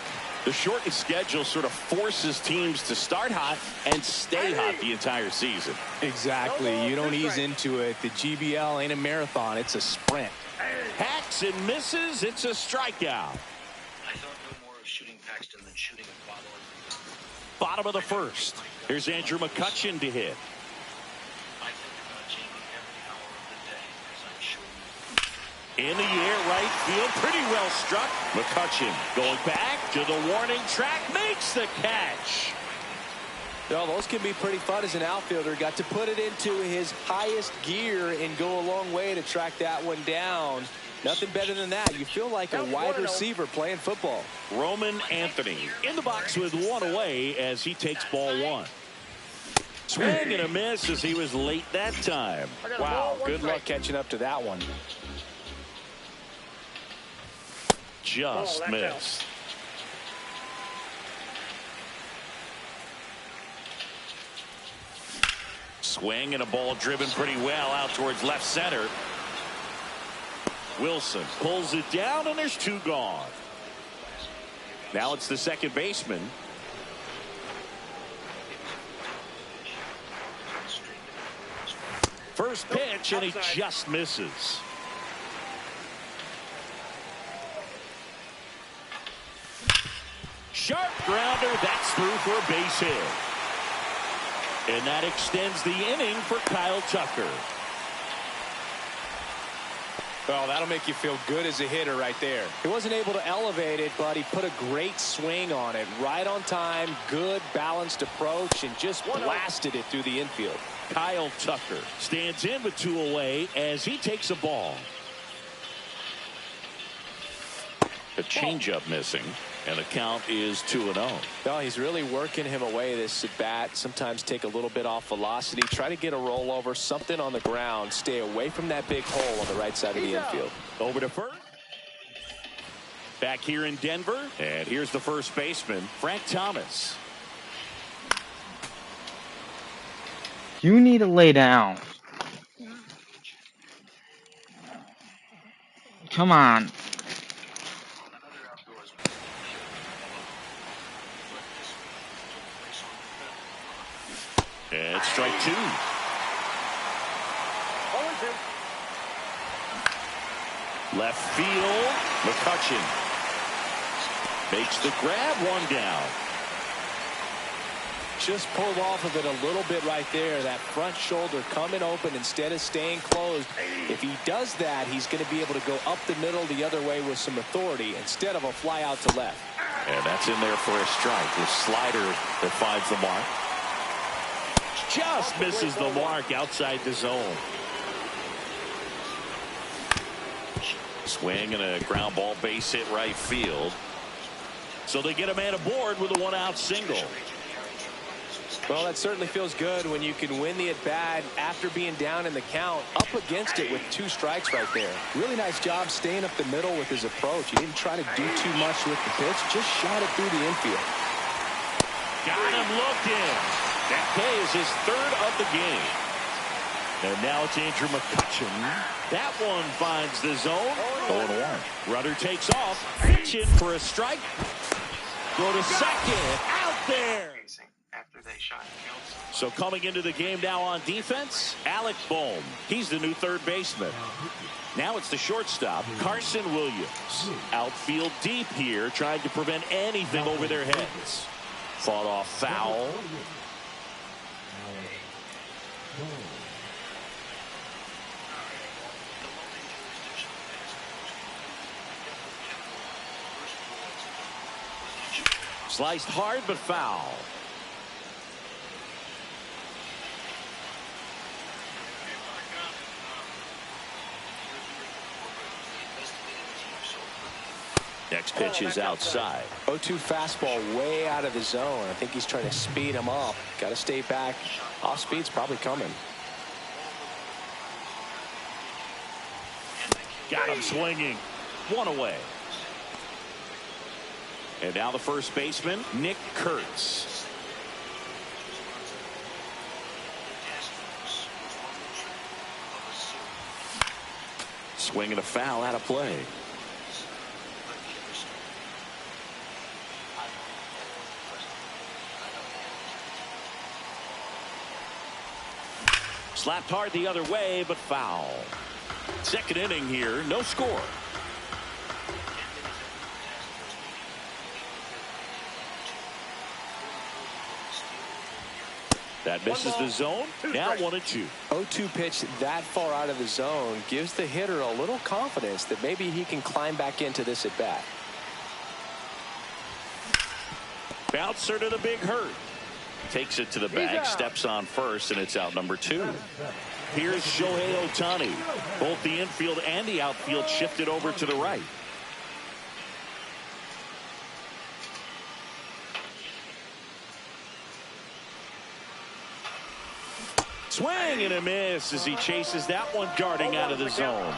A: The shortened schedule sort of forces teams to start hot and stay hot the entire season.
I: Exactly. You don't ease into it. The GBL ain't a marathon. It's a sprint.
A: Hacks and misses. It's a strikeout.
E: I thought no more of shooting Paxton than shooting a bottle of...
A: Bottom of the first. Here's Andrew McCutchen to hit.
E: I think about Jamie every hour of the day, as I'm sure you do.
A: In the air, right field, pretty well struck. McCutchen going back to the warning track, makes the catch.
I: Well, those can be pretty fun as an outfielder. Got to put it into his highest gear and go a long way to track that one down. Nothing better than that. You feel like a wide receiver playing football.
A: Roman Anthony in the box with one away as he takes ball 1. Swing and a miss as he was late that time.
I: Wow, good luck catching up to that one.
A: Just missed. Swing and a ball driven pretty well out towards left center. Wilson pulls it down and there's 2 gone. Now it's the second baseman. First pitch and he just misses. Sharp grounder, that's through for a base hit. And that extends the inning for Kyle Tucker.
I: Well, that'll make you feel good as a hitter right there. He wasn't able to elevate it, but he put a great swing on it. Right on time, good balanced approach, and just blasted it through the infield.
A: Kyle Tucker stands in with 2 away as he takes a ball. A changeup missing, and the count is 2-0.
I: No, he's really working him away this at bat. Sometimes take a little bit off velocity, try to get a rollover, something on the ground. Stay away from that big hole on the right side of the infield.
A: Over to first. Back here in Denver, and here's the first baseman, Frank Thomas.
F: You need to lay down.
R: Come on.
A: And strike 2.
H: 0-2.
A: Left field, McCutcheon makes the grab, 1 down.
I: Just pulled off of it a little bit right there. That front shoulder coming open instead of staying closed. If he does that, he's going to be able to go up the middle the other way with some authority instead of a fly out to left.
A: And that's in there for a strike. The slider that finds the mark. Just misses the mark outside the zone. Swing and a ground ball base hit right field. So they get a man aboard with a 1-out single.
I: Well, that certainly feels good when you can win the at-bat after being down in the count, up against it with 2 strikes right there. Really nice job staying up the middle with his approach. He didn't try to do too much with the pitch, just shot it through the infield.
A: Got him looking. That pays his 3rd of the game. And now it's Andrew McCutcheon. That one finds the zone. 0-1. Rudder takes off. Pitch in for a strike. Go to second. Out there.
N: After they shot Kelce.
A: So coming into the game now on defense, Alec Bohm. He's the new 3rd baseman. Now it's the shortstop, Carson Williams. Outfield deep here, trying to prevent anything over their heads. Fought off foul. Sliced hard but foul. Next pitch is outside.
I: 0-2 fastball way out of the zone. I think he's trying to speed him up. Got to stay back. Off speed's probably coming.
A: Got him swinging. 1 away. And now the first baseman, Nick Kurtz. Swing and a foul out of play. Slapped hard the other way, but foul. Second inning here, no score. That misses the zone. Now 1-2.
I: 0-2 pitch that far out of the zone gives the hitter a little confidence that maybe he can climb back into this at bat.
A: Bouncer to the big hurt. Takes it to the bag, steps on first, and it's out number 2. Here's Shohei Ohtani. Both the infield and the outfield shifted over to the right. Swing and a miss as he chases that one darting out of the zone.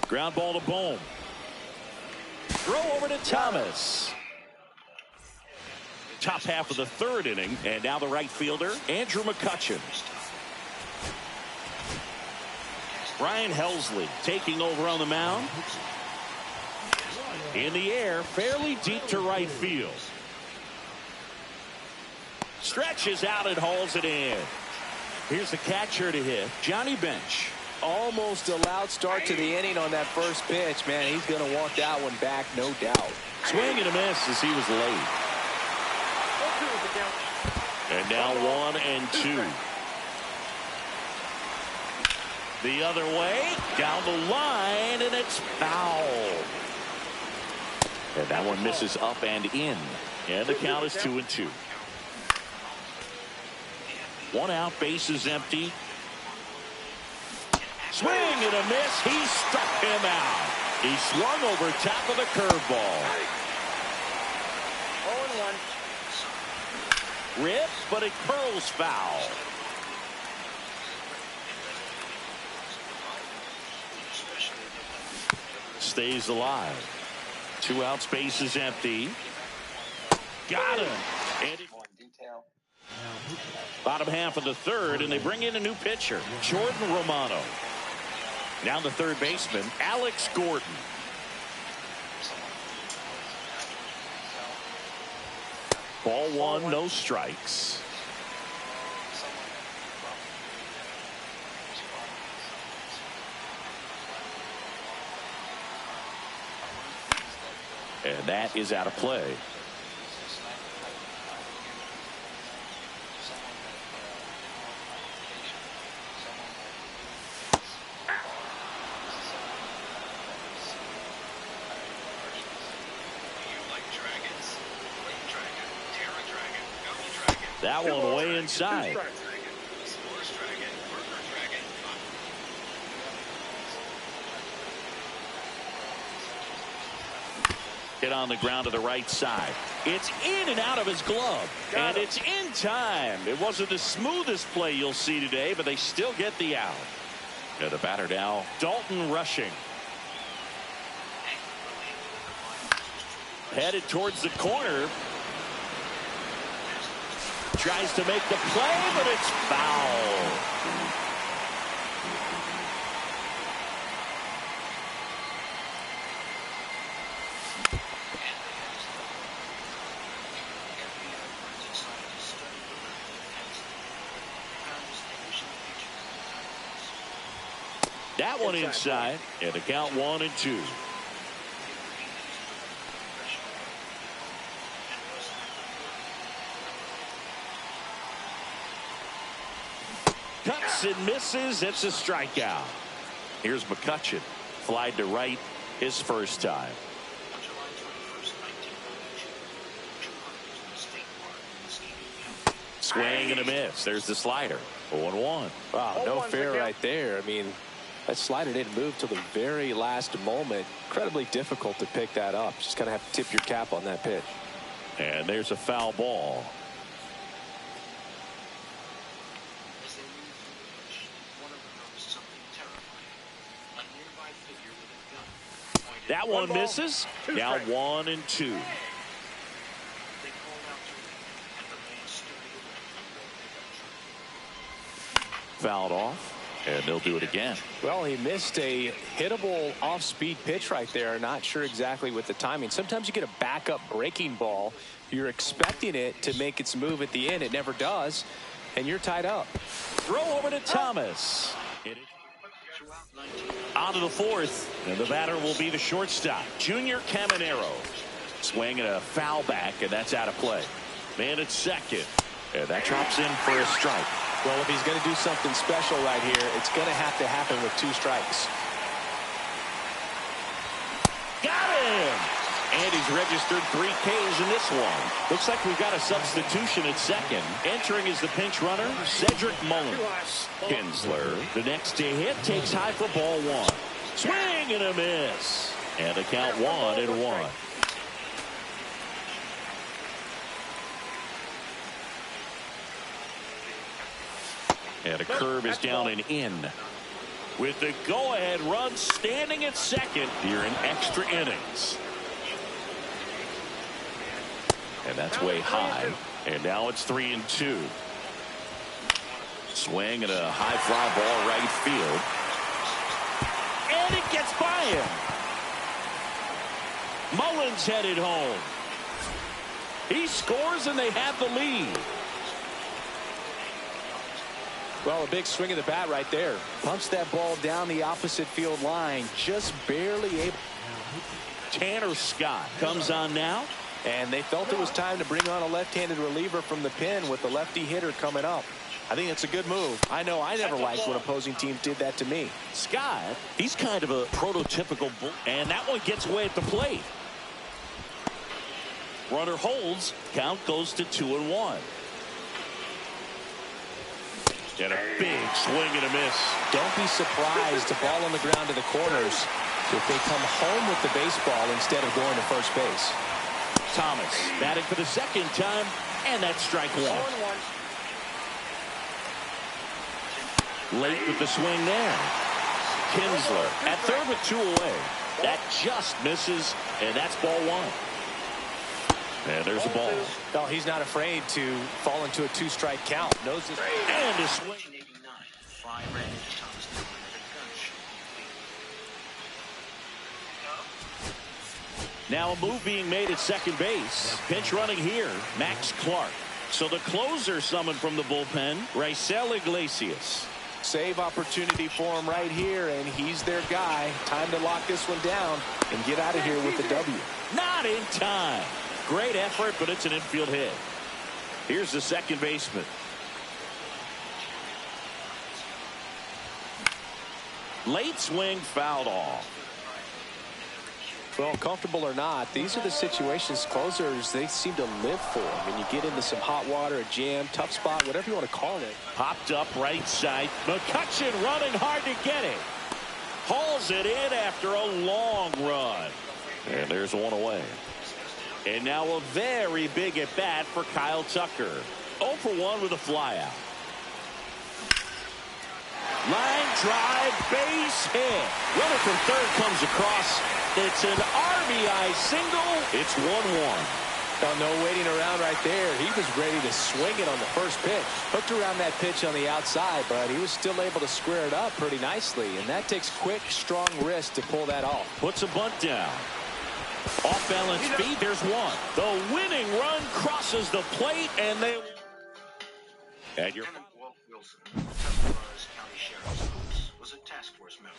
A: Ground ball to Bohm. Throw over to Thomas. Top half of the 3rd inning, and now the right fielder, Andrew McCutcheon. Brian Helsley taking over on the mound. In the air, fairly deep to right field. Stretches out and hauls it in. Here's the catcher to hit, Johnny Bench.
I: Almost a loud start to the inning on that first pitch. Man, he's going to want that one back, no doubt.
A: Swing and a miss as he was late. And now 1-2. The other way, down the line, and it's foul. And that one misses up and in. And the count is 2-2. 1 out, bases empty. Swing and a miss. He struck him out. He swung over top of the curveball.
H: 0-1.
A: Rips, but it curls foul. Stays alive. 2 outs, bases empty. Got him. And
N: More in detail.
A: Bottom half of the third, and they bring in a new pitcher, Jordan Romano. Now the third baseman, Alex Gordon. Ball one, no strikes. And that is out of play. That one way inside. Hit on the ground to the right side. It's in and out of his glove. And it's in time. It wasn't the smoothest play you'll see today, but they still get the out. And the batter now, Dalton Rushing. Headed towards the corner. Tries to make the play, but it's foul. That one inside, and the count 1-2. Cuts and misses. It's a strikeout. Here's McCutchen. Flied to right his first time. Swing and a miss. There's the slider. 0-1.
I: Wow, no fair right there. I mean, that slider didn't move till the very last moment. Incredibly difficult to pick that up. Just kind of have to tip your cap on that pitch.
A: And there's a foul ball. That one misses. Now 1-2. Fouled off, and they'll do it again.
I: Well, he missed a hittable off-speed pitch right there. Not sure exactly with the timing. Sometimes you get a backup breaking ball. You're expecting it to make its move at the end. It never does, and you're tied up.
A: Throw over to Thomas. On to the fourth, and the batter will be the shortstop, Junior Caminero. Swing and a foul back, and that's out of play. Man at second, and that drops in for a strike.
I: Well, if he's going to do something special right here, it's going to have to happen with 2 strikes.
A: Got him! And he's registered 3 Ks in this one. Looks like we've got a substitution at second. Entering is the pinch runner, Cedric Mullins. Kinsler, the next to hit, takes high for ball 1. Swing and a miss. And the count 1-1. And a curve is down and in. With the go-ahead run standing at second here in extra innings. And that's way high. And now it's 3-2. Swing and a high fly ball right field. And it gets by him. Mullins headed home. He scores and they have the lead.
I: Well, a big swing of the bat right there. Punts that ball down the opposite field line. Just barely able.
A: Tanner Scott comes on now.
I: And they felt it was time to bring on a left-handed reliever from the pen with the lefty hitter coming up. I think that's a good move. I know I never liked when opposing teams did that to me.
A: Scott, he's kind of a prototypical bull. And that one gets away at the plate. Runner holds. Count goes to 2-1. And a big swing and a miss.
I: Don't be surprised to ball on the ground to the corners if they come home with the baseball instead of going to first base.
A: Thomas batting for the second time, and that's strike 1. Late with the swing there. Kinsler at third with 2 away. That just misses, and that's ball 1. And there's a ball.
I: No, he's not afraid to fall into a 2-strike count. Knows this.
A: And a swing.
E: 1989, Fry ran into Thomas Dillon at a gun show.
A: Now a move being made at second base. Pinch running here, Max Clark. So the closer summoned from the bullpen, Raisel Iglesias.
I: Save opportunity for him right here, and he's their guy. Time to lock this one down and get out of here with the W.
A: Not in time. Great effort, but it's an infield hit. Here's the second baseman. Late swing fouled off.
I: Well, comfortable or not, these are the situations closers they seem to live for. When you get into some hot water, a jam, tough spot, whatever you want to call it.
A: Popped up right side. McCutchen running hard to get it. Hauls it in after a long run. And there's one away. And now a very big at bat for Kyle Tucker. 0 for 1 with a flyout. Line drive, base hit. Runner from third comes across. It's an RBI single. It's 1-1.
I: Well, no waiting around right there. He was ready to swing it on the first pitch. Hooked around that pitch on the outside, but he was still able to square it up pretty nicely. And that takes quick, strong wrist to pull that off.
A: Puts a bunt down. Off balance feed, there's one. The winning run crosses the plate, and they... And your...
E: Walt Wilson, Tuscarawas County Sheriff's Office, was a task force member.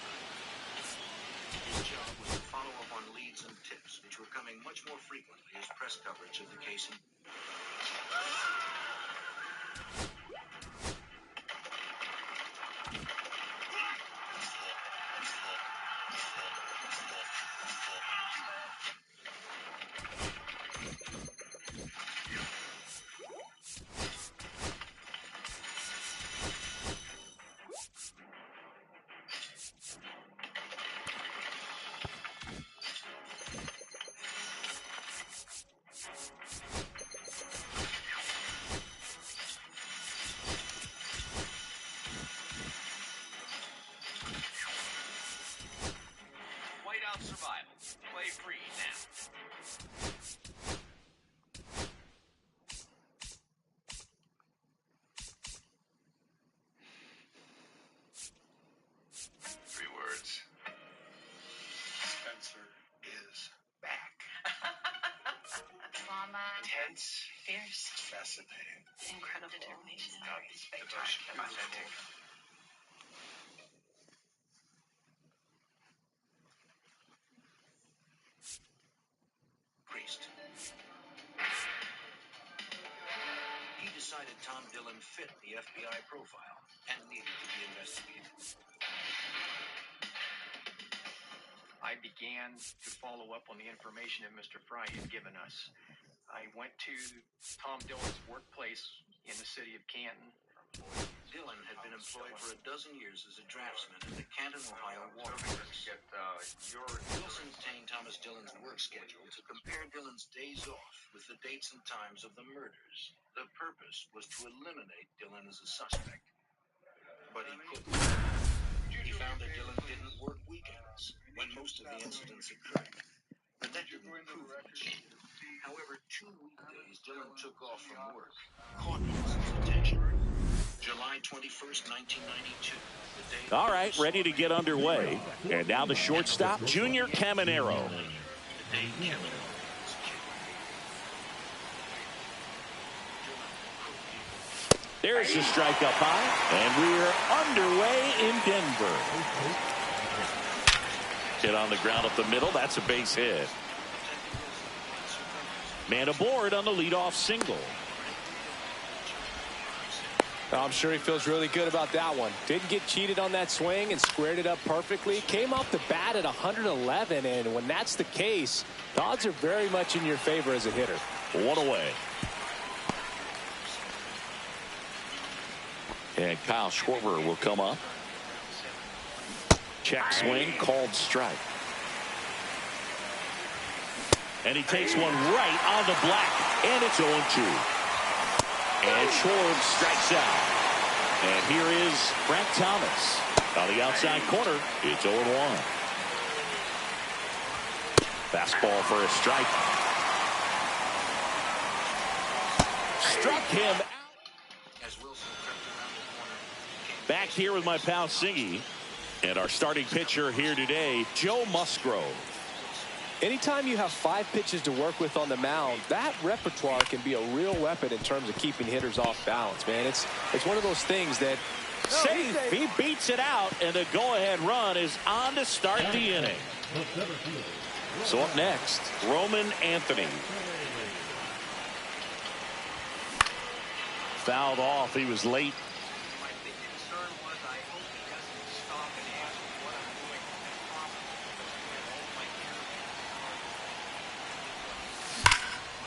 E: His job was to follow up on leads and tips, which were coming much more frequently as press coverage of the case.
G: Survival. Play free now.
M: Three words. Spencer is back.
Q: Mama.
M: Tense.
Q: Fierce.
M: Fascinating.
Q: Incredible. Determination.
M: Devotion. Authentic.
E: He decided Tom Dillon fit the FBI profile and needed to be investigated.
N: I began to follow up on the information that Mr. Fry had given us. I went to Tom Dillon's workplace in the city of Canton.
E: Dillon had been employed for a dozen years as a draftsman at the Canton, Ohio waterworks. Wilson obtained Thomas Dillon's work schedule to compare Dillon's days off with the dates and times of the murders. The purpose was to eliminate Dillon as a suspect. But he couldn't. He found that Dillon didn't work weekends when most of the incidents occurred. But that didn't prove much. However, 2 weekdays Dillon took off from work caught Wilson's attention. July 21st, 1992. The day
A: All right, ready to get underway. And now the shortstop, Junior Caminero.
E: The day Caminero was killed.
A: There's the strike up high, and we're underway in Denver. Hit on the ground up the middle. That's a base hit. Man aboard on the leadoff single.
I: I'm sure he feels really good about that one. Didn't get cheated on that swing and squared it up perfectly. Came off the bat at 111, and when that's the case, the odds are very much in your favor as a hitter.
A: One away. And Kyle Schwarber will come up. Check swing, called strike. And he takes one right on the black, and it's 0-2. And Schwarber strikes out. And here is Frank Thomas. On the outside corner, it's 0-1. Fastball for a strike. struck him out. Back here with my pal Singy. And our starting pitcher here today, Joe Musgrove.
I: Anytime you have 5 pitches to work with on the mound, that repertoire can be a real weapon in terms of keeping hitters off balance, man. It's one of those things that
A: safe. He beats it out, and the go-ahead run is on to start the inning. So up next, Roman Anthony. Fouled off. He was late.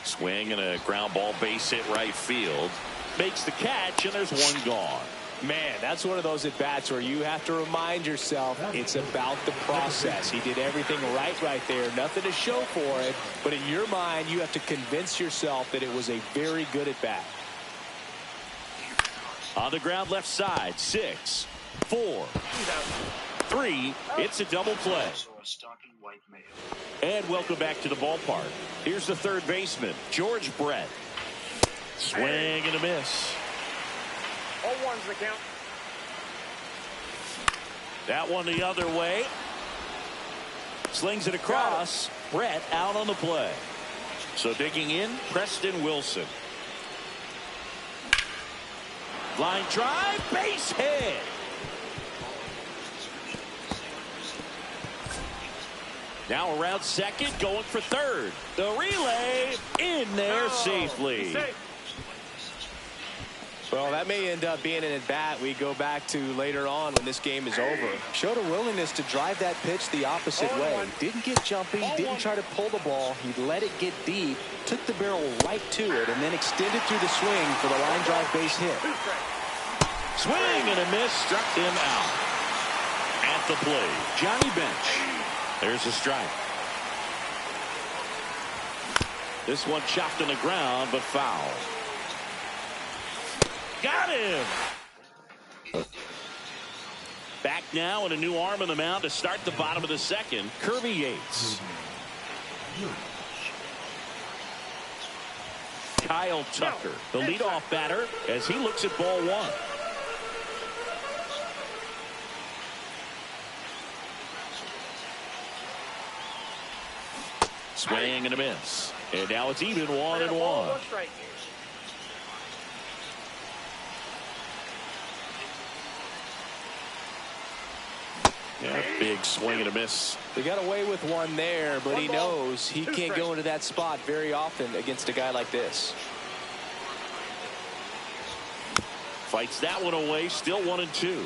A: Swing and a ground ball base hit right field. Makes the catch, and there's one gone.
I: Man, that's one of those at-bats where you have to remind yourself it's about the process. He did everything right there. Nothing to show for it. But in your mind, you have to convince yourself that it was a very good at-bat.
A: On the ground left side, 6, 4, 3. It's a double play. And welcome back to the ballpark. Here's the third baseman, George Brett. Swing and a miss.
H: 0-1's the count.
A: That one the other way. Slings it across. Brett out on the play. So digging in, Preston Wilson. Line drive, base hit. Now around second, going for third. The relay in there safely.
I: Well, that may end up being an at-bat we go back to later on when this game is over. Showed a willingness to drive that pitch the opposite way. Didn't get jumpy, didn't try to pull the ball. He let it get deep, took the barrel right to it, and then extended through the swing for the line drive base hit.
A: Swing and a miss, struck him out. At the plate, Johnny Bench. There's a strike. This one chopped on the ground, but foul. Got him. Back now and a new arm on the mound to start the bottom of the second, Kirby Yates. Kyle Tucker, the leadoff batter, as he looks at ball one. Swing and a miss. And now it's even 1-1. Yeah, big swing and a miss.
I: They got away with one there, but he knows he can't go into that spot very often against a guy like this.
A: Fights that one away, still 1-2.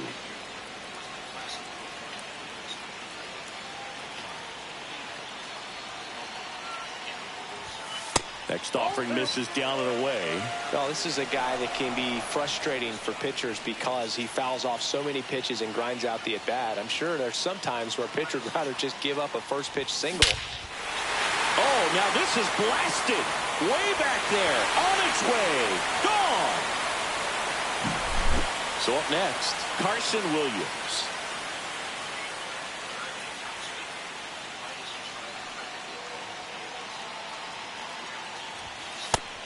A: Next offering misses down and away.
I: Well, this is a guy that can be frustrating for pitchers because he fouls off so many pitches and grinds out the at-bat. I'm sure there's some times where a pitcher would rather just give up a first pitch single.
A: Oh, now this is blasted. Way back there. On its way. Gone. So up next, Carson Williams.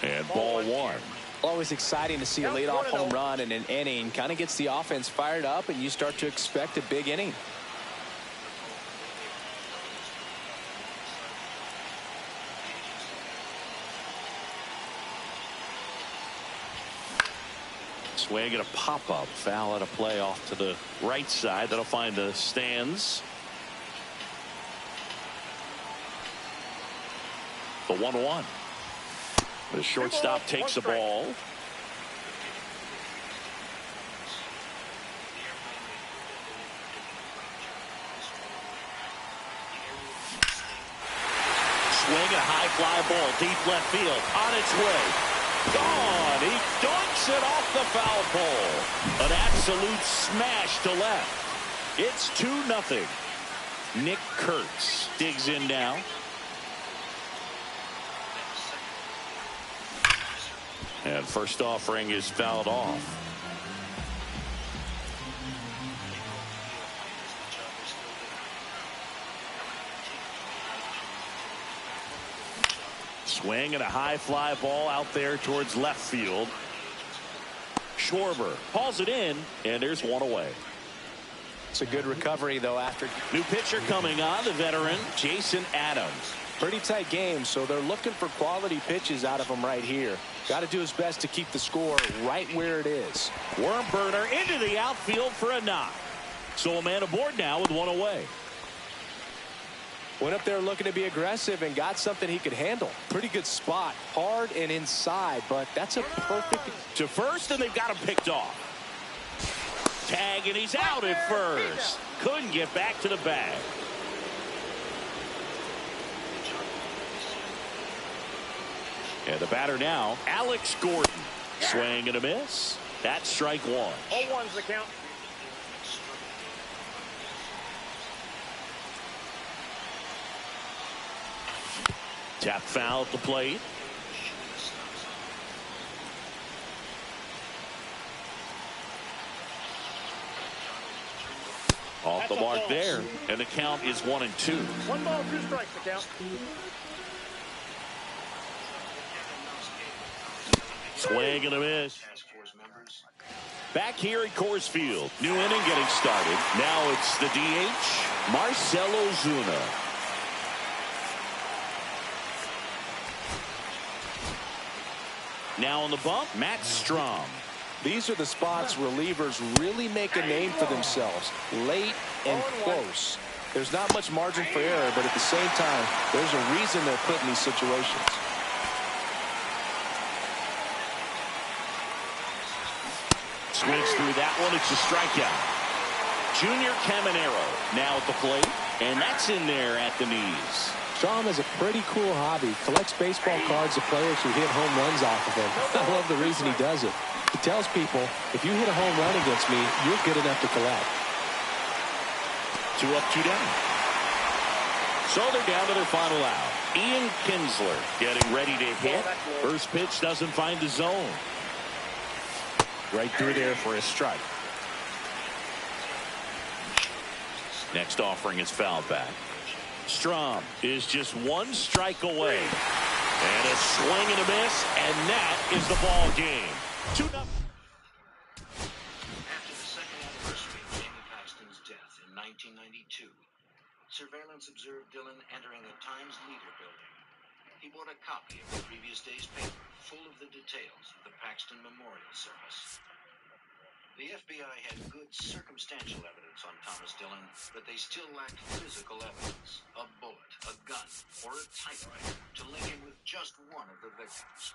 A: And ball one.
I: Always exciting to see a leadoff home run in an inning. Kind of gets the offense fired up, and you start to expect a big inning.
A: Swing and a pop-up. Foul at a play off to the right side. That'll find the stands. The 1-1. The shortstop takes the ball. Swing a high fly ball deep left field on its way. Gone. He dunks it off the foul pole. An absolute smash to left. It's 2-0. Nick Kurtz digs in now. And first offering is fouled off. Swing and a high fly ball out there towards left field. Schwarber hauls it in, and there's one away.
I: It's a good recovery, though, after.
A: New pitcher coming on, the veteran, Jason Adams.
I: Pretty tight game, so they're looking for quality pitches out of him right here. Got to do his best to keep the score right where it is.
A: Worm burner into the outfield for a knock. So a man aboard now with one away.
I: Went up there looking to be aggressive and got something he could handle. Pretty good spot, hard and inside, but that's a perfect.
A: To first, and they've got him picked off. Tag, and he's out at first. Couldn't get back to the bag. And the batter now, Alex Gordon. Swing and a miss. That's strike one.
H: 0-1's the count.
A: Tap foul at the plate. Off the mark there, and the count is 1-2.
H: 1 ball, 2 strikes, the count.
A: Swing and a miss. Back here at Coors Field. New inning getting started. Now it's the DH, Marcell Ozuna. Now on the bump, Matt Strom.
I: These are the spots relievers really make a name for themselves. Late and close. There's not much margin for error, but at the same time, there's a reason they're put in these situations.
A: Swings through that one. It's a strikeout. Junior Caminero now at the plate, and that's in there at the knees.
I: Strom has a pretty cool hobby. Collects baseball cards of players who hit home runs off of him. I love the reason he does it. He tells people, if you hit a home run against me, you're good enough to collect.
A: 2 up, 2 down. So they're down to their final out. Ian Kinsler getting ready to hit. First pitch doesn't find the zone. Right through there for a strike. Next offering is fouled back. Strom is just 1 strike away. And a swing and a miss, and that is the ball game. 2-0.
E: After the second anniversary of Jamie Paxton's death in 1992, surveillance observed Dillon entering the Times Leader building. He bought a copy of the previous day's paper, full of the details of the Paxton Memorial Service. The FBI had good circumstantial evidence on Thomas Dillon, but they still lacked physical evidence, a bullet, a gun, or a typewriter to link him with just one of the victims.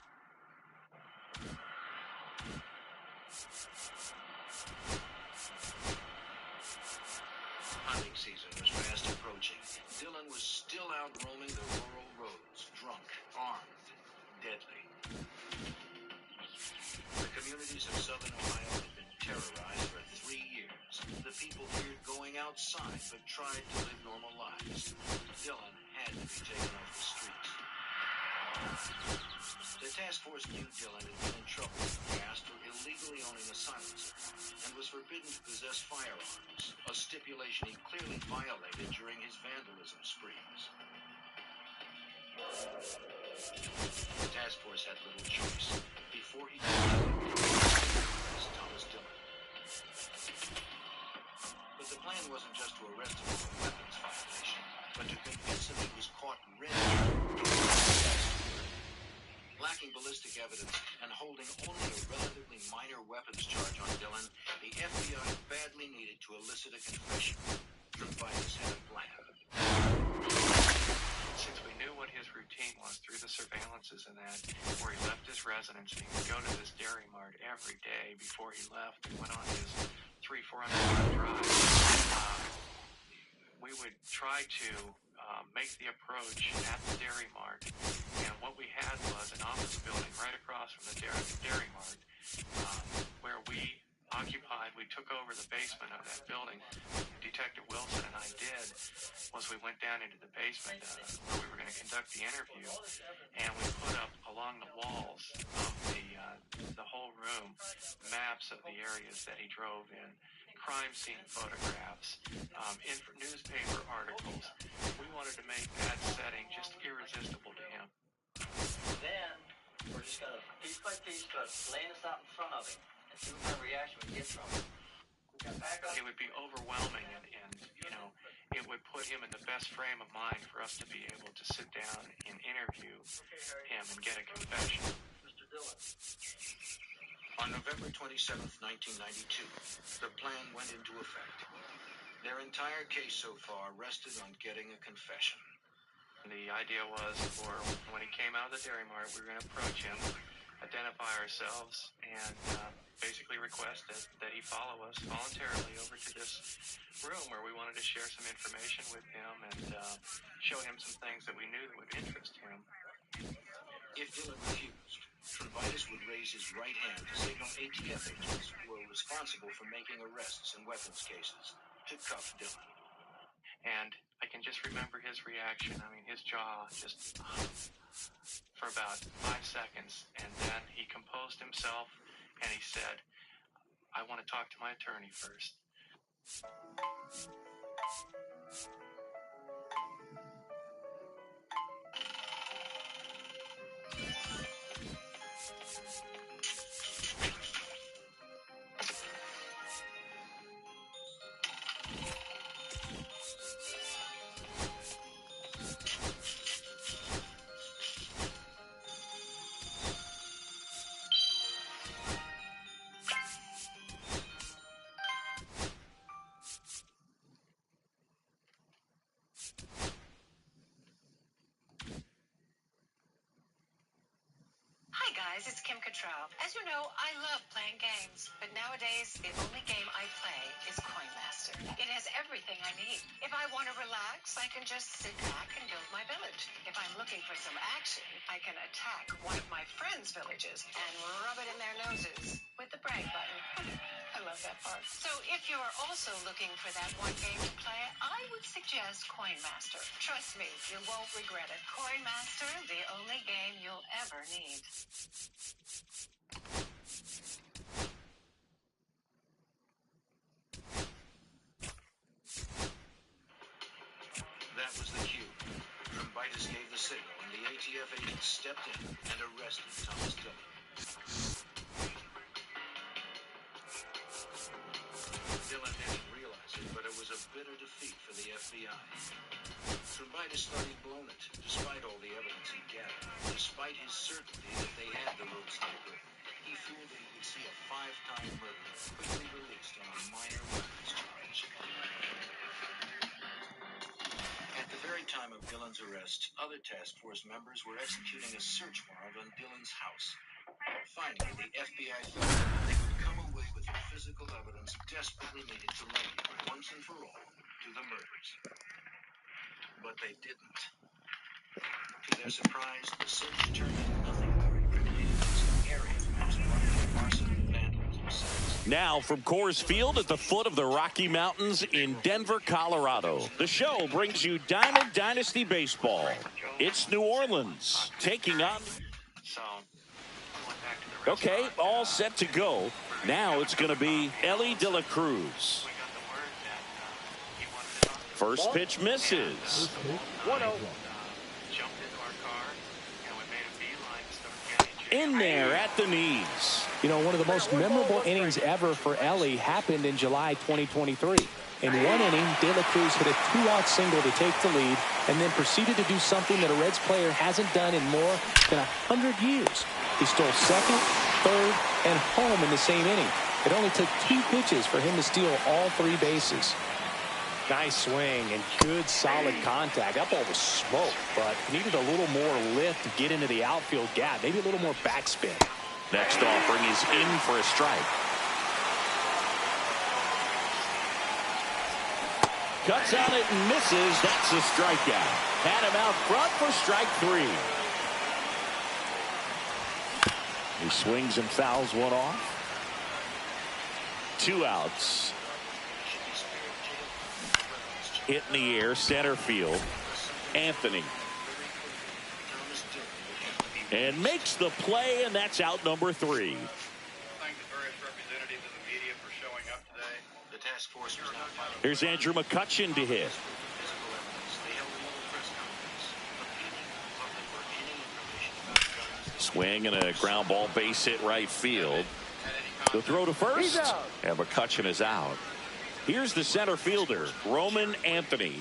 E: Hunting season was fast approaching. Dillon was still out roaming the rural roads, drunk, armed, deadly. The communities of southern Ohio had been terrorized for 3 years. The people feared going outside, but tried to live normal lives. Dillon had to be taken off the streets. The task force knew Dillon had been in trouble in the past for illegally owning a silencer and was forbidden to possess firearms, a stipulation he clearly violated during his vandalism sprees. The task force had little choice. Before he arrest Thomas Dillon. But the plan wasn't just to arrest him for a weapons violation, but to convince him he was caught red-handed. Lacking ballistic evidence and holding only a relatively minor weapons charge on Dillon, the FBI badly needed to elicit a confession. Vitus had a plan.
R: Since we knew what his routine was through the surveillances and that, where he left his residence and he would go to this Dairy Mart every day before he left and went on his 300-400 mile drive, we would try to make the approach at the Dairy Mart. And what we had was an office building right across from the Dairy Mart where we occupied. We took over the basement of that building. Detective Wilson and I did was we went down into the basement where we were going to conduct the interview, and we put up along the walls of the whole room maps of the areas that he drove in, crime scene photographs, newspaper articles. We wanted to make that setting just irresistible to him.
P: piece starts laying us out in front of him and see what kind of reaction we get from him.
R: It would be overwhelming, and you know, it would put him in the best frame of mind for us to be able to sit down and interview him and get a confession.
P: Mr. Dillon.
E: On November 27th, 1992, the plan went into effect. Their entire case so far rested on getting a confession.
R: The idea was for when he came out of the Dairy Mart, we were going to approach him, identify ourselves, and basically request that he follow us voluntarily over to this room where we wanted to share some information with him and show him some things that we knew that would interest him.
E: If Dillon refused, Trumbitis would raise his right hand to signal ATF agents who were responsible for making arrests in weapons cases to cuff Dillon.
R: And I can just remember his reaction. I mean, his jaw just for about 5 seconds, and then he composed himself and he said, "I want to talk to my attorney first."
S: Hi guys, it's Kim Cattrall. As you know, I love playing games, but nowadays the only game I play is Coin Master. It has everything I need. If I want to relax, I can just sit back and build my village. If I'm looking for some action, I can attack one of my friends' villages and rub it in their noses with the brag button. I love that part. So if you're also looking for that one game to play, I would suggest Coin Master. Trust me, you won't regret it. Coin Master, the only game you'll ever need.
E: That was the cue. Trumbitis gave the signal, and the ATF agents stepped in and arrested Thomas Dillon. Dillon didn't realize it, but it was a bitter defeat for the FBI. Trumbitis thought he'd blown it, despite all the evidence he gathered, despite his certainty that they had the road sniper. He feared that he would see a 5-time murderer quickly released on a minor weapons charge. At the very time of Dillon's arrest, other task force members were executing a search warrant on Dillon's house. Finally, the FBI felt that they would come away with the physical evidence desperately needed to link him once and for all to the murders. But they didn't. To their surprise, the search turned into nothing more incriminating than some area maps marked for arson, vandalism, sex.
A: Now from Coors Field at the foot of the Rocky Mountains in Denver, Colorado, the show brings you Diamond Dynasty Baseball. It's New Orleans taking on... Okay, all set to go. Now it's going to be Mlb De Cruz. First pitch misses.
H: 1-0.
A: In there at the knees.
I: You know, one of the most memorable innings ever for Ellie happened in July 2023. In one inning, De La Cruz hit a 2-out single to take the lead and then proceeded to do something that a Reds player hasn't done in more than 100 years. He stole second, third, and home in the same inning. It only took 2 pitches for him to steal all 3 bases.
T: Nice swing and good solid contact. That ball was smoke, but needed a little more lift to get into the outfield gap. Maybe a little more backspin.
A: Next offering is in for a strike. Cuts on it and misses. That's a strikeout. Had him out front for strike 3. He swings and fouls one off. 2 outs. Hit in the air, center field. Anthony. And makes the play, and that's out number 3.
C: Thank the various representatives of the media for showing up today.
E: The task force was now filing.
A: Here's Andrew McCutchen to hit.
E: They held another press conference, appealing to the public for any information about guns
A: Swing and a ground ball base hit right field. The throw to first, and McCutchen is out. Here's the center fielder, Roman Anthony.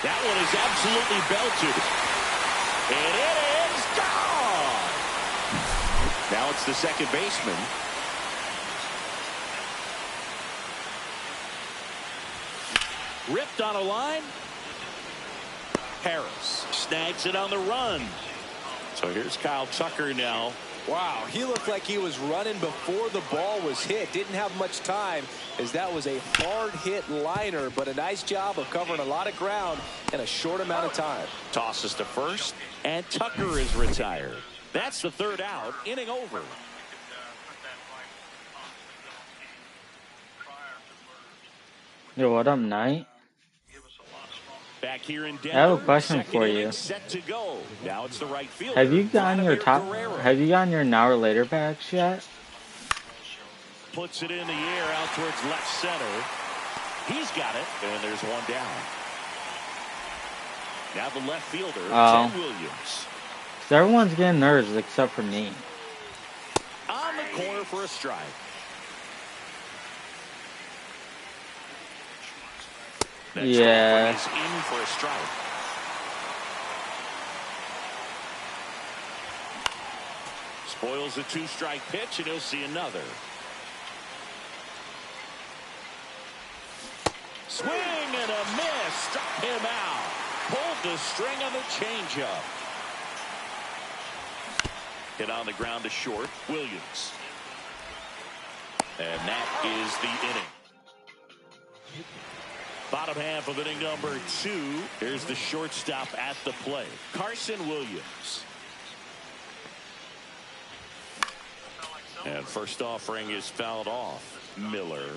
A: That one is absolutely belted. And it is gone. Now it's the second baseman. Ripped on a line. Harris snags it on the run. So here's Kyle Tucker now.
I: Wow, he looked like he was running before the ball was hit. Didn't have much time, as that was a hard hit liner, but a nice job of covering a lot of ground in a short amount of time.
A: Tosses to first, and Tucker is retired. That's the third out, inning over.
F: Yo, what up, Knight?
A: Back here in Denver,
F: I have a question for you.
A: set to go. Now it's the right fielder.
F: Have you gotten your Now or Later packs yet?
A: Puts it in the air out towards left center. He's got it, and there's one down. Now the left fielder, Ted Williams.
F: So everyone's getting nerves except for me.
A: On the corner for a strike.
F: Yeah.
A: He's in for a strike. Spoils a two-strike pitch, and he'll see another. Swing and a miss. Struck him out. Pulled the string on the changeup. Hit on the ground to short. Williams. And that is the inning. Bottom half of inning number 2. Here's the shortstop at the plate, Carson Williams. And first offering is fouled off. Miller,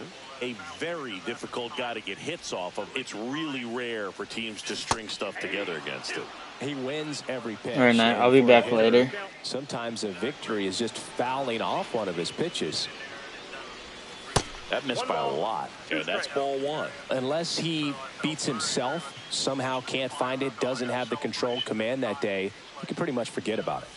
A: a very difficult guy to get hits off of. It's really rare for teams to string stuff together against him.
I: He wins every pitch.
F: All right, Knight, I'll be back later.
I: Sometimes a victory is just fouling off one of his pitches.
A: That missed by a lot, and that's ball one.
I: Unless he beats himself, somehow can't find it, doesn't have the control command that day, you can pretty much forget about it.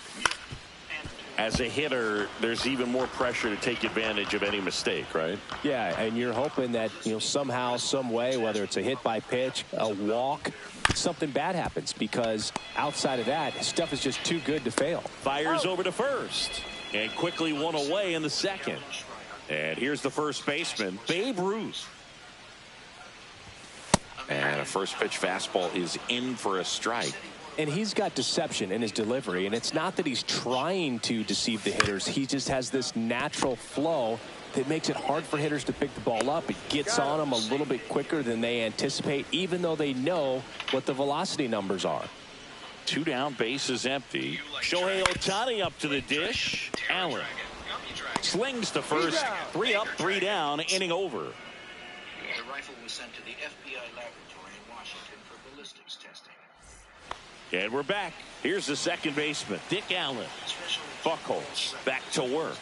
A: As a hitter, there's even more pressure to take advantage of any mistake, right?
I: Yeah, and you're hoping that, somehow, some way, whether it's a hit by pitch, a walk, something bad happens, because outside of that, stuff is just too good to fail.
A: Fires over to first, and quickly one away in the second. And here's the first baseman, Babe Ruth. And a first pitch fastball is in for a strike.
I: And he's got deception in his delivery, and it's not that he's trying to deceive the hitters. He just has this natural flow that makes it hard for hitters to pick the ball up. It gets on them a little bit quicker than they anticipate, even though they know what the velocity numbers are.
A: 2 down, base is empty. Shohei Ohtani up to the dish. Allen slings to first. 3 up, 3 down, inning over.
E: The rifle was sent to the FBI laboratory in Washington for ballistics testing.
A: And we're back. Here's the second baseman, Dick Allen. Buckholz back to work.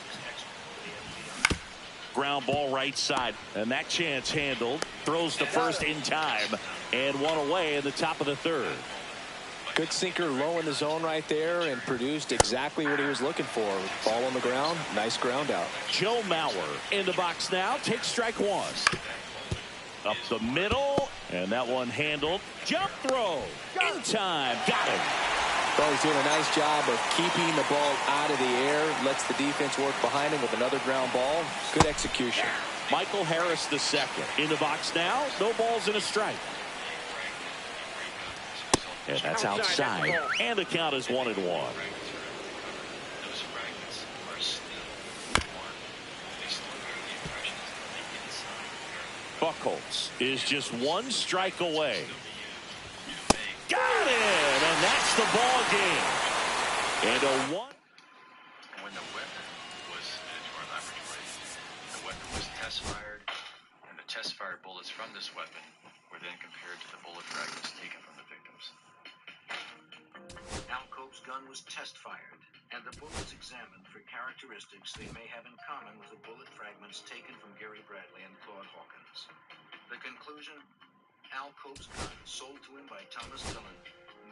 A: Ground ball right side, and that chance handled. Throws to first in time, and one away in the top of the third.
I: Good sinker low in the zone right there, and produced exactly what he was looking for. Ball on the ground, nice ground out.
A: Joe Mauer in the box now, takes strike one. Up the middle, and that one handled. Jump throw in time, got him.
I: Well, he's doing a nice job of keeping the ball out of the air, lets the defense work behind him with another ground ball. Good execution.
A: Michael Harris the second in the box now, no balls and a strike. And that's outside, and the count is 1-1. Buckholz is just 1 strike away. Got it, and that's the ball game. And a 1.
J: When the weapon was fitted to our laboratory, the weapon was test fired, and the test fired bullets from this weapon were then compared to the bullet fragments taken from the victims.
E: Al Cope's gun was test-fired, and the bullets examined for characteristics they may have in common with the bullet fragments taken from Gary Bradley and Claude Hawkins. The conclusion? Al Cope's gun, sold to him by Thomas Dillon,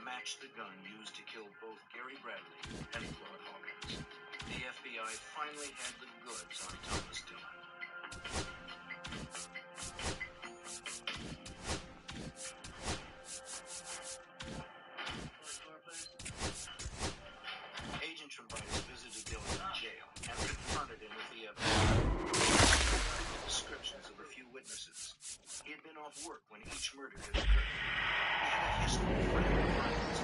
E: matched matched the gun used to kill both Gary Bradley and Claude Hawkins. The FBI finally had the goods on Thomas Dillon. Agent Trumbitis visited Dillon in jail and confronted him with the descriptions of a few witnesses. He had been off work when each murder had occurred. He had a history of violent violence.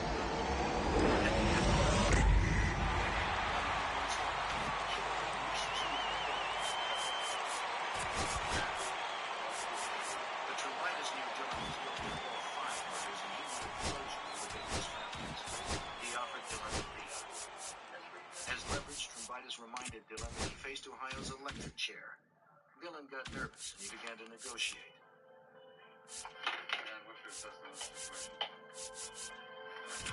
E: But Trumbitis knew Dillon was guilty of all 5 murders and he wanted closure with the victims' families. He offered Dillon a deal. As leverage, Trumbitis reminded Dillon that he faced Ohio's electric chair. Dillon got nervous and he began to negotiate.
U: And what's your assessment of the situation?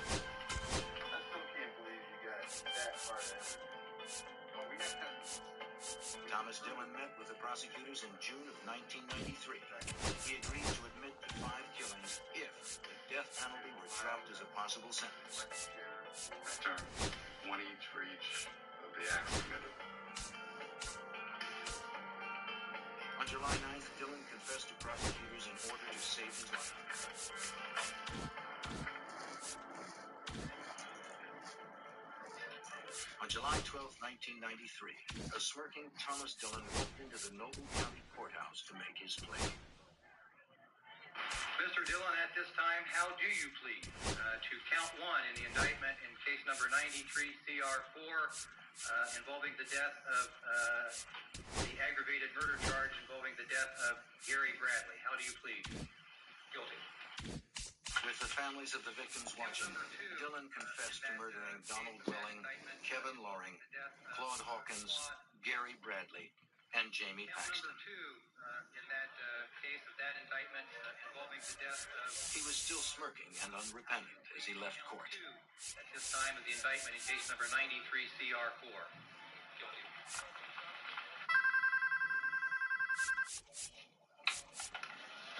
U: I still can't believe you got that hard at it. Oh, we have evidence.
E: Thomas Dillon met with the prosecutors in June of 1993. He agreed to admit to 5 killings if the death penalty were dropped as a possible sentence.
U: Terms, 1 each for each of the acts committed.
E: On July 9th, Dillon confessed to prosecutors in order to save his life. On July 12, 1993, a smirking Thomas Dillon walked into the Noble County Courthouse to make his plea.
V: Mr. Dillon, at this time, how do you plead to count 1 in the indictment in case number 93 CR4 involving the death of the aggravated murder charge involving the death of Gary Bradley? How do you plead? Guilty.
E: With the families of the victims watching, Dillon confessed to murdering Donald Welling, Kevin Loring, Claude Hawkins, Gary Bradley, and Jamie Paxton.
V: Number 2 in that case of that indictment involving the death of...
E: He was still smirking and unrepentant as he left court.
V: At this time of the indictment in case number 93 CR4. Guilty.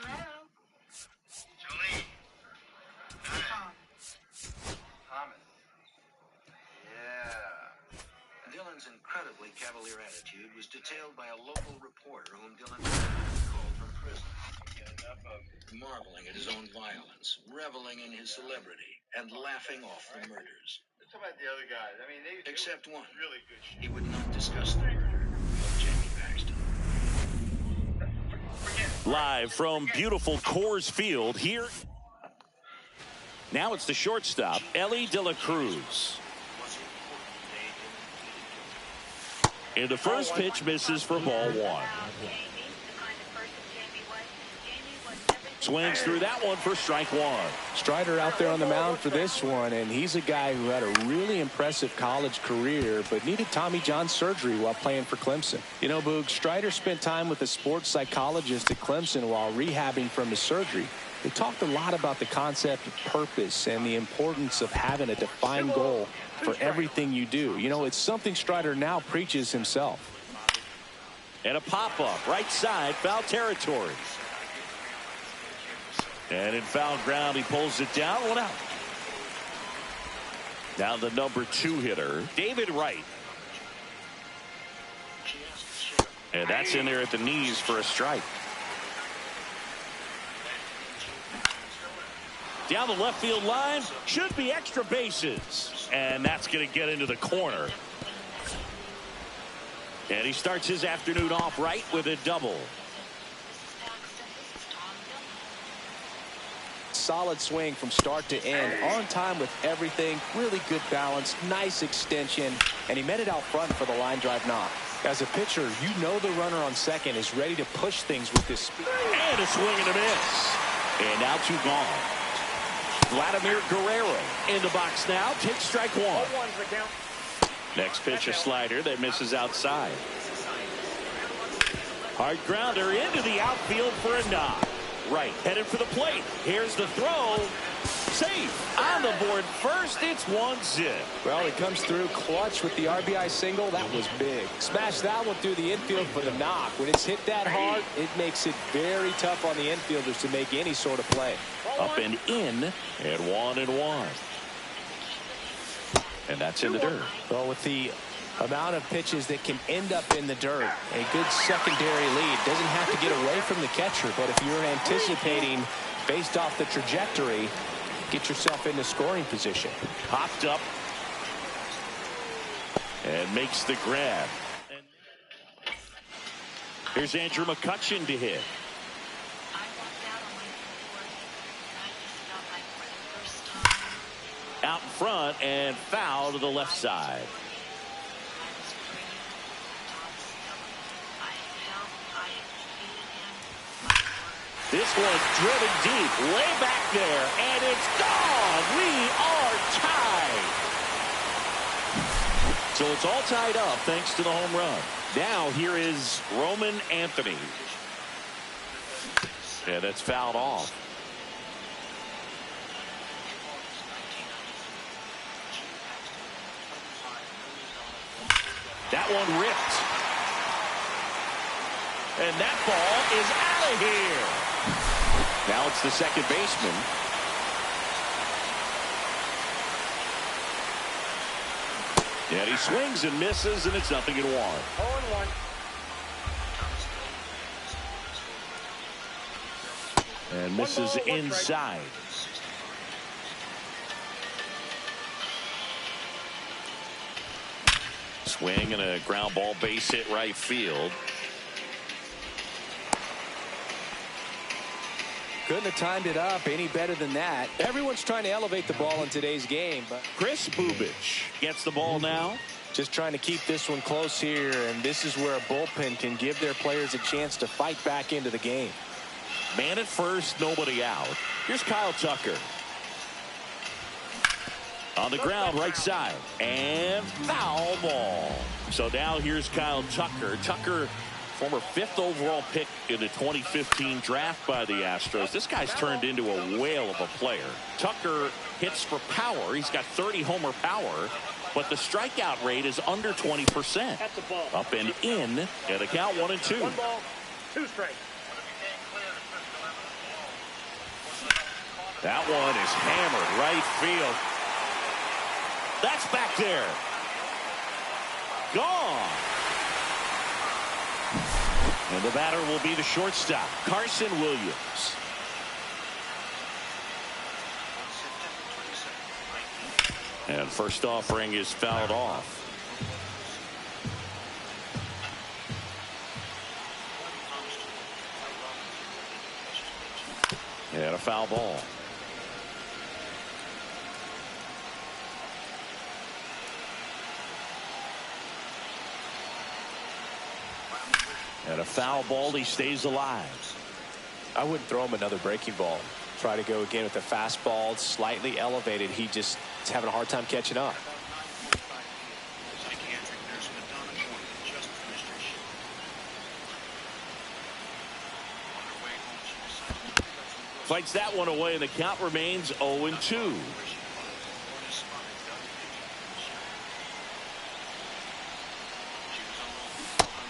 Q: Hello?
V: Jolene. Thomas. Yeah.
E: Dillon's incredibly cavalier attitude was detailed by a local reporter whom Dillon called from prison. Marveling at his own violence, reveling in his celebrity, and laughing off the murders.
U: Let's talk about the other guys. I mean, they
E: Except one.
U: Really good shit.
E: He would not discuss the murder of Jamie Paxton.
A: Live from beautiful Coors Field here. Now it's the shortstop, Ellie De La Cruz. And the first pitch misses for ball 1. Swings through that one for strike 1.
T: Strider out there on the mound for this one, and he's a guy who had a really impressive college career but needed Tommy John surgery while playing for Clemson. You know, Boog, Strider spent time with a sports psychologist at Clemson while rehabbing from his surgery. They talked a lot about the concept of purpose and the importance of having a defined goal for everything you do. You know, it's something Strider now preaches himself.
A: And a pop-up, right side, foul territory. And in foul ground, he pulls it down, 1 out. Now the number 2 hitter, David Wright. And that's in there at the knees for a strike. Down the left field line, should be extra bases. And that's going to get into the corner. And he starts his afternoon off right with a double.
T: Solid swing from start to end, on time with everything, really good balance, nice extension, and he met it out front for the line drive knock. As a pitcher, you know the runner on second is ready to push things with this speed.
A: And a swing and a miss. And now 2 gone. Vladimir Guerrero in the box now, takes strike 1. Next pitch, a slider that misses outside. Hard grounder into the outfield for a knock. Right, headed for the plate. Here's the throw. Safe on the board first. It's 1-0.
T: Well, he comes through clutch with the RBI single. That was big. Smash that one through the infield for the knock. When it's hit that hard, it makes it very tough on the infielders to make any sort of play.
A: Up and in, and 1-1. And that's in the dirt.
T: Well, with the amount of pitches that can end up in the dirt, a good secondary lead. Doesn't have to get away from the catcher, but if you're anticipating based off the trajectory, get yourself into scoring position.
A: Popped up and makes the grab. Here's Andrew McCutchen to hit. Out in front and foul to the left side. This one driven deep, way back there, and it's gone. We are tied. So it's all tied up thanks to the home run. Now here is Roman Anthony. Yeah, that's fouled off. That one ripped. And that ball is out of here. Now it's the second baseman. And he swings and misses, and it's 0-1.
H: 0-1.
A: And misses inside. Swing and a ground ball, base hit right field.
T: Couldn't have timed it up any better than that. Everyone's trying to elevate the ball in today's game. But
A: Chris Bubic gets the ball now.
T: Just trying to keep this one close here, and this is where a bullpen can give their players a chance to fight back into the game.
A: Man at first, nobody out. Here's Kyle Tucker. On the ground, right side. And foul ball. So now here's Kyle Tucker. Tucker, former 5th overall pick in the 2015 draft by the Astros. This guy's turned into a whale of a player. Tucker hits for power. He's got 30 homer power, but the strikeout rate is under 20%.
H: That's a ball.
A: Up and in at a count 1-2.
H: 1 ball, 2 strikes.
A: That one is hammered right field. That's back there. Gone. And the batter will be the shortstop, Carson Williams. And first offering is fouled off. And a foul ball. And a foul ball, he stays alive.
T: I wouldn't throw him another breaking ball. Try to go again with the fastball, slightly elevated. He just is having a hard time catching up.
A: Fights that one away, and the count remains 0-2.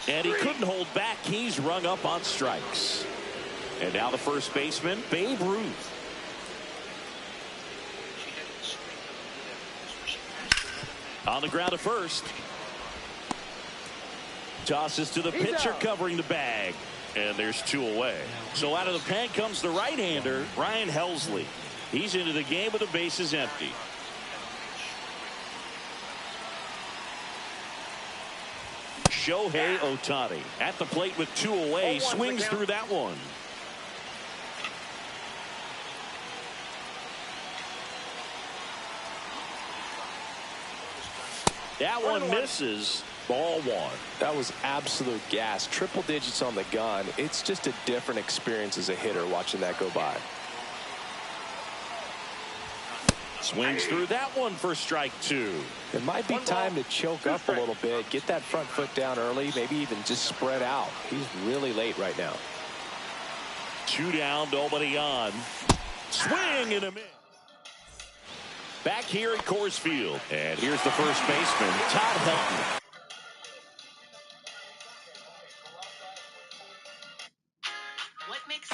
A: And he couldn't hold back. He's rung up on strikes. And now the first baseman, Babe Ruth. On the ground at first. Tosses to the pitcher, covering the bag. And there's 2 away. So out of the pen comes the right-hander, Ryan Helsley. He's into the game with the bases empty. Shohei Ohtani at the plate with 2 away. Swings through that one. That one misses. Ball 1.
T: That was absolute gas. Triple digits on the gun. It's just a different experience as a hitter watching that go by.
A: Swings through that one for strike 2.
T: It might be time to choke up a little bit. Get that front foot down early. Maybe even just spread out. He's really late right now.
A: 2 down, nobody on. Swing and a miss. Back here at Coors Field. And here's the first baseman, Todd Helton.
Q: What makes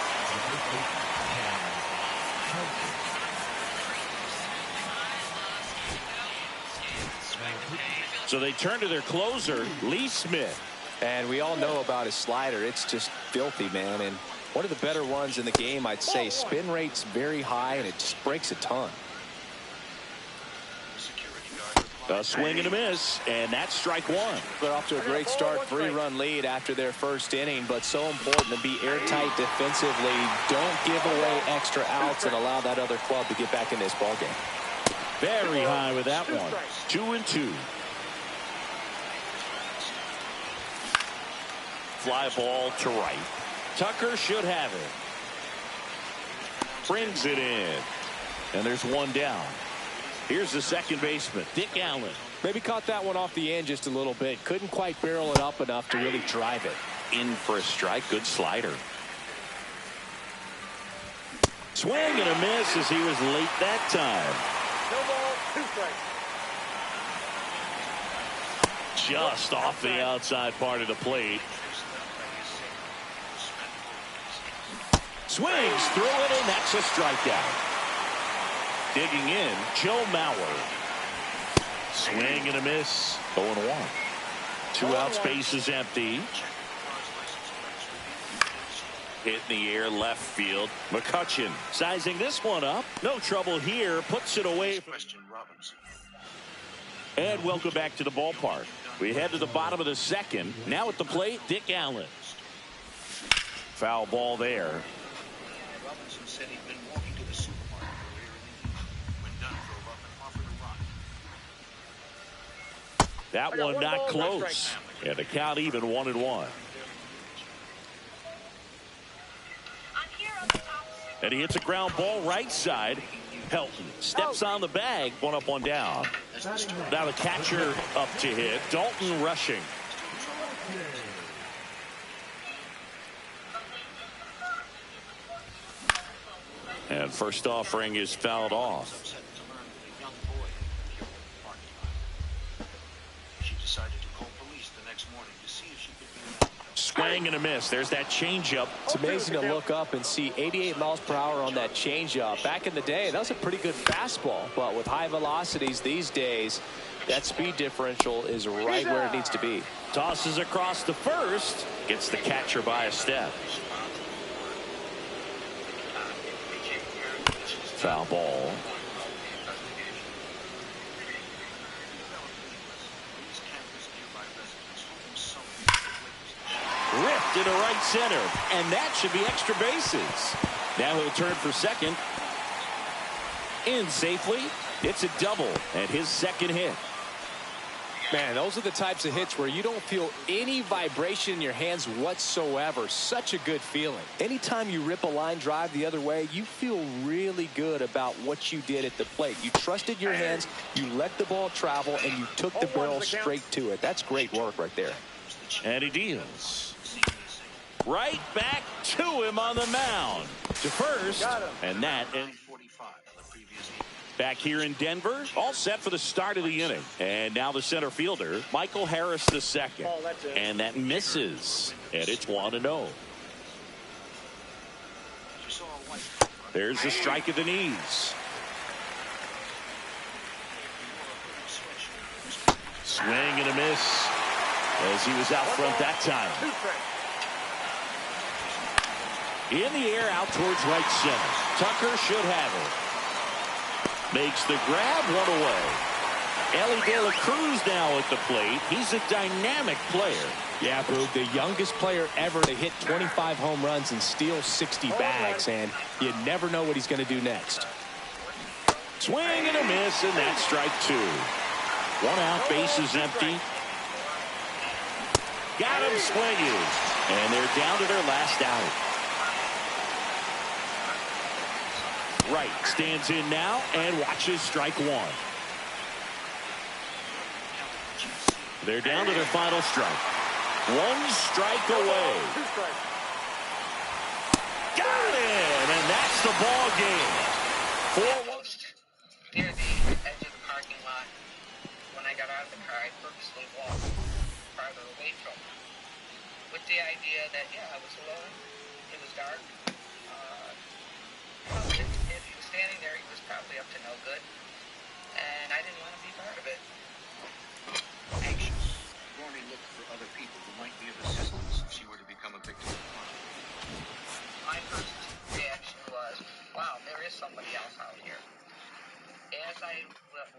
A: So they turn to their closer, Lee Smith.
I: And we all know about his slider. It's just filthy, man. And one of the better ones in the game, I'd say. Spin rate's very high, and it just breaks a ton.
A: A swing and a miss, and that's strike one.
I: They're off to a great start, 3-run lead after their first inning, but so important to be airtight defensively. Don't give away extra outs and allow that other club to get back in this ballgame.
A: Very high with that one. 2-2. Fly ball to right. Tucker should have it. Brings it in. And there's one down. Here's the second baseman, Dick Allen.
I: Maybe caught that one off the end just a little bit. Couldn't quite barrel it up enough to really drive it.
A: In for a strike. Good slider. Swing and a miss as he was late that time.
H: No ball, 2 strikes.
A: Just off the outside part of the plate. Swings through it, and that's a strikeout. Digging in, Joe Mauer. Swing and a miss. 0-1. 2 outs, base is empty. Hit in the air, left field. McCutchen sizing this one up. No trouble here. Puts it away. And welcome back to the ballpark. We head to the bottom of the second. Now at the plate, Dick Allen. Foul ball there.
E: Robinson said he'd been walking to the supermarket earlier in the evening when Dunn drove up and offered a run.
A: That one not close. And the count even 1-1. And he hits a ground ball right side. Helton steps on the bag. 1 up, 1 down. Now the catcher up to hit. Dalton rushing. And first offering is fouled off. Swing and a miss. There's that changeup.
I: It's amazing to look up and see 88 miles per hour on that changeup. Back in the day, that was a pretty good fastball. But with high velocities these days, that speed differential is right where it needs to be.
A: Tosses across the first. Gets the catcher by a step. Foul ball. Ripped into right center, and that should be extra bases. Now he'll turn for second. In safely. It's a double, and his second hit.
I: Man, those are the types of hits where you don't feel any vibration in your hands whatsoever. Such a good feeling. Anytime you rip a line drive the other way, you feel really good about what you did at the plate. You trusted your hands, you let the ball travel, and you took the barrel straight to it. That's great work right there.
A: And he deals. Right back to him on the mound. To first, and that ends. Back here in Denver, all set for the start of the inning. And now the center fielder, Michael Harris the second. And that misses. And it's 1-0. There's the strike at the knees. Swing and a miss as he was out front that time. In the air out towards right center. Tucker should have it. Makes the grab, 1 away. Ellie De La Cruz now at the plate. He's a dynamic player.
I: Yeah, Boog, the youngest player ever to hit 25 home runs and steal 60 bags, and you never know what he's going to do next.
A: Swing and a miss, and that's strike 2. 1 out, base is empty. Got him swinging, and they're down to their last out. Right stands in now and watches strike 1. They're down to their final strike. 1 strike away. Got it, and that's the ball game. 4-1.
K: Near the edge of the parking lot, when I got out of the car, I purposely walked farther away from him, with the idea that, yeah, I was alone, it was dark. If he was standing there, he was probably up to no good, and I didn't want to be part of it.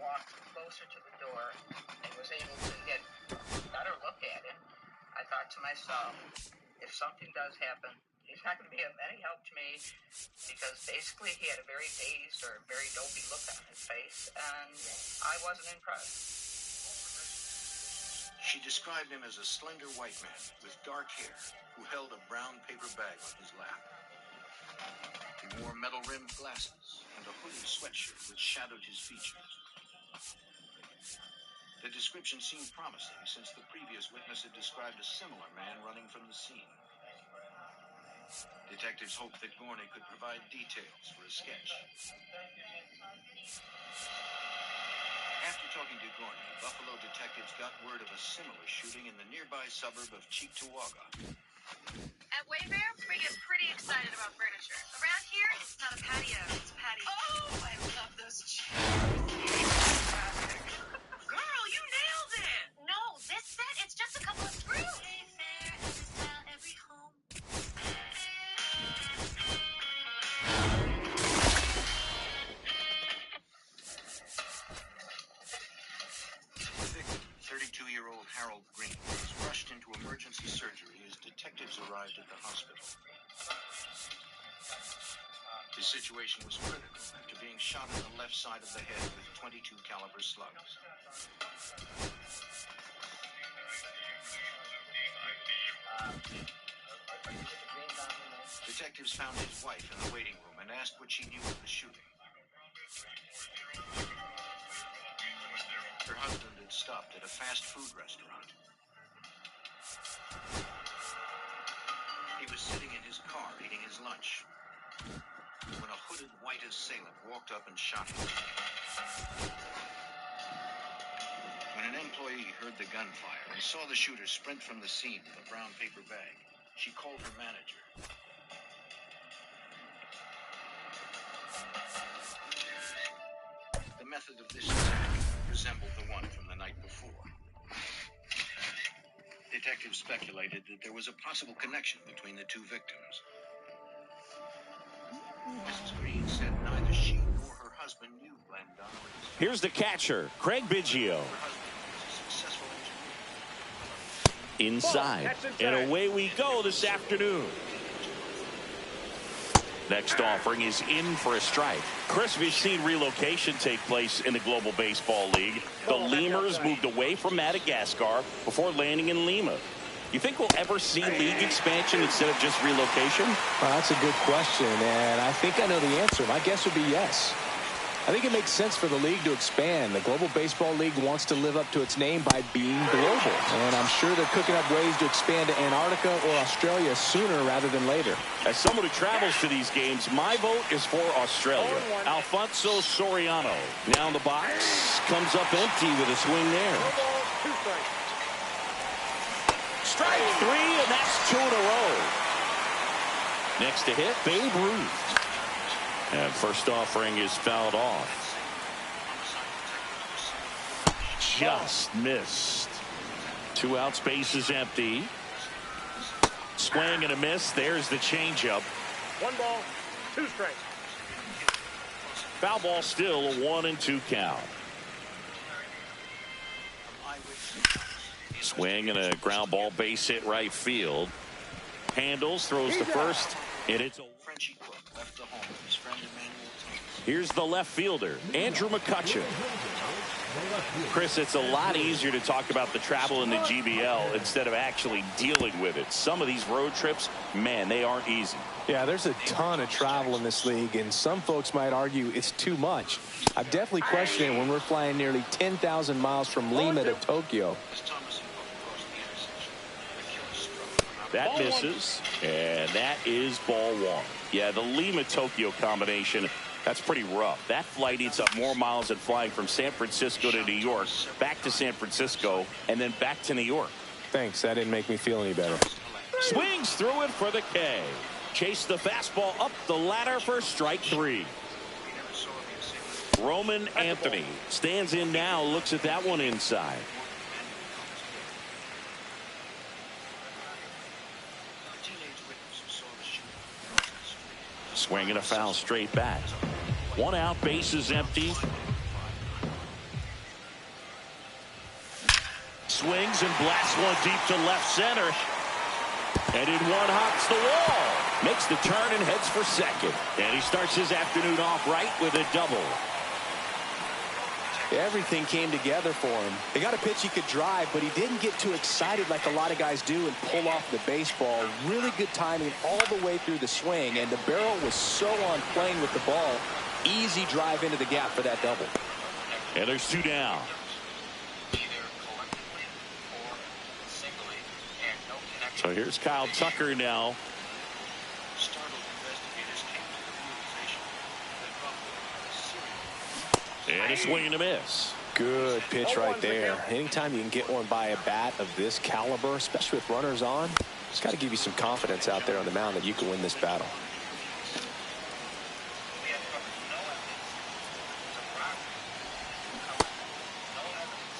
K: walked closer to the door and was able to get a better look at him, I thought to myself, if something does happen, he's not going to be of any help to me, because basically he had a very dazed or very dopey look on his face, and I wasn't impressed.
E: She described him as a slender white man with dark hair who held a brown paper bag on his lap. He wore metal-rimmed glasses and a hooded sweatshirt which shadowed his features. The description seemed promising since the previous witness had described a similar man running from the scene. Detectives hoped that Gorney could provide details for a sketch. After talking to Gorney, Buffalo detectives got word of a similar shooting in the nearby suburb of Cheektowaga.
B: At Wayfair, we get pretty excited about furniture. Around here, it's not a patio, it's a patio. Oh, I love those chairs. Girl, you nailed it! No, this set, it's just a couple of screws. Wayfair, every style, every home.
E: The victim, 32-year-old Harold Green, was rushed into emergency surgery as detectives arrived at the hospital. His situation was critical after being shot in the left side of the head with .22 caliber slugs. Detectives found his wife in the waiting room and asked what she knew of the shooting. Her husband had stopped at a fast food restaurant. He was sitting in his car eating his lunch when a hooded white assailant walked up and shot him. When an employee heard the gunfire and saw the shooter sprint from the scene with a brown paper bag, she called her manager. The method of this attack resembled the one from the night before. Detectives speculated that there was a possible connection between the two victims. Mrs. Green said neither she nor her husband knew Glenn Donnelly.
A: Here's the catcher, Craig Biggio. Inside, and away we go this afternoon. Next offering is in for a strike. Chris, we've seen relocation take place in the Global Baseball League. The Lemurs moved away from Madagascar before landing in Lima. You think we'll ever see league expansion instead of just relocation?
T: Well, that's a good question, and I think I know the answer. My guess would be yes. I think it makes sense for the league to expand. The Global Baseball League wants to live up to its name by being global, and I'm sure they're cooking up ways to expand to Antarctica or Australia sooner rather than later.
A: As someone who travels to these games, my vote is for Australia. Alfonso Soriano now in the box, comes up empty with a swing there. Strike three, and that's two in a row. Next to hit, Babe Ruth. And first offering is fouled off. Just missed. 2 outs, bases empty. Swing and a miss. There's the changeup.
H: 1 ball, 2 strikes.
A: Foul ball still, a 1-2 count. Swing and a ground ball, base hit right field. Handles, throws to first, and it's a... Here's the left fielder, Andrew McCutcheon. Chris, it's a lot easier to talk about the travel in the GBL instead of actually dealing with it. Some of these road trips, man, they aren't easy.
T: Yeah, there's a ton of travel in this league, and some folks might argue it's too much. I've definitely questioned it when we're flying nearly 10,000 miles from Lima to Tokyo.
A: That misses, and that is ball 1. Yeah, the Lima-Tokyo combination, that's pretty rough. That flight eats up more miles than flying from San Francisco to New York, back to San Francisco, and then back to New York.
T: Thanks, that didn't make me feel any better.
A: Swings through it for the K. Chase the fastball up the ladder for strike 3. Roman Anthony stands in now, looks at that one inside. Swinging a foul straight back. 1 out, bases empty. swings and blasts one deep to left center. And in one hops the wall. Makes the turn and heads for second. And he starts his afternoon off right with a double.
T: Everything came together for him. They got a pitch he could drive, but he didn't get too excited like a lot of guys do and pull off the baseball. Really good timing all the way through the swing, and the barrel was so on plane with the ball. Easy drive into the gap for that double.
A: And there's two down. So here's Kyle Tucker now. And a swing and a miss.
T: Good pitch right there. Anytime you can get one by a bat of this caliber, especially with runners on, it's got to give you some confidence out there on the mound that you can win this battle.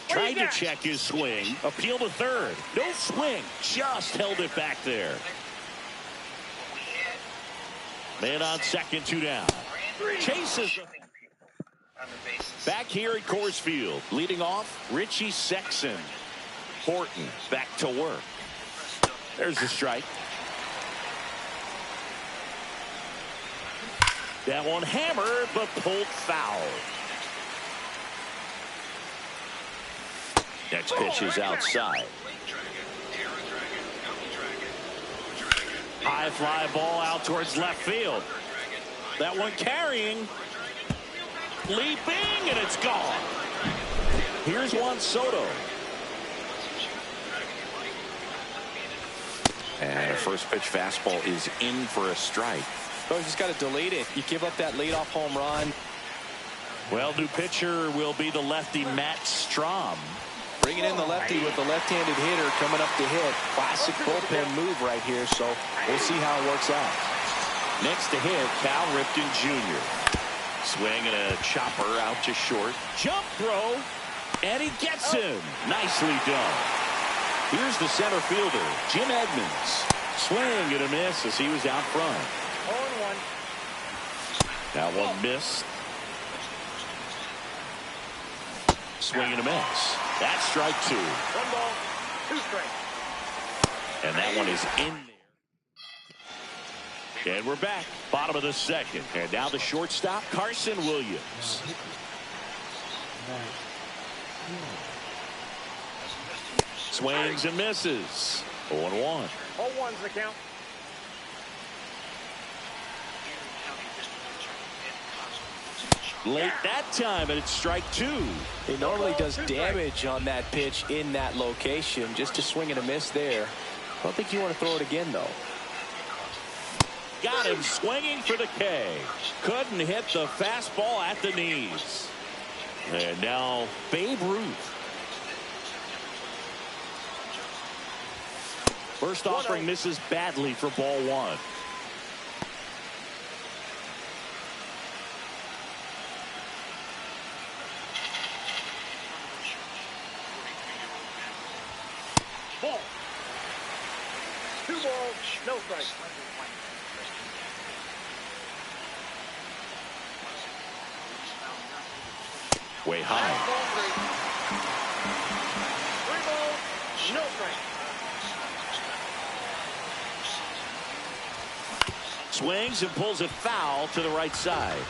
A: Tried to check his swing. Appeal to third. No swing. Just held it back there. Man on second, two down. Chases. Back here at Coors Field, leading off, Richie Sexson. Horton back to work. There's the strike. That one hammered, but pulled foul. Next pitch is outside. High fly ball out towards left field. That one carrying. Leaping, and it's gone. Here's Juan Soto.
D: And a first pitch fastball is in for a strike.
T: Oh, he's got to delete it. You give up that leadoff home run.
A: Well, new pitcher will be the lefty Matt Strom.
T: Bringing in the lefty with the left-handed hitter coming up to hit. Classic bullpen move right here, so we'll see how it works out.
A: Next to hit, Cal Ripken Jr. Swing and a chopper out to short. Jump throw, and he gets him. Nicely done. Here's the center fielder, Jim Edmonds. Swing and a miss as he was out front.
H: 0-1.
A: That one missed. Swing and a miss. That's strike two.
H: 1 ball, 2 strikes.
A: And that one is in there. And we're back. Bottom of the second. And now the shortstop, Carson Williams. Swings and misses. 0-1.
H: 0-1's the count.
A: Late that time, and it's strike two.
T: He normally does damage on that pitch in that location. Just a swing and a miss there. I don't think you want to throw it again, though.
A: Got him swinging for the K. Couldn't hit the fastball at the knees. And now Babe Ruth. First offering misses badly for ball one.
H: Ball. 2 balls, no strikes.
A: Way high.
H: 3 balls, no strikes.
A: Swings and pulls it foul to the right side.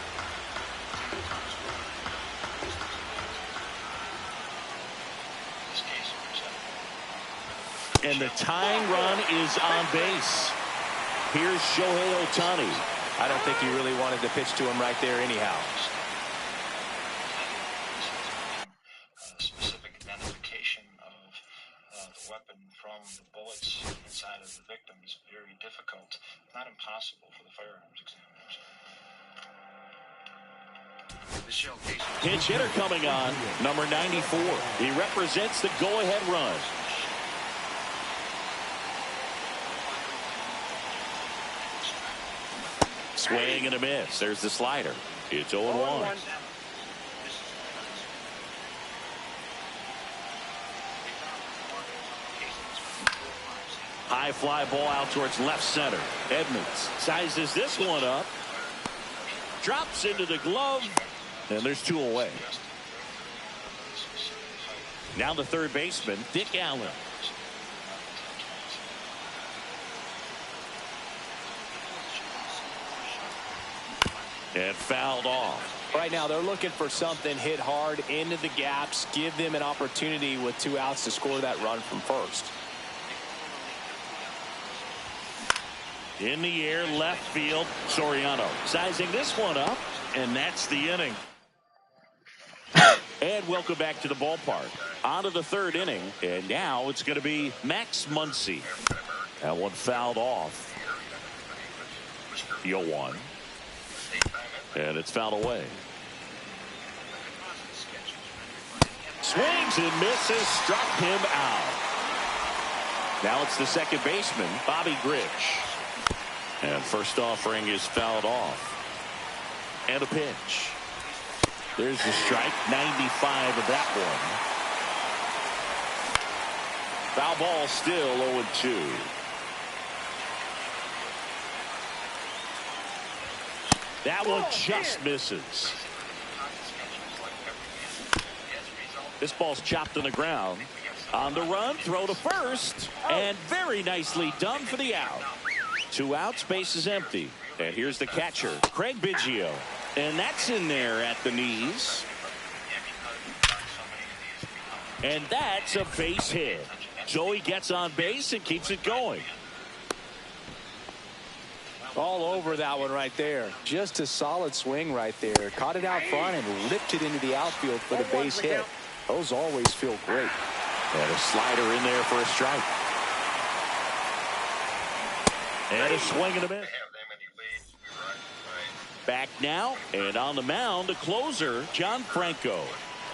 A: And the tying run is on base. Here's Shohei Ohtani.
T: I don't think you really wanted to pitch to him right there anyhow.
J: Specific identification of the weapon from the bullets inside of the victim is very difficult, not impossible for the firearms examiners.
A: Pinch hitter coming on, number 94. He represents the go-ahead run. Swing and a miss. There's the slider. It's 0-1. High fly ball out towards left center. Edmonds sizes this one up. Drops into the glove. And there's 2 away. Now the third baseman, Dick Allen. And fouled off.
T: Right now, they're looking for something hit hard into the gaps, give them an opportunity with 2 outs to score that run from first.
A: In the air, left field, Soriano sizing this one up, and that's the inning. And welcome back to the ballpark. On to the third inning, and now it's going to be Max Muncy. That one fouled off. 0-1. And it's fouled away. Swings and misses, struck him out. Now it's the second baseman, Bobby Grich. And first offering is fouled off. And a pitch. There's the strike, 95 of that one. Foul ball still 0-2. That one just misses. This ball's chopped on the ground. On the run, throw to first, and very nicely done for the out. 2 outs, base is empty. And here's the catcher, Craig Biggio. And that's in there at the knees. And that's a base hit. So he gets on base and keeps it going.
T: All over that one right there. Just a solid swing right there. Caught it out front and lifted into the outfield for the base hit. Those always feel great.
A: And a slider in there for a strike. And a swing and a miss. Back now, and on the mound, the closer, John Franco.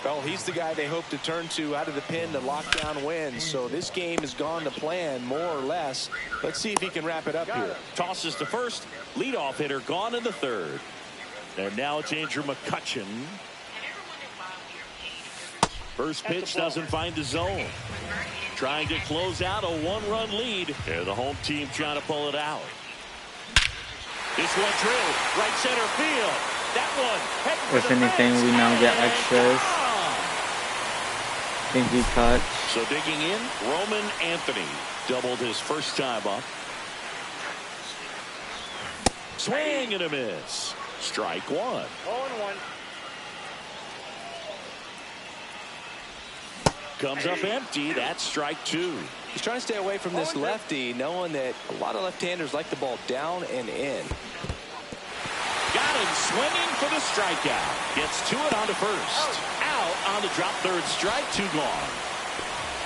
T: Well, he's the guy they hope to turn to out of the pen to lock down wins. So this game has gone to plan, more or less. Let's see if he can wrap it up here.
A: Tosses to first. Leadoff hitter gone in the third. And now it's Andrew McCutchen. First pitch doesn't find the zone. Trying to close out a 1-run lead. And the home team trying to pull it out. This one drilled. Right center field. That one.
F: If anything, we now get extras. Think he cut.
A: So digging in, Roman Anthony doubled his first time up. Swing and a miss. Strike one.
H: 0-1.
A: Comes up empty. That's strike two.
T: He's trying to stay away from this lefty, knowing that a lot of left-handers like the ball down and in.
A: Got him swinging for the strikeout. Gets to it on to first. Out on the drop third strike. 2 gone.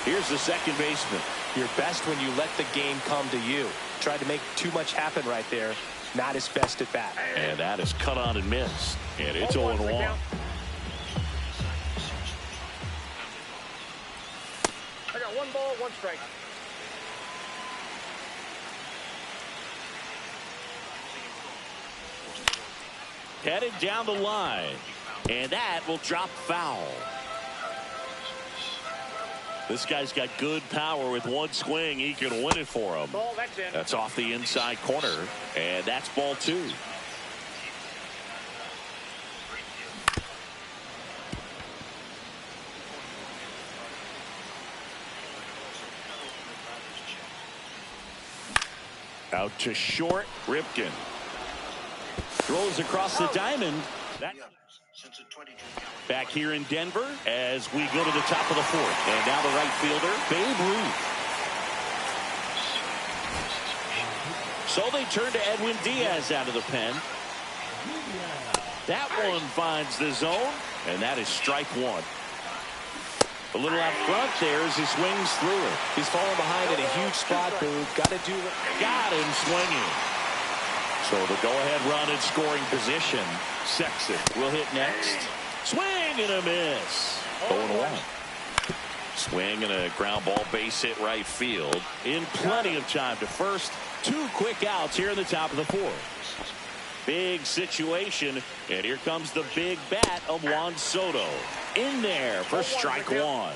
A: Here's the second baseman.
T: You're best when you let the game come to you. Tried to make too much happen right there. Not his best at bat.
A: And that is cut on and missed. And it's 0-1.
H: I got 1 ball, 1 strike.
A: Headed down the line. And that will drop foul. This guy's got good power. With 1 swing, he can win it for him.
H: Ball, that's in.
A: That's off the inside corner. And that's ball 2. Out to short, Ripken. Throws across the diamond. Back here in Denver as we go to the top of the 4th. And now the right fielder, Babe Ruth. So they turn to Edwin Diaz out of the pen. That one finds the zone, and that is strike 1. A little out front there as he swings through it.
T: He's falling behind in a huge spot, Booth. Got
A: him swinging. So the go-ahead run in scoring position. Sexton will hit next. Swing and a miss. 0-1. Swing and a ground ball base hit right field. In plenty of time to first. 2 quick outs here in the top of the 4th. Big situation. And here comes the big bat of Juan Soto. In there for strike 1.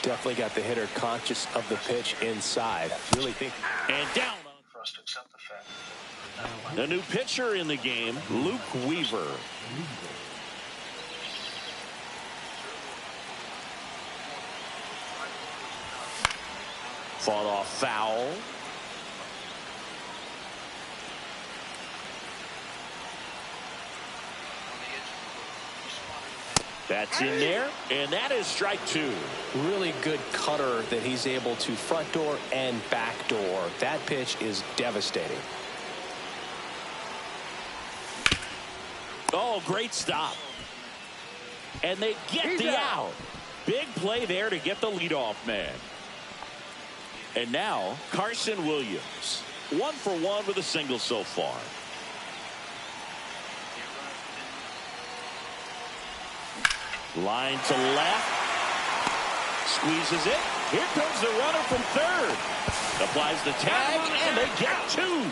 T: Definitely got the hitter conscious of the pitch inside. Really think.
A: And down.
E: For us to accept the fact that
A: The new pitcher in the game, Luke Weaver. Fought off foul. That's in there, and that is strike two.
T: Really good cutter that he's able to front door and back door. That pitch is devastating.
A: Oh, great stop. And they get the out. Big play there to get the leadoff man. And now Carson Williams, 1 for 1 with a single so far. Line to left. Squeezes it. Here comes the runner from third. Applies the tag, and they get two.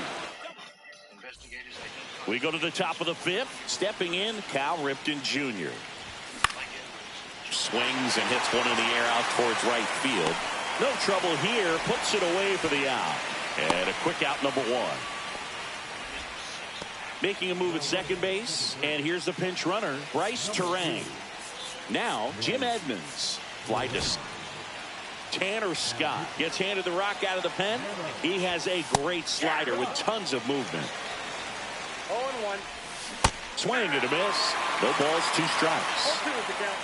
A: We go to the top of the fifth. Stepping in, Cal Ripken Jr. Swings and hits one in the air out towards right field. No trouble here. Puts it away for the out. And a quick out, number one. Making a move at second base. And here's the pinch runner, Bryce Terang. Now, Jim Edmonds. Fly to Tanner Scott. Gets handed the rock out of the pen. He has a great slider with tons of movement.
H: 0-1.
A: Swing and a miss. No balls, 2 strikes.
H: 0-2 is the count.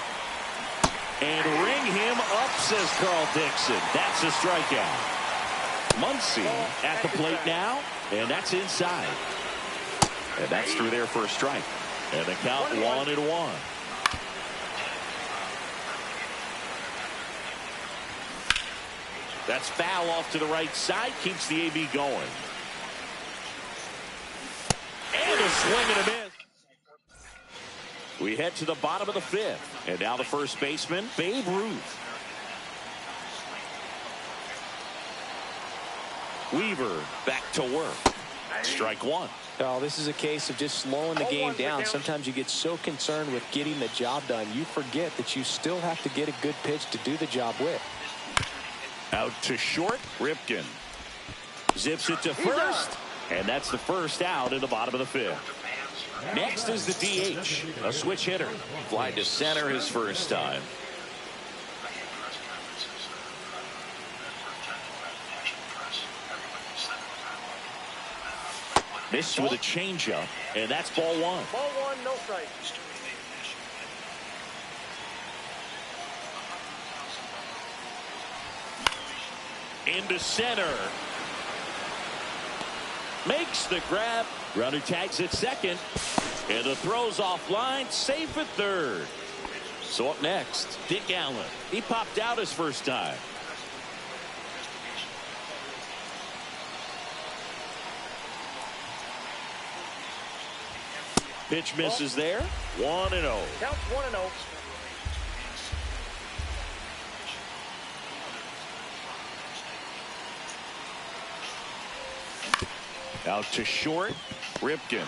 A: And ring him up, says Carl Dixon. That's a strikeout. Muncy at the plate now, and that's inside. And that's through there for a strike. And the count 1-1. That's foul off to the right side. Keeps the AB going. And a swing and a miss. We head to the bottom of the fifth. And now the first baseman, Babe Ruth. Weaver back to work. Strike one.
T: Oh, this is a case of just slowing the game down. Sometimes you get so concerned with getting the job done, you forget that you still have to get a good pitch to do the job with.
A: Out to short, Ripken. Zips it to first. And that's the first out in the bottom of the fifth. Next is the DH, a switch hitter. Fly to center his first time. Missed with a changeup, and that's ball one.
H: Ball one, no strike.
A: Into center. Makes the grab. Runner tags at second. And the throw's offline. Safe at third. So up next, Dick Allen. He popped out his first time. Pitch misses there. 1-0.
H: Counts 1-0.
A: Out to short. Ripken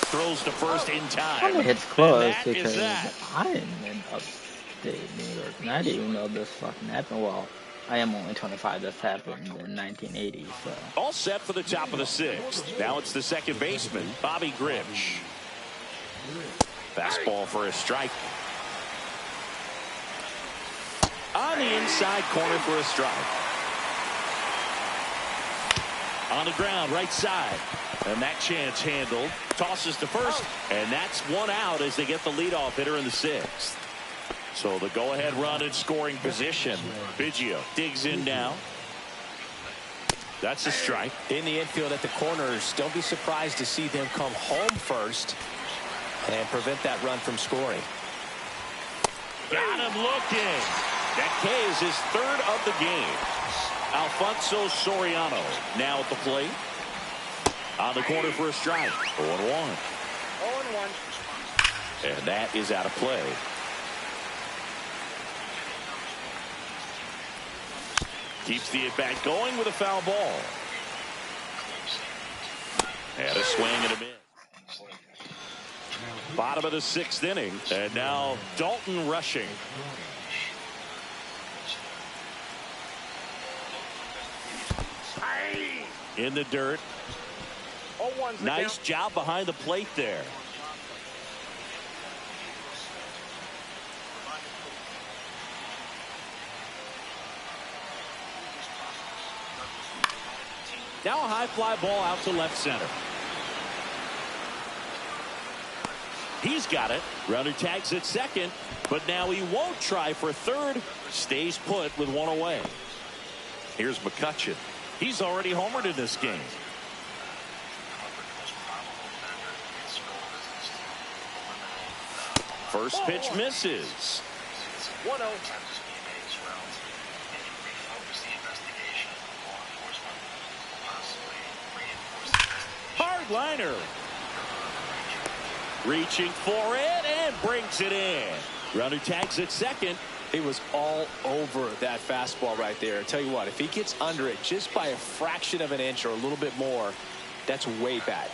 A: throws to first in time.
F: Kind of hits close because
A: that.
F: I'm in upstate New York and I didn't even know this fucking happened. Well, I am only 25. This happened in 1980, so.
A: All set for the top of the sixth. Now it's the second baseman, Bobby Grich. Fastball for a strike. On the inside corner for a strike. On the ground, right side. And that chance handled. Tosses to first. And that's one out as they get the leadoff hitter in the sixth. So the go-ahead run in scoring position. Biggio digs in now. That's a strike.
T: In the infield at the corners, don't be surprised to see them come home first and prevent that run from scoring.
A: Got him looking. That K is his third of the game. Alfonso Soriano now at the plate. On the corner for a strike. 0-1.
H: 0-1.
A: And that is out of play. Keeps the at-bat going with a foul ball. And a swing and a miss. Bottom of the sixth inning. And now Dalton rushing. In the dirt. Nice job behind the plate there. Now a high fly ball out to left center. He's got it. Runner tags at second, but now he won't try for third. Stays put with one away. Here's McCutchen. He's already homered in this game. First pitch misses.
H: 1-0.
A: Hard liner. Reaching for it and brings it in. Runner tags at second.
I: He was all over that fastball right there. I tell you what, if he gets under it just by a fraction of an inch or a little bit more, that's way bad.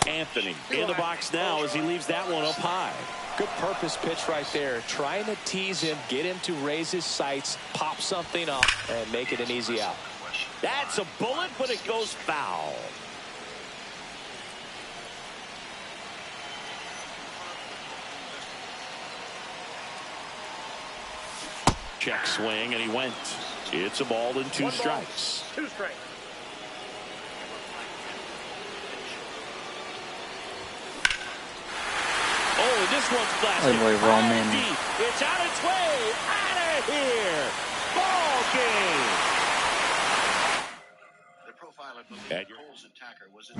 A: Anthony in the box now as he leaves that one up high.
I: Good purpose pitch right there. Trying to tease him, get him to raise his sights, pop something up, and make it an easy out.
A: That's a bullet, but it goes foul. Check swing, and he went. It's a ball and 2 strikes.
H: 2 strikes.
A: Oh, and this one's blasted. Deep. It's on its way. Out of here. Ball game.
E: The profiler believed Cole's attacker was a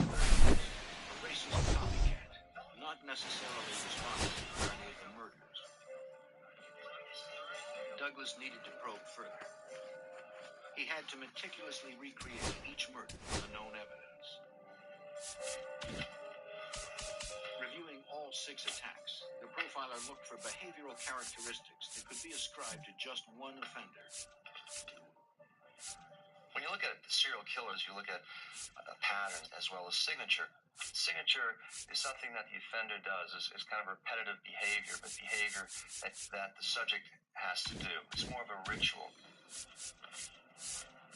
E: racist copycat, not necessarily responsible for any of the murders. Douglas needed to probe further. He had to meticulously recreate each murder from the known evidence. Reviewing all 6 attacks, the profiler looked for behavioral characteristics that could be ascribed to just one offender.
G: When you look at the serial killers, you look at a pattern as well as signature. Signature is something that the offender does. It's kind of repetitive behavior, but behavior that the subject has to do. It's more of a ritual.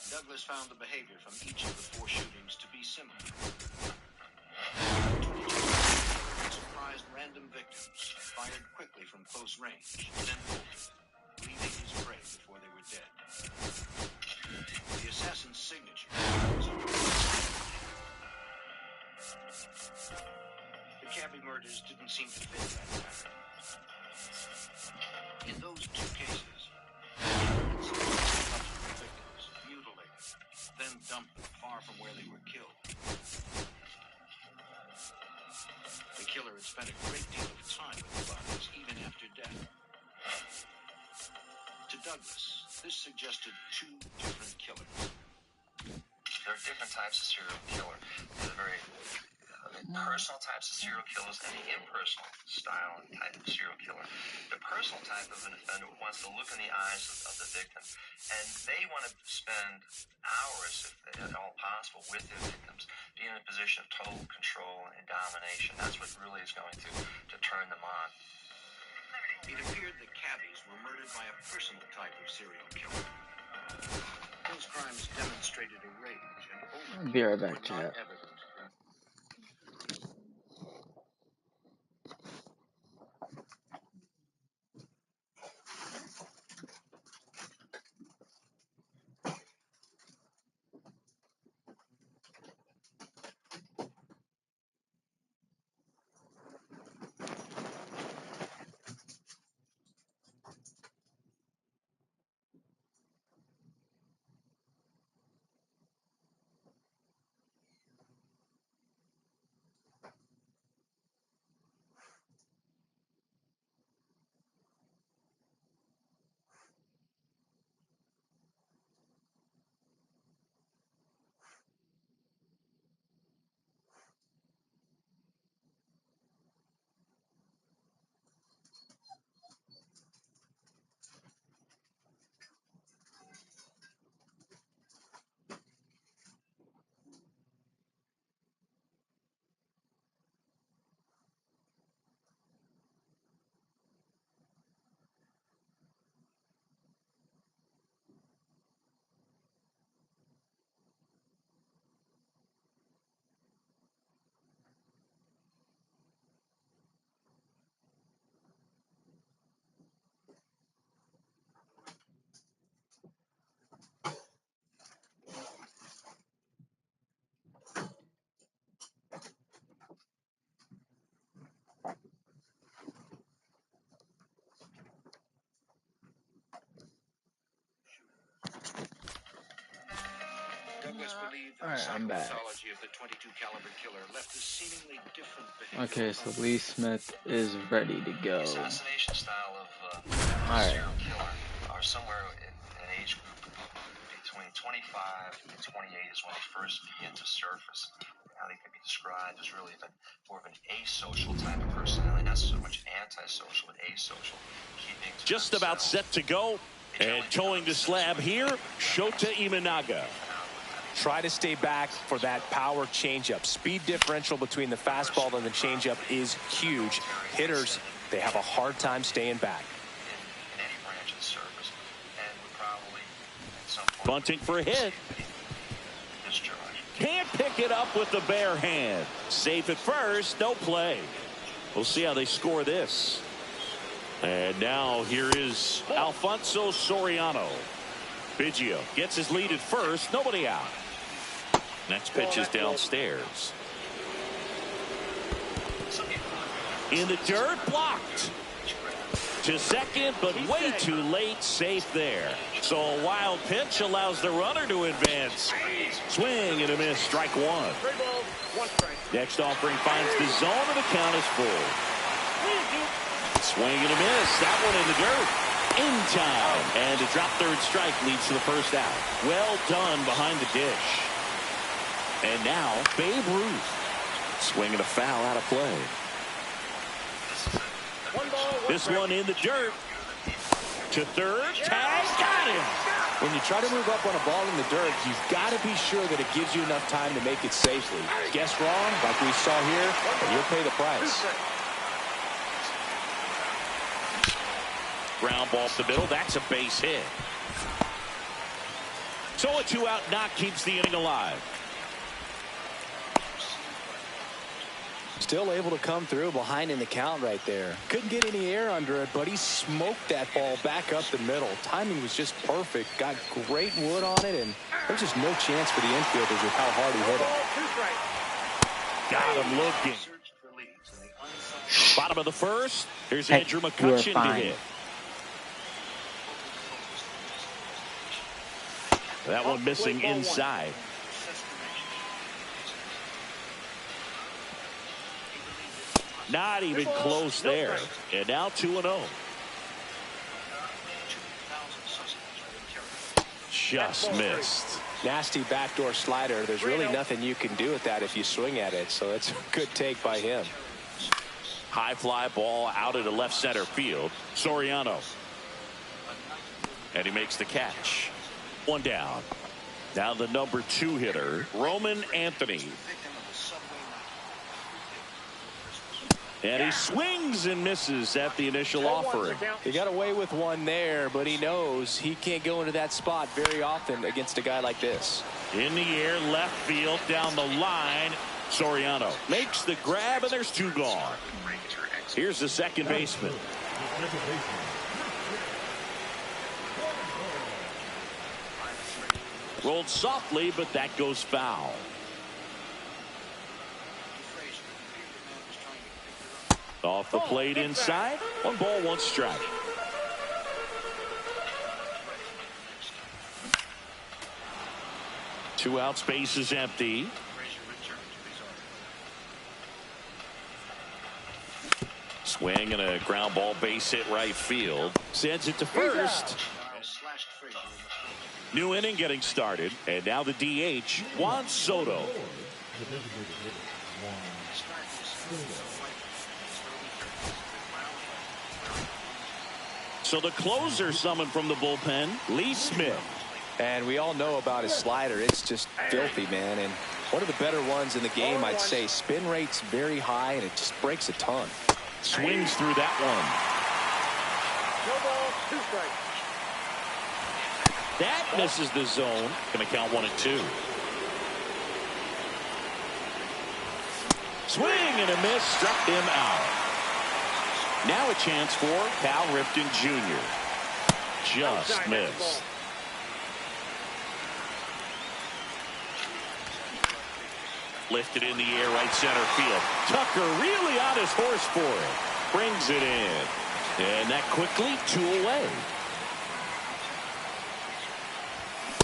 E: Douglas found the behavior from each of the 4 shootings to be similar. Surprised random victims, fired quickly from close range, then bolted, leaving his prey before they were dead. The assassin's signature was the Cabby murders didn't seem to fit that pattern. In those 2 cases, victims mutilated, then dumped them far from where they were killed. The killer had spent a great deal of time with the bodies, even after death. To Douglas, this suggested 2 different killers.
G: There are different types of serial killer. There are very personal types of serial killers and the impersonal style and type of serial killer. The personal type of an offender wants to look in the eyes of the victim, and they want to spend hours, if at all possible, with their victims, be in a position of total control and domination. That's what really is going to turn them on.
E: It appeared that cabbies were murdered by a personal type of serial killer. Those crimes demonstrated a rage and overkill
F: Be right
E: were
F: back,
E: not
F: chat.
E: evident. believe that
F: Alright,
E: the
F: I'm back.
E: psychopathology of the .22 caliber killer left a seemingly different behavior.
F: Okay, so Lee Smith is ready to go.
G: The assassination style of
F: Alright.
G: serial killer are somewhere in an age group between 25 and 28 is when they first begin to surface. How they can be described as really more of an asocial type of personality, not so much antisocial, but asocial.
A: Just about set to go. And towing the slab here, Shota Imanaga.
T: Try to stay back for that power changeup. Speed differential between the fastball and the changeup is huge. Hitters, they have a hard time staying back.
G: In any branch of the surface, and would probably at some point
A: Bunting for a hit.
G: discharge.
A: Can't pick it up with the bare hand. Safe at first, no play. We'll see how they score this. And now here is Alfonso Soriano. Biggio gets his lead at first, nobody out. Next pitch is downstairs. In the dirt, blocked. To second, but way too late, safe there. So a wild pitch allows the runner to advance. Swing and a miss, strike one. Next offering finds the zone, and the count is full. Swing and a miss, that one in the dirt. In time, and a drop third strike leads to the first out. Well done behind the dish. And now Babe Ruth. Swinging a foul out of play. This one in the dirt. To third, tag, got him.
T: When you try to move up on a ball in the dirt, you've got to be sure that it gives you enough time to make it safely. Guess wrong, like we saw here, and you'll pay the price.
A: Ground ball up the middle. That's a base hit. So a two-out knock keeps the inning alive.
T: Still able to come through behind in the count right there. Couldn't get any air under it, but he smoked that ball back up the middle. Timing was just perfect. Got great wood on it, and there's just no chance for the infielders with how hard he hit it.
A: Got him looking. Bottom of the first. Here's
F: Hey,
A: Andrew
F: you are
A: McCutcheon to
F: fine.
A: hit. That one missing inside. Not even close there. And now 2-0. Just missed.
T: Nasty backdoor slider. There's really nothing you can do with that if you swing at it, so it's a good take by him.
A: High fly ball out into left center field. Soriano. And he makes the catch. One down. Now the number 2 hitter, Roman Anthony. And he swings and misses at the initial offering.
T: He got away with one there, but he knows he can't go into that spot very often against a guy like this.
A: In the air, left field, down the line. Soriano makes the grab, and there's 2 gone. Here's the second baseman. Rolled softly, but that goes foul. Off the plate inside. 1 ball, 1 strike. Two out, space is empty. Swing and a ground ball, base hit right field. Sends it to first. New inning getting started. And now the DH, Juan Soto. So the closer summoned from the bullpen, Lee Smith.
T: And we all know about his slider. It's just filthy, man. And one of the better ones in the game, I'd say. Spin rate's very high, and it just breaks a ton.
A: Swings through that one.
H: No ball, 2 strikes.
A: That misses the zone. Going to count 1 and 2. Swing and a miss, struck him out. Now a chance for Cal Ripken Jr. Just missed. Lifted in the air, right center field. Tucker really on his horse for it. Brings it in. And that quickly 2 away.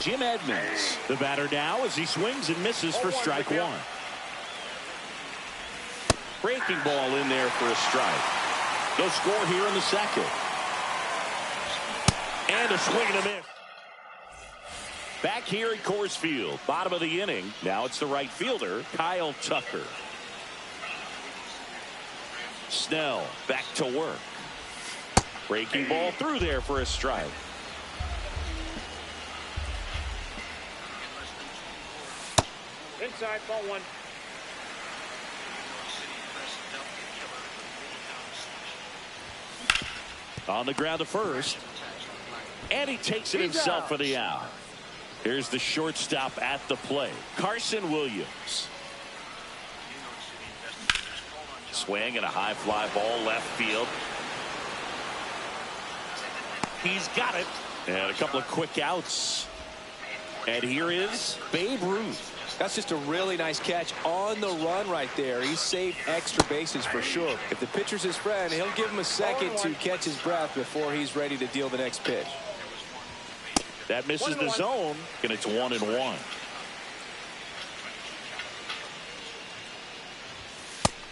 A: Jim Edmonds, the batter now as he swings and misses for strike one. Breaking ball in there for a strike. No score here in the second. And a swing and a miss. Back here at Coors Field, bottom of the inning. Now it's the right fielder, Kyle Tucker. Snell back to work. Breaking ball through there for a strike.
H: Inside, ball one.
A: On the ground to first. And he takes it himself for the out. Here's the shortstop at the plate, Carson Williams. Swing and a high fly ball left field. He's got it. And a couple of quick outs. And here is Babe Ruth.
I: That's just a really nice catch on the run right there. He saved extra bases for sure. If the pitcher's his friend, he'll give him a second to catch his breath before he's ready to deal the next pitch.
A: That misses the zone, and it's 1-1.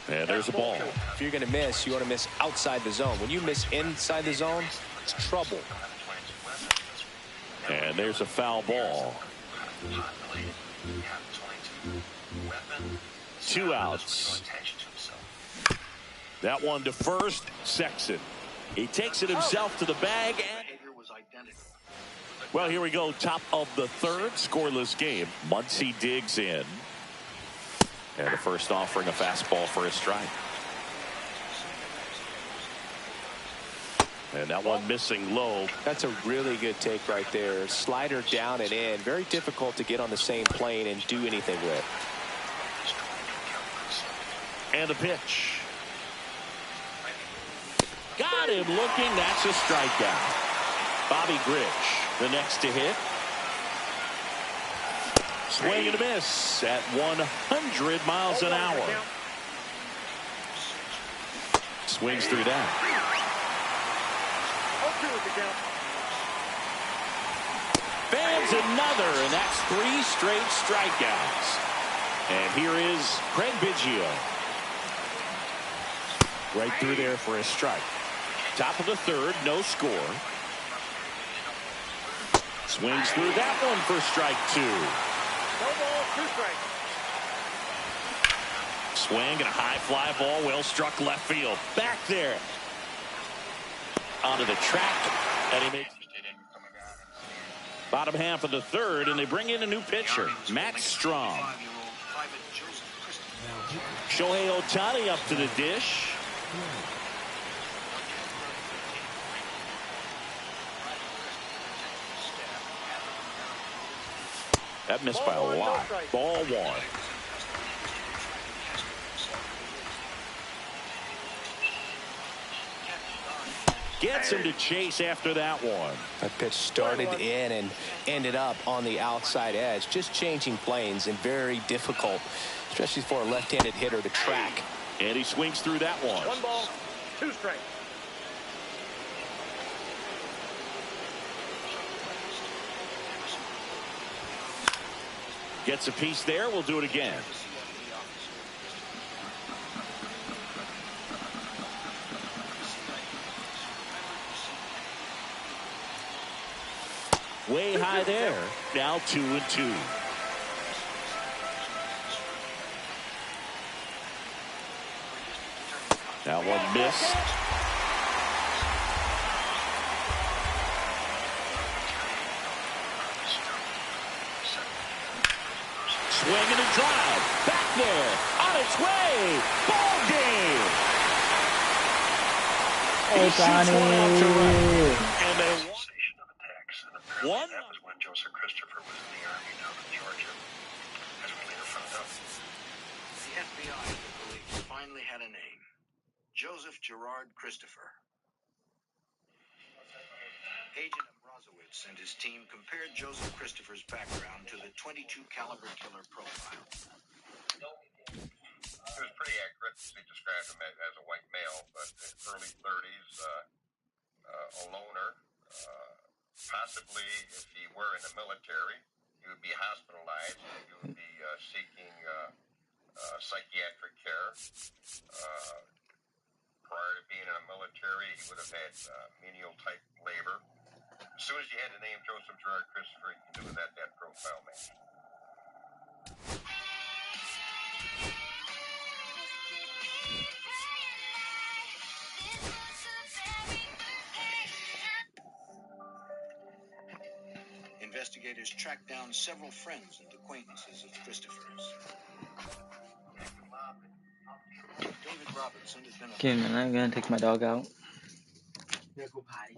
A: And there's a ball.
I: If you're going to miss, you want to miss outside the zone. When you miss inside the zone, it's trouble.
A: And there's a foul ball. 2 outs. That one to first, Sexton. He takes it himself to the bag. And well, here we go. Top of the third, scoreless game. Muncy digs in. And the first offering a fastball for a strike. And that one missing low.
I: That's a really good take right there. Slider down and in. Very difficult to get on the same plane and do anything with.
A: And a pitch. Got him looking. That's a strikeout. Bobby Grich, the next to hit. Swing and a miss at 100 miles an hour. Swings through that. Fans another, and that's 3 straight strikeouts. And here is Craig Biggio. Right through there for a strike. Top of the third, no score. Swings through that one for strike 2.
H: No ball, 2 strikes.
A: Swing and a high fly ball, well struck left field. Back there. Onto the track, and he makes bottom half of the third, and they bring in a new pitcher, Matt Strom. Shohei Ohtani up to the dish. That missed by a lot. Ball 1. Gets him to chase after that one.
I: That pitch started in and ended up on the outside edge. Just changing planes and very difficult, especially for a left-handed hitter to track.
A: And he swings through that one.
H: 1 ball, 2 strikes.
A: Gets a piece there. We'll do it again. Way high there. Now 2-2. That one missed. Swing and a drive. Back there. On its way. Ball game.
F: Hey, Johnny.
A: And they won.
E: That was when Joseph Christopher was in the Army down in Georgia, as we later found out. The FBI and the police finally had a name. Joseph Gerard Christopher. Agent Ambrozowitz and his team compared Joseph Christopher's background to the .22 caliber killer profile.
L: He was pretty accurate. He described him as a white male, but early 30s, a loner, Possibly, if he were in the military, he would be hospitalized. He would be seeking psychiatric care. Prior to being in the military, he would have had menial-type labor. As soon as you had the name Joseph Gerard Christopher, you knew that profile matched.
E: Investigators tracked down several friends and acquaintances of Christopher's. David Robertson has been
F: Okay, man, I'm gonna take my dog out.
M: Go potty.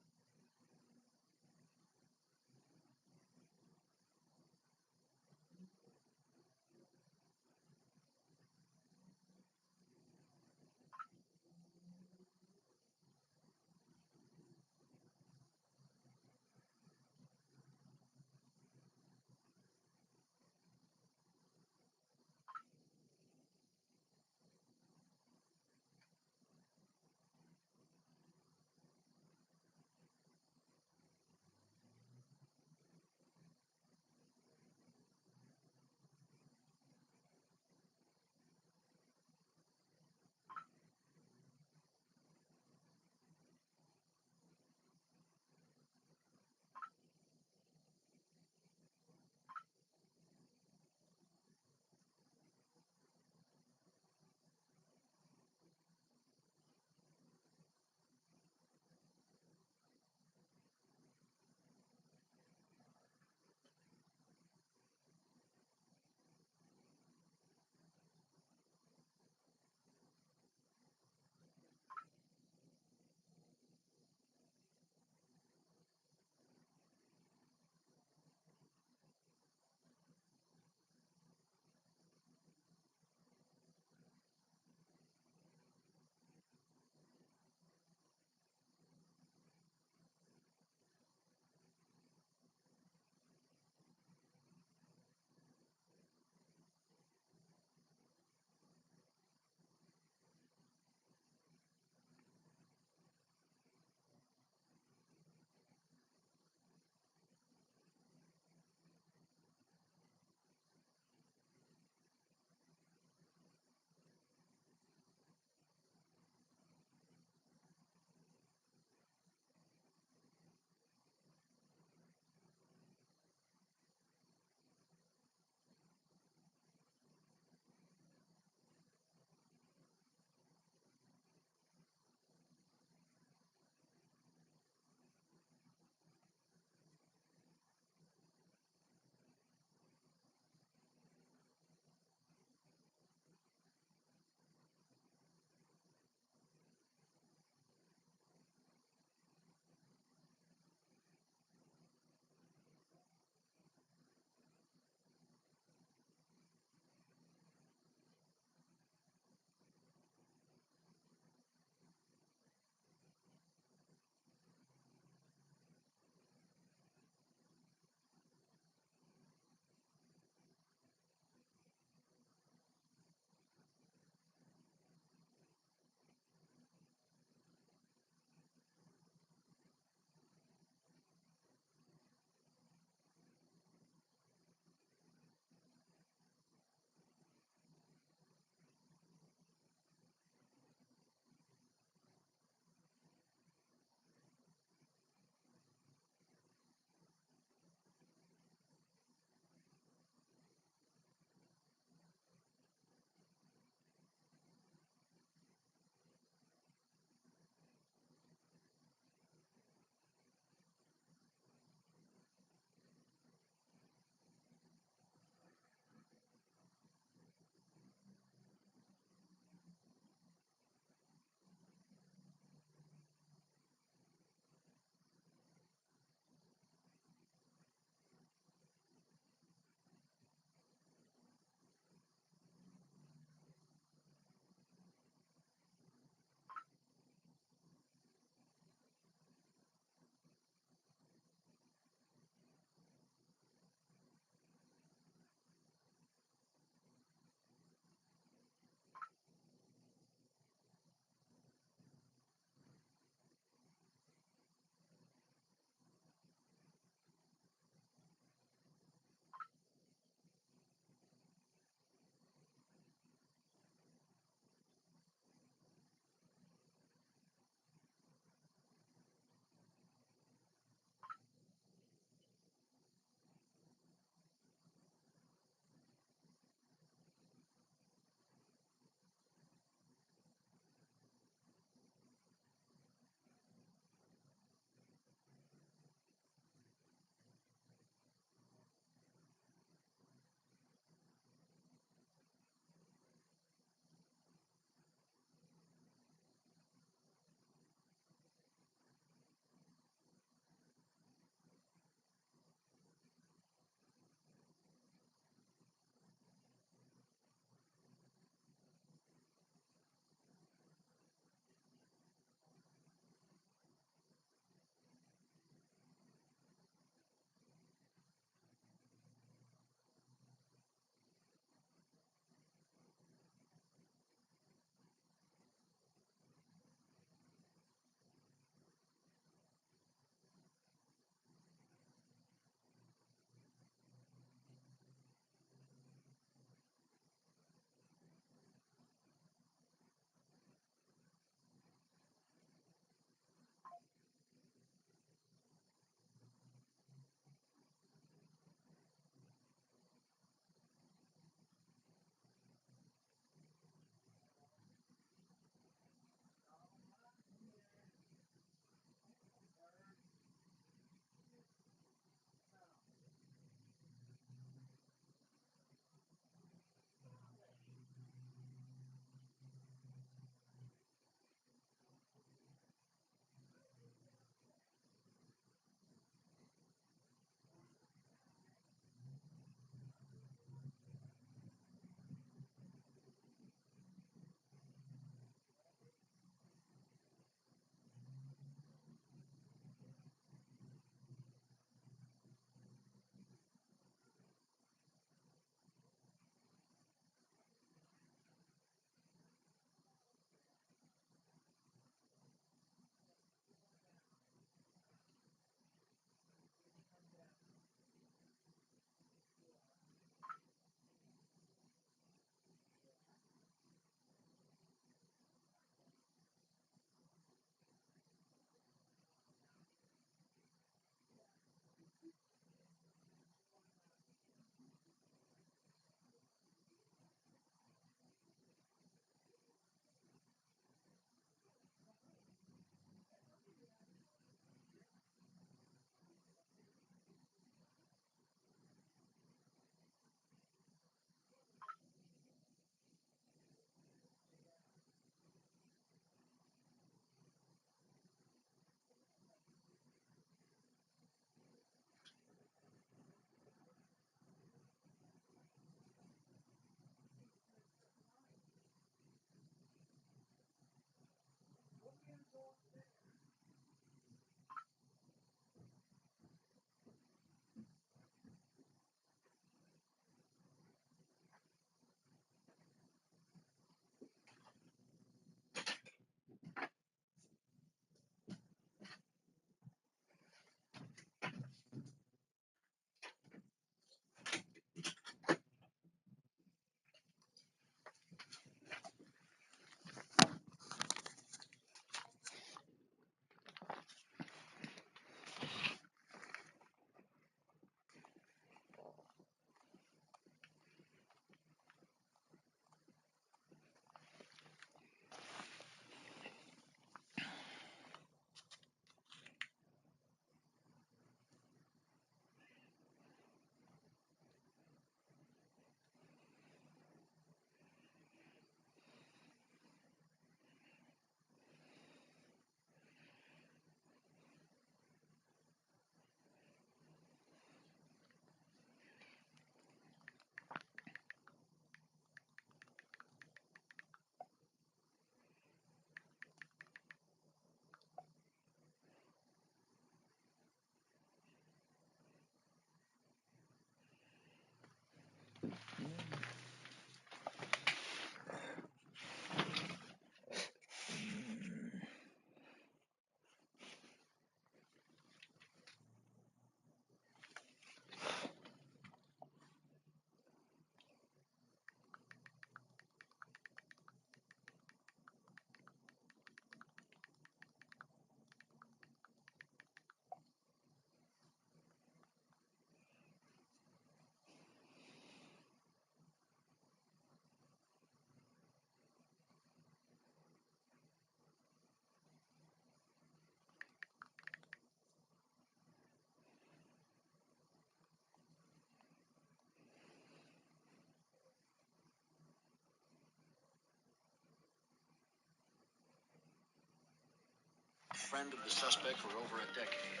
E: Friend of the suspect for over a decade.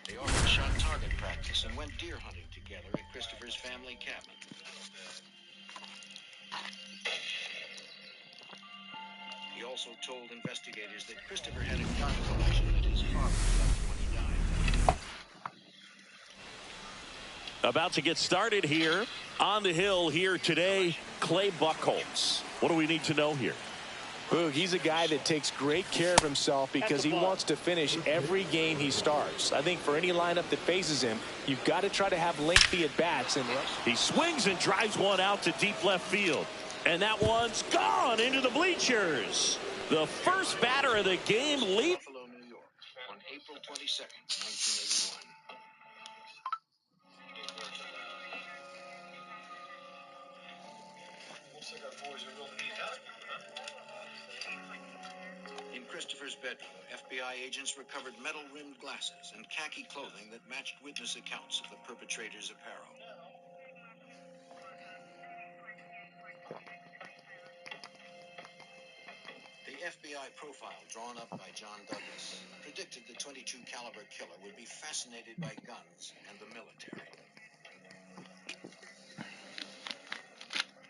E: They often shot target practice and went deer hunting together at Christopher's family cabin. He also told investigators that Christopher had a gun collection that his father left when he died.
A: About to get started here on the hill here today, Clay Buchholz. What do we need to know here?
T: Boog, he's a guy that takes great care of himself because he wants to finish every game he starts. I think for any lineup that faces him, you've got to try to have lengthy at-bats. And
A: he swings and drives one out to deep left field. And that one's gone into the bleachers. The first batter of the game leads.
E: Buffalo, New York, on April 22nd, 1981. In Christopher's bedroom, FBI agents recovered metal-rimmed glasses and khaki clothing that matched witness accounts of the perpetrator's apparel. The FBI profile drawn up by John Douglas predicted the .22 caliber killer would be fascinated by guns and the military.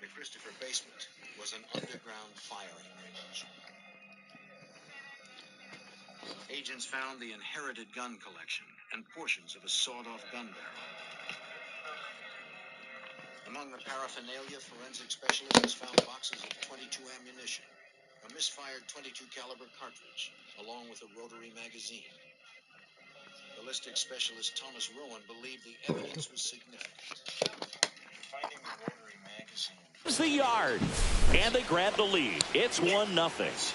E: The Christopher basement was an underground firing range. Agents found the inherited gun collection and portions of a sawed-off gun barrel. Among the paraphernalia, forensic specialists found boxes of .22 ammunition, a misfired .22 caliber cartridge, along with a rotary magazine. Ballistic specialist Thomas Rowan believed the evidence was significant. Finding the rotary magazine.
A: It's the yard, and they grab the lead. It's 1-0.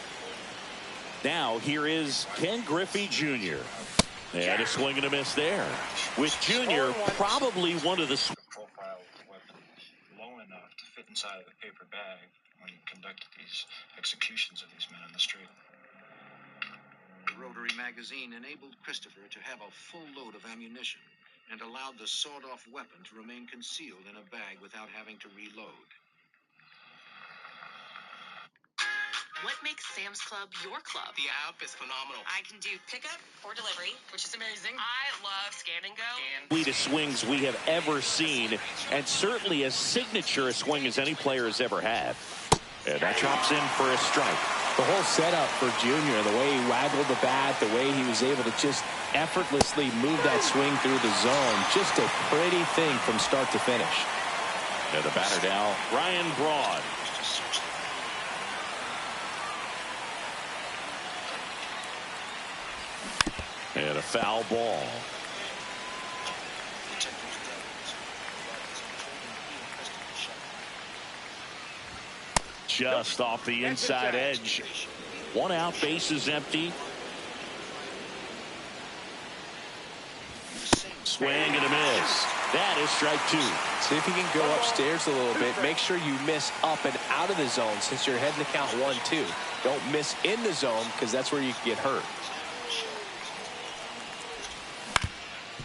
A: Now here is Ken Griffey Jr. And a swing and a miss there. With Jr. probably one of the
P: profile weapon low enough to fit inside of a paper bag when you conducted these executions of these men on the street.
E: The rotary magazine enabled Christopher to have a full load of ammunition and allowed the sawed-off weapon to remain concealed in a bag without having to reload.
B: What makes Sam's Club your club?
N: The app is phenomenal.
B: I can do pickup or delivery, which is amazing. I love scan and go.
A: sweetest swings we have ever seen, and certainly as signature a swing as any player has ever had. And that drops in for a strike.
T: The whole setup for Junior, the way he waggled the bat, the way he was able to just effortlessly move that swing through the zone, just a pretty thing from start to finish.
A: And the batter now, Ryan Braun. And a foul ball. Just off the inside edge. 1 out, bases empty. Swing and a miss. That is strike 2.
T: See if you can go upstairs a little bit. Make sure you miss up and out of the zone since you're heading to count 1-2. Don't miss in the zone because that's where you can get hurt.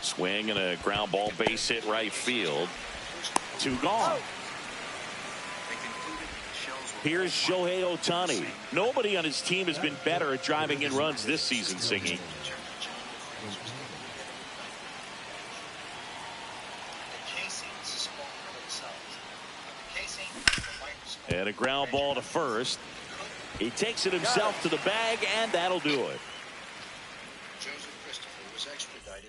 A: Swing and a ground ball, base hit right field. 2 gone. Here's Shohei Ohtani. Nobody on his team has been better at driving in runs this season, Singy. And a ground ball to first. He takes it himself to the bag, and that'll do it.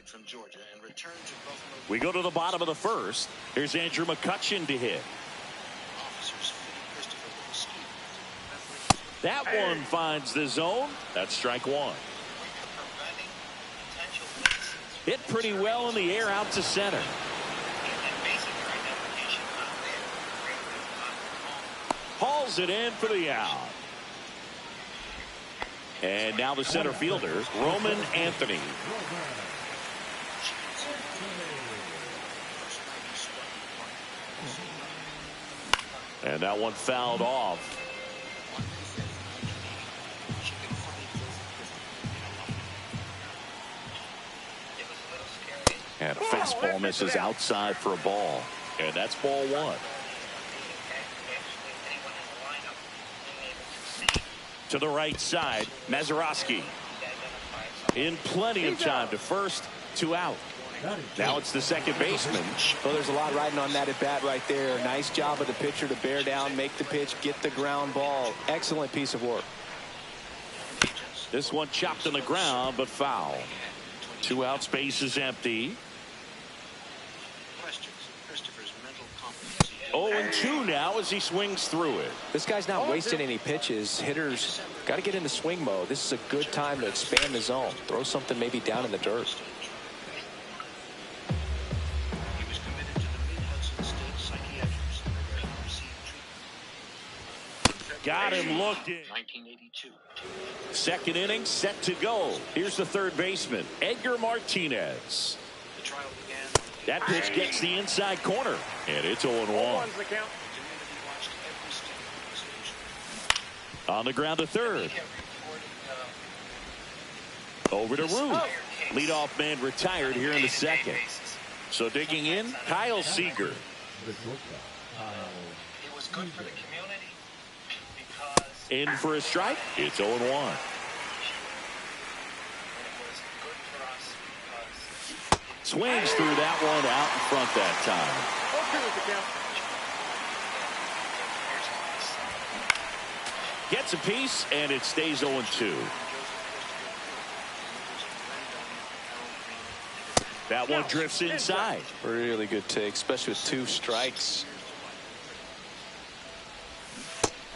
E: From Georgia and returned to Buffalo.
A: We go to the bottom of the first. Here's Andrew McCutchen to hit. That one finds the zone. That's strike 1. Hit pretty well in the air out to center. Hauls it in for the out. And now the center fielder, Roman Anthony. And that one fouled off. And a fastball misses outside for a ball. And that's ball 1. To the right side, Mazeroski. In plenty of time to first, 2 out. Now it's the second baseman.
T: Well, there's a lot riding on that at bat right there. Nice job of the pitcher to bear down, make the pitch, get the ground ball. Excellent piece of work.
A: This one chopped on the ground, but foul. 2 outs, base is empty. 0-2 now as he swings through it.
T: This guy's not wasting any pitches. Hitters got to get into swing mode. This is a good time to expand the zone. Throw something maybe down in the dirt.
A: Got him looking.
J: 1982.
A: Second inning set to go. Here's the third baseman, Edgar Martinez. That pitch gets the inside corner, and it's 0-1. On the ground to third. Over to Ruth. Leadoff man retired here in the second. So digging in, Kyle Seager.
B: It was good for the community.
A: In for a strike. It's 0-1. Swings through that one out in front that time. Gets a piece, and it stays 0-2. That one drifts inside.
T: Really good take, especially with 2 strikes.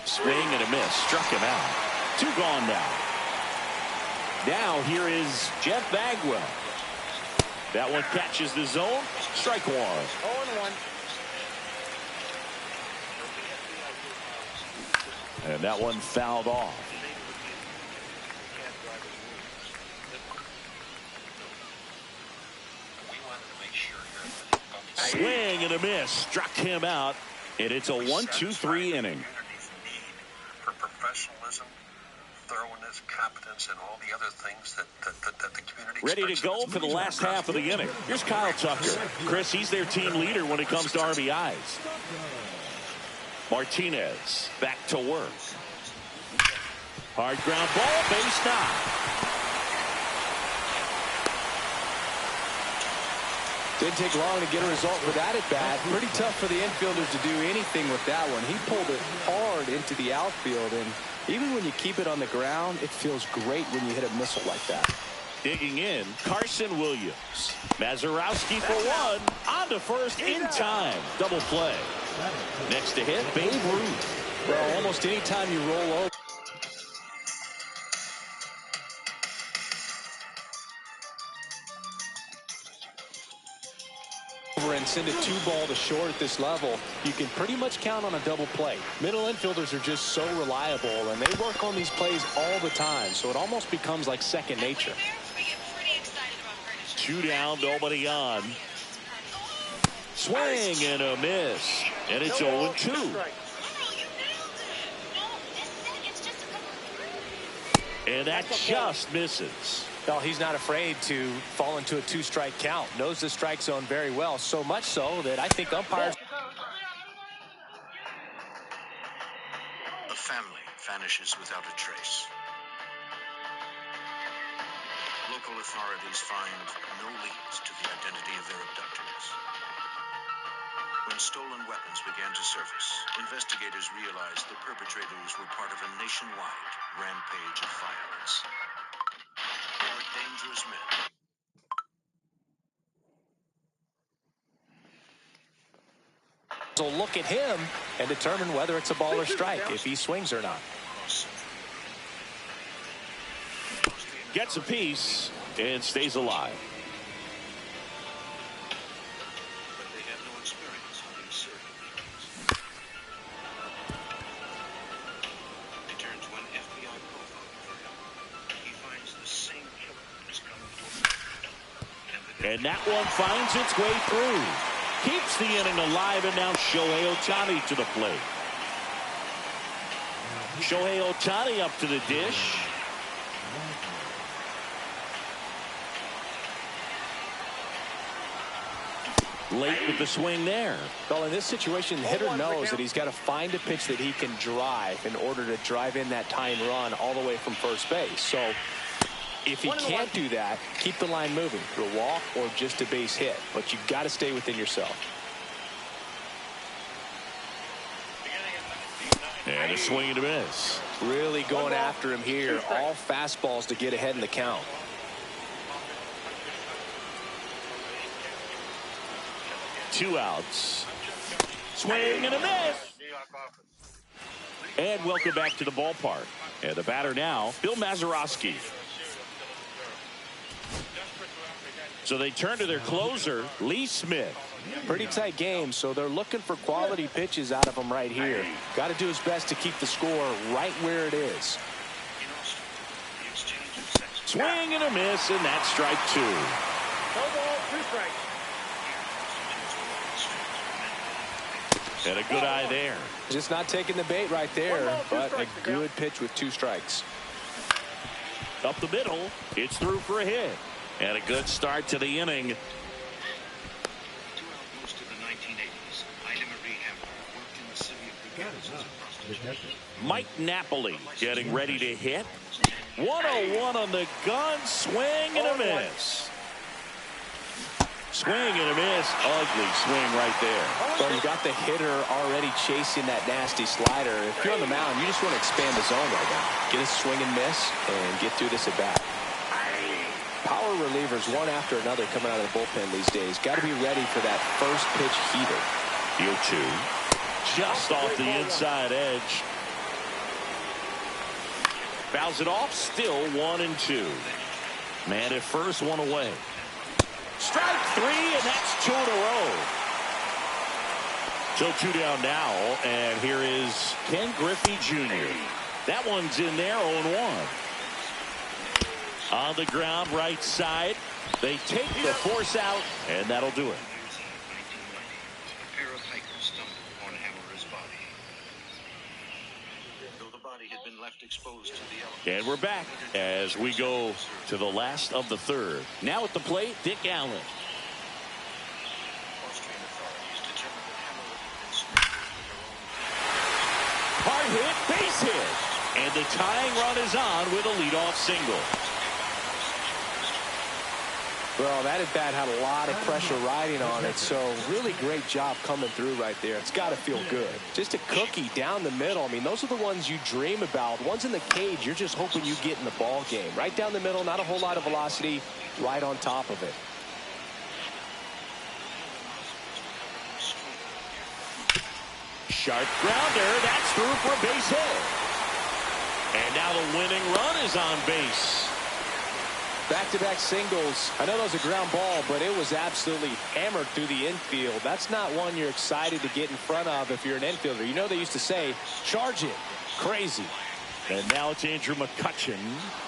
A: Swing and a miss. Struck him out. 2 gone now. Now here is Jeff Bagwell. That one catches the zone. Strike 1.
H: 0-1.
A: And that one fouled off. Swing and a miss. Struck him out. And it's a 1-2-3 inning.
L: For professionalism, thoroughness, competence, and all the other things that the community
A: ready to go for the last half of the inning. Here's Kyle Tucker. Chris, he's their team leader when it comes to RBIs. Martinez back to work. Hard ground ball, base knock.
I: Didn't take long to get a result with that at bat. Pretty tough for the infielders to do anything with that one. He pulled it hard into the outfield, and even when you keep it on the ground, it feels great when you hit a missile like that.
A: Digging in, Carson Williams. Mazeroski for one. On to first in time. Double play. Next to hit, Babe Ruth.
I: Well, almost any time you roll over and send a 2-ball to short at this level, you can pretty much count on a double play. Middle infielders are just so reliable, and they work on these plays all the time, so it almost becomes like second nature.
A: 2 down, nobody on. Swing and a miss, and it's 0-2. And that just misses.
T: Well, he's not afraid to fall into a 2-strike count. Knows the strike zone very well, so much so that I think umpires.
E: A family vanishes without a trace. Local authorities find no leads to the identity of their abductors. When stolen weapons began to surface, investigators realized the perpetrators were part of a nationwide rampage of violence. They were dangerous men.
T: So look at him and determine whether it's a ball or strike, if he swings or not.
A: Gets a piece and stays alive.
E: But they have no experience hunting serial killers. They turn to an FBI profiler for help. He finds the same killer is coming for him.
A: And that one finds its way through. Keeps the inning alive, and now Shohei Ohtani to the plate. Shohei Ohtani up to the dish. Late with the swing there.
T: Well, in this situation, the hitter knows that he's got to find a pitch that he can drive in order to drive in that tying run all the way from first base. So if he can't do that, keep the line moving through a walk or just a base hit. But you've got to stay within yourself.
A: And a swing and a miss.
T: Really going after him here. All fastballs to get ahead in the count.
A: Two outs. Swing and a miss. And welcome back to the ballpark. And the batter now, Bill Mazeroski. So they turn to their closer, Lee Smith.
T: Pretty tight game, so they're looking for quality pitches out of him right here. Got to do his best to keep the score right where it is.
A: Swing and a miss, and that's strike 2.
H: No ball, 2 strikes.
A: And a good eye there.
T: Just not taking the bait right there, but a good pitch with 2 strikes.
A: Up the middle, it's through for a hit. And a good start to the inning.
E: Throughout most of the 1980s, Ida Marie Hammer worked in the city of Brigantes as a prostitute.
A: Mike Napoli getting ready to hit. 101 on the gun. Swing and a miss. Swing and a miss. Ugly swing right there.
T: Well, you got the hitter already chasing that nasty slider. If you're on the mound, you just want to expand the zone right now. Get a swing and miss and get through this at bat. Power relievers one after another coming out of the bullpen these days. Got to be ready for that first pitch heater.
A: 0-2. Just off the inside edge. Fouls it off. Still 1-2. Man at first, one away. Strike 3, and that's 2 in a row. So 2 down now, and here is Ken Griffey Jr. That one's in there, 0-1. On the ground, right side. They take the force out, and that'll do it.
E: A pair of hikers stumbled upon Hammer's body. Though the body had been left exposed to the elements.
A: And we're back as we go to the last of the third. Now at the plate, Dick Allen.
E: Austrian authorities determined that Hammer had been strangled with their own teeth.
A: Hard hit, base hit. And the tying run is on with a leadoff single.
I: Well, that at-bat had a lot of pressure riding on it, so really great job coming through right there. It's got to feel good. Just a cookie down the middle. I mean, those are the ones you dream about. Ones in the cage, you're just hoping you get in the ball game. Right down the middle, not a whole lot of velocity, right on top of it.
A: Sharp grounder. That's through for a base hit. And now the winning run is on base.
I: Back-to-back singles. I know that was a ground ball, but it was absolutely hammered through the infield. That's not one you're excited to get in front of if you're an infielder. You know they used to say, charge it. Crazy.
A: And now it's Andrew McCutcheon.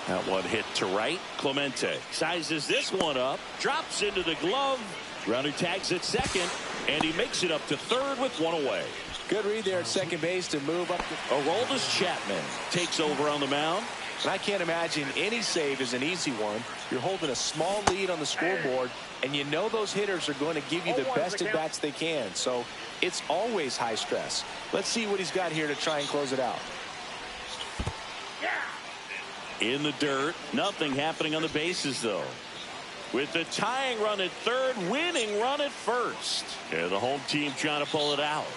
A: That one hit to right. Clemente sizes this one up. Drops into the glove. Grounder tags at second. And he makes it up to third with one away.
I: Good read there at second base to move up.
A: Aroldis Chapman takes over on the mound.
I: And I can't imagine any save is an easy one. You're holding a small lead on the scoreboard, and you know those hitters are going to give you the best at-bats they can. So it's always high stress. Let's see what he's got here to try and close it out.
A: In the dirt. Nothing happening on the bases, though. With the tying run at third, winning run at first. And the home team trying to pull it out.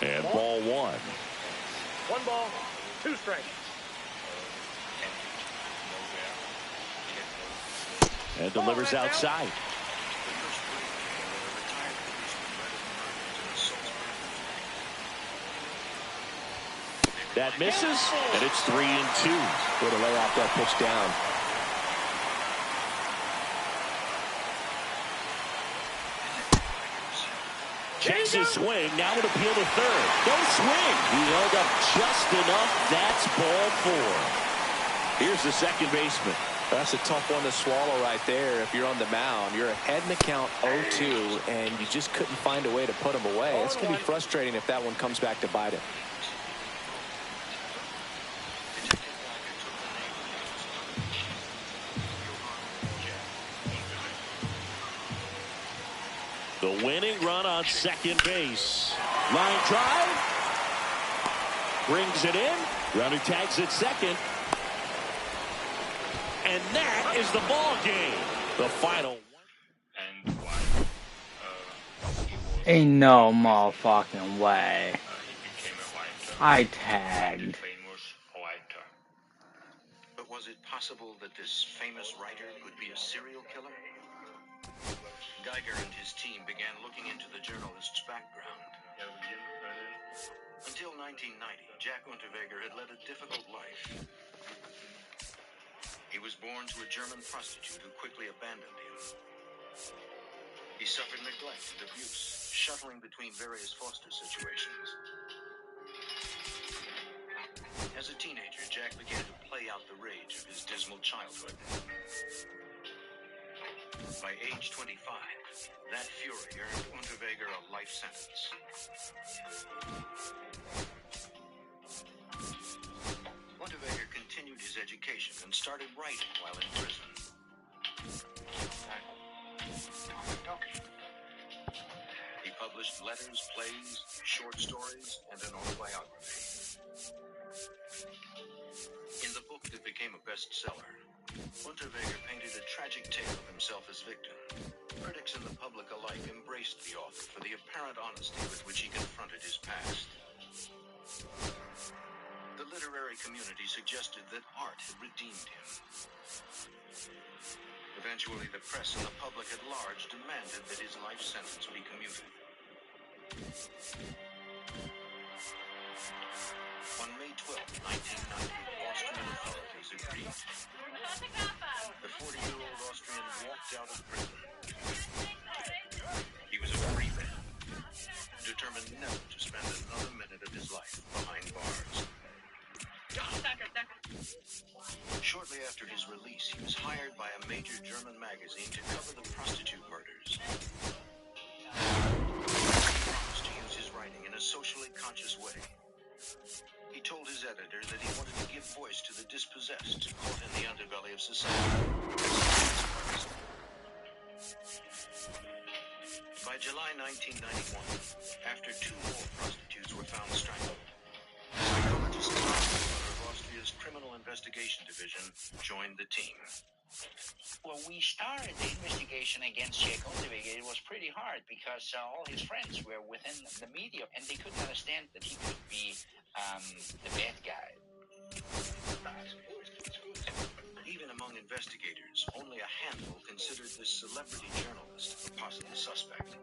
A: And ball one.
H: 1 ball, 2 strikes.
A: And delivers outside. That misses, and it's 3-2.
I: Way to lay off that pitch down.
A: Checks his swing. Now an appeal to third. No swing. He held up just enough. That's ball 4. Here's the second baseman.
I: That's a tough one to swallow right there. If you're on the mound, you're ahead in the count 0-2, and you just couldn't find a way to put him away. It's going to be frustrating if that one comes back to bite him.
A: The winning run on second base. Line drive. Brings it in. Grounder tags at second. And that is the ball game. The final.
F: Ain't no motherfucking way. I tagged.
E: But was it possible that this famous writer could be a serial killer? Geiger and his team began looking into the journalist's background. Until 1990, Jack Unterweger had led a difficult life. He was born to a German prostitute who quickly abandoned him. He suffered neglect and abuse, shuttling between various foster situations. As a teenager, Jack began to play out the rage of his dismal childhood. By age 25, that fury earned Unterweger a life sentence. Unterweger continued his education and started writing while in prison. He published letters, plays, short stories, and an autobiography. In the book that became a bestseller, Unterweger painted a tragic tale of himself as victim. Critics and the public alike embraced the author for the apparent honesty with which he confronted his past. The literary community suggested that art had redeemed him. Eventually, the press and the public at large demanded that his life sentence be commuted. On May 12, 1990, Austrian authorities agreed. The 40-year-old Austrian walked out of prison. He was a free man, determined never to spend another minute of his life behind bars. Shortly after his release, he was hired by a major German magazine to cover the prostitute murders. He promised to use his writing in a socially conscious way. He told his editor that he wanted to give voice to the dispossessed, caught in the underbelly of society. By July 1991, after 2 more prostitutes were found strangled, psychologists of Austria's Criminal Investigation Division joined the team.
P: When we started the investigation against Jack Unterweger, it was pretty hard because all his friends were within the media, and they couldn't understand that he could be the bad guy.
E: Even among investigators, only a handful considered this celebrity journalist a possible suspect.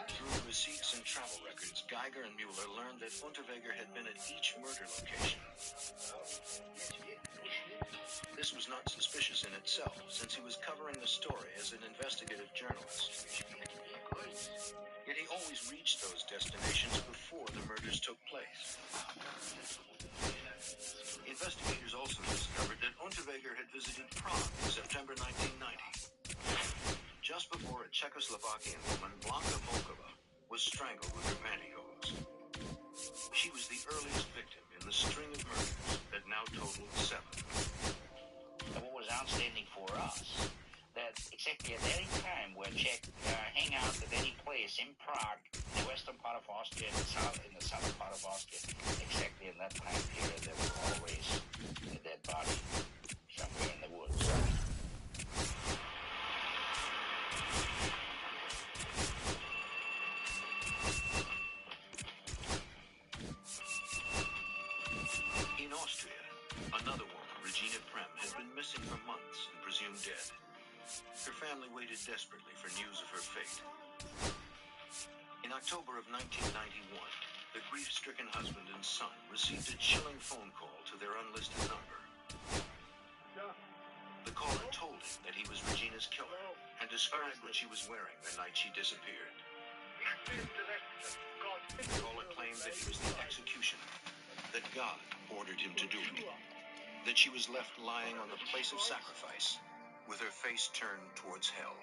E: Through receipts and travel records, Geiger and Mueller learned that Unterweger had been at each murder location. This was not suspicious in itself, since he was covering the story as an investigative journalist. Yet he always reached those destinations before the murders took place. Investigators also discovered that Unterweger had visited Prague in September 1990, just before a Czechoslovakian woman, Blanka Volkova, was strangled with her pantyhose. She was the earliest victim in the string of murders that now totaled 7.
P: And what was outstanding for us, that exactly at any time where Czech hang out at any place in Prague, the western part of Austria, in the southern part of Austria, exactly in that time period, there was always a dead body somewhere in the woods.
E: In Austria, another woman, Regina Prem, had been missing for months and presumed dead. Her family waited desperately for news of her fate. In October of 1991, the grief-stricken husband and son received a chilling phone call to their unlisted number. The caller told him that he was Regina's killer and described what she was wearing the night she disappeared. The caller claimed that he was the executioner, that God ordered him to do it, that she was left lying on the place of sacrifice, with her face turned towards hell.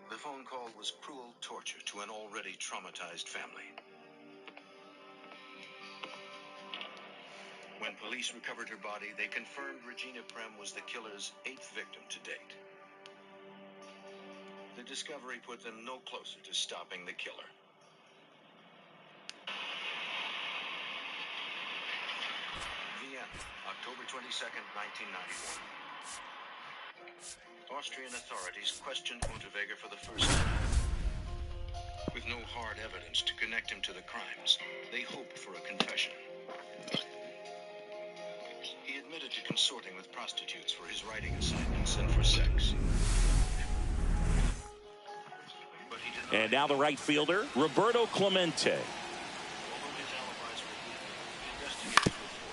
E: The phone call was cruel torture to an already traumatized family. When police recovered her body, they confirmed Regina Prem was the killer's 8th victim to date. The discovery put them no closer to stopping the killer. Vienna, October 22nd, 1991. Austrian authorities questioned Unterweger for the first time. With no hard evidence to connect him to the crimes, they hoped for a confession. He admitted to consorting with prostitutes for his writing assignments and for sex. But he denied.
A: And now the right fielder, Roberto Clemente.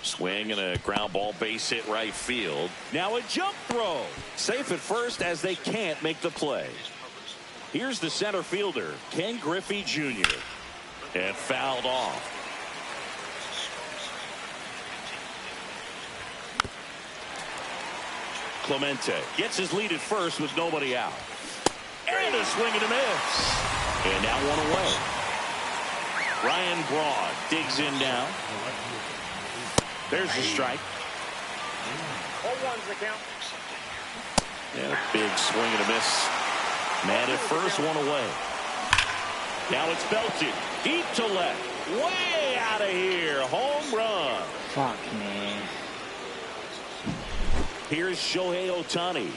A: Swing and a ground ball base hit right field. Now a jump throw. Safe at first as they can't make the play. Here's the center fielder, Ken Griffey Jr. And fouled off. Clemente gets his lead at first with nobody out. And a swing and a miss. And now one away. Ryan Braun digs in now. There's the strike.
H: 0-1's the count.
A: And a big swing and a miss. Man at first, one away. Now it's belted. Deep to left. Way out of here. Home run.
F: Fuck, man.
A: Here's Shohei Ohtani.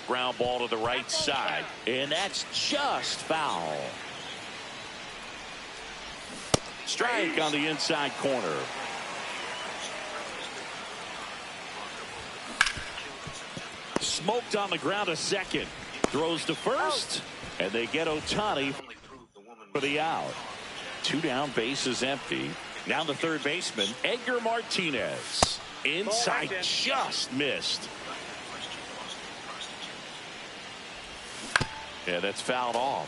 A: Ground ball to the right side. And that's just foul. Strike on the inside corner. Smoked on the ground a second. Throws to first. And they get Ohtani for the out. 2 down, bases empty. Now the third baseman, Edgar Martinez. Inside, just missed. Yeah, that's fouled off.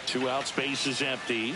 A: 2 outs, bases empty.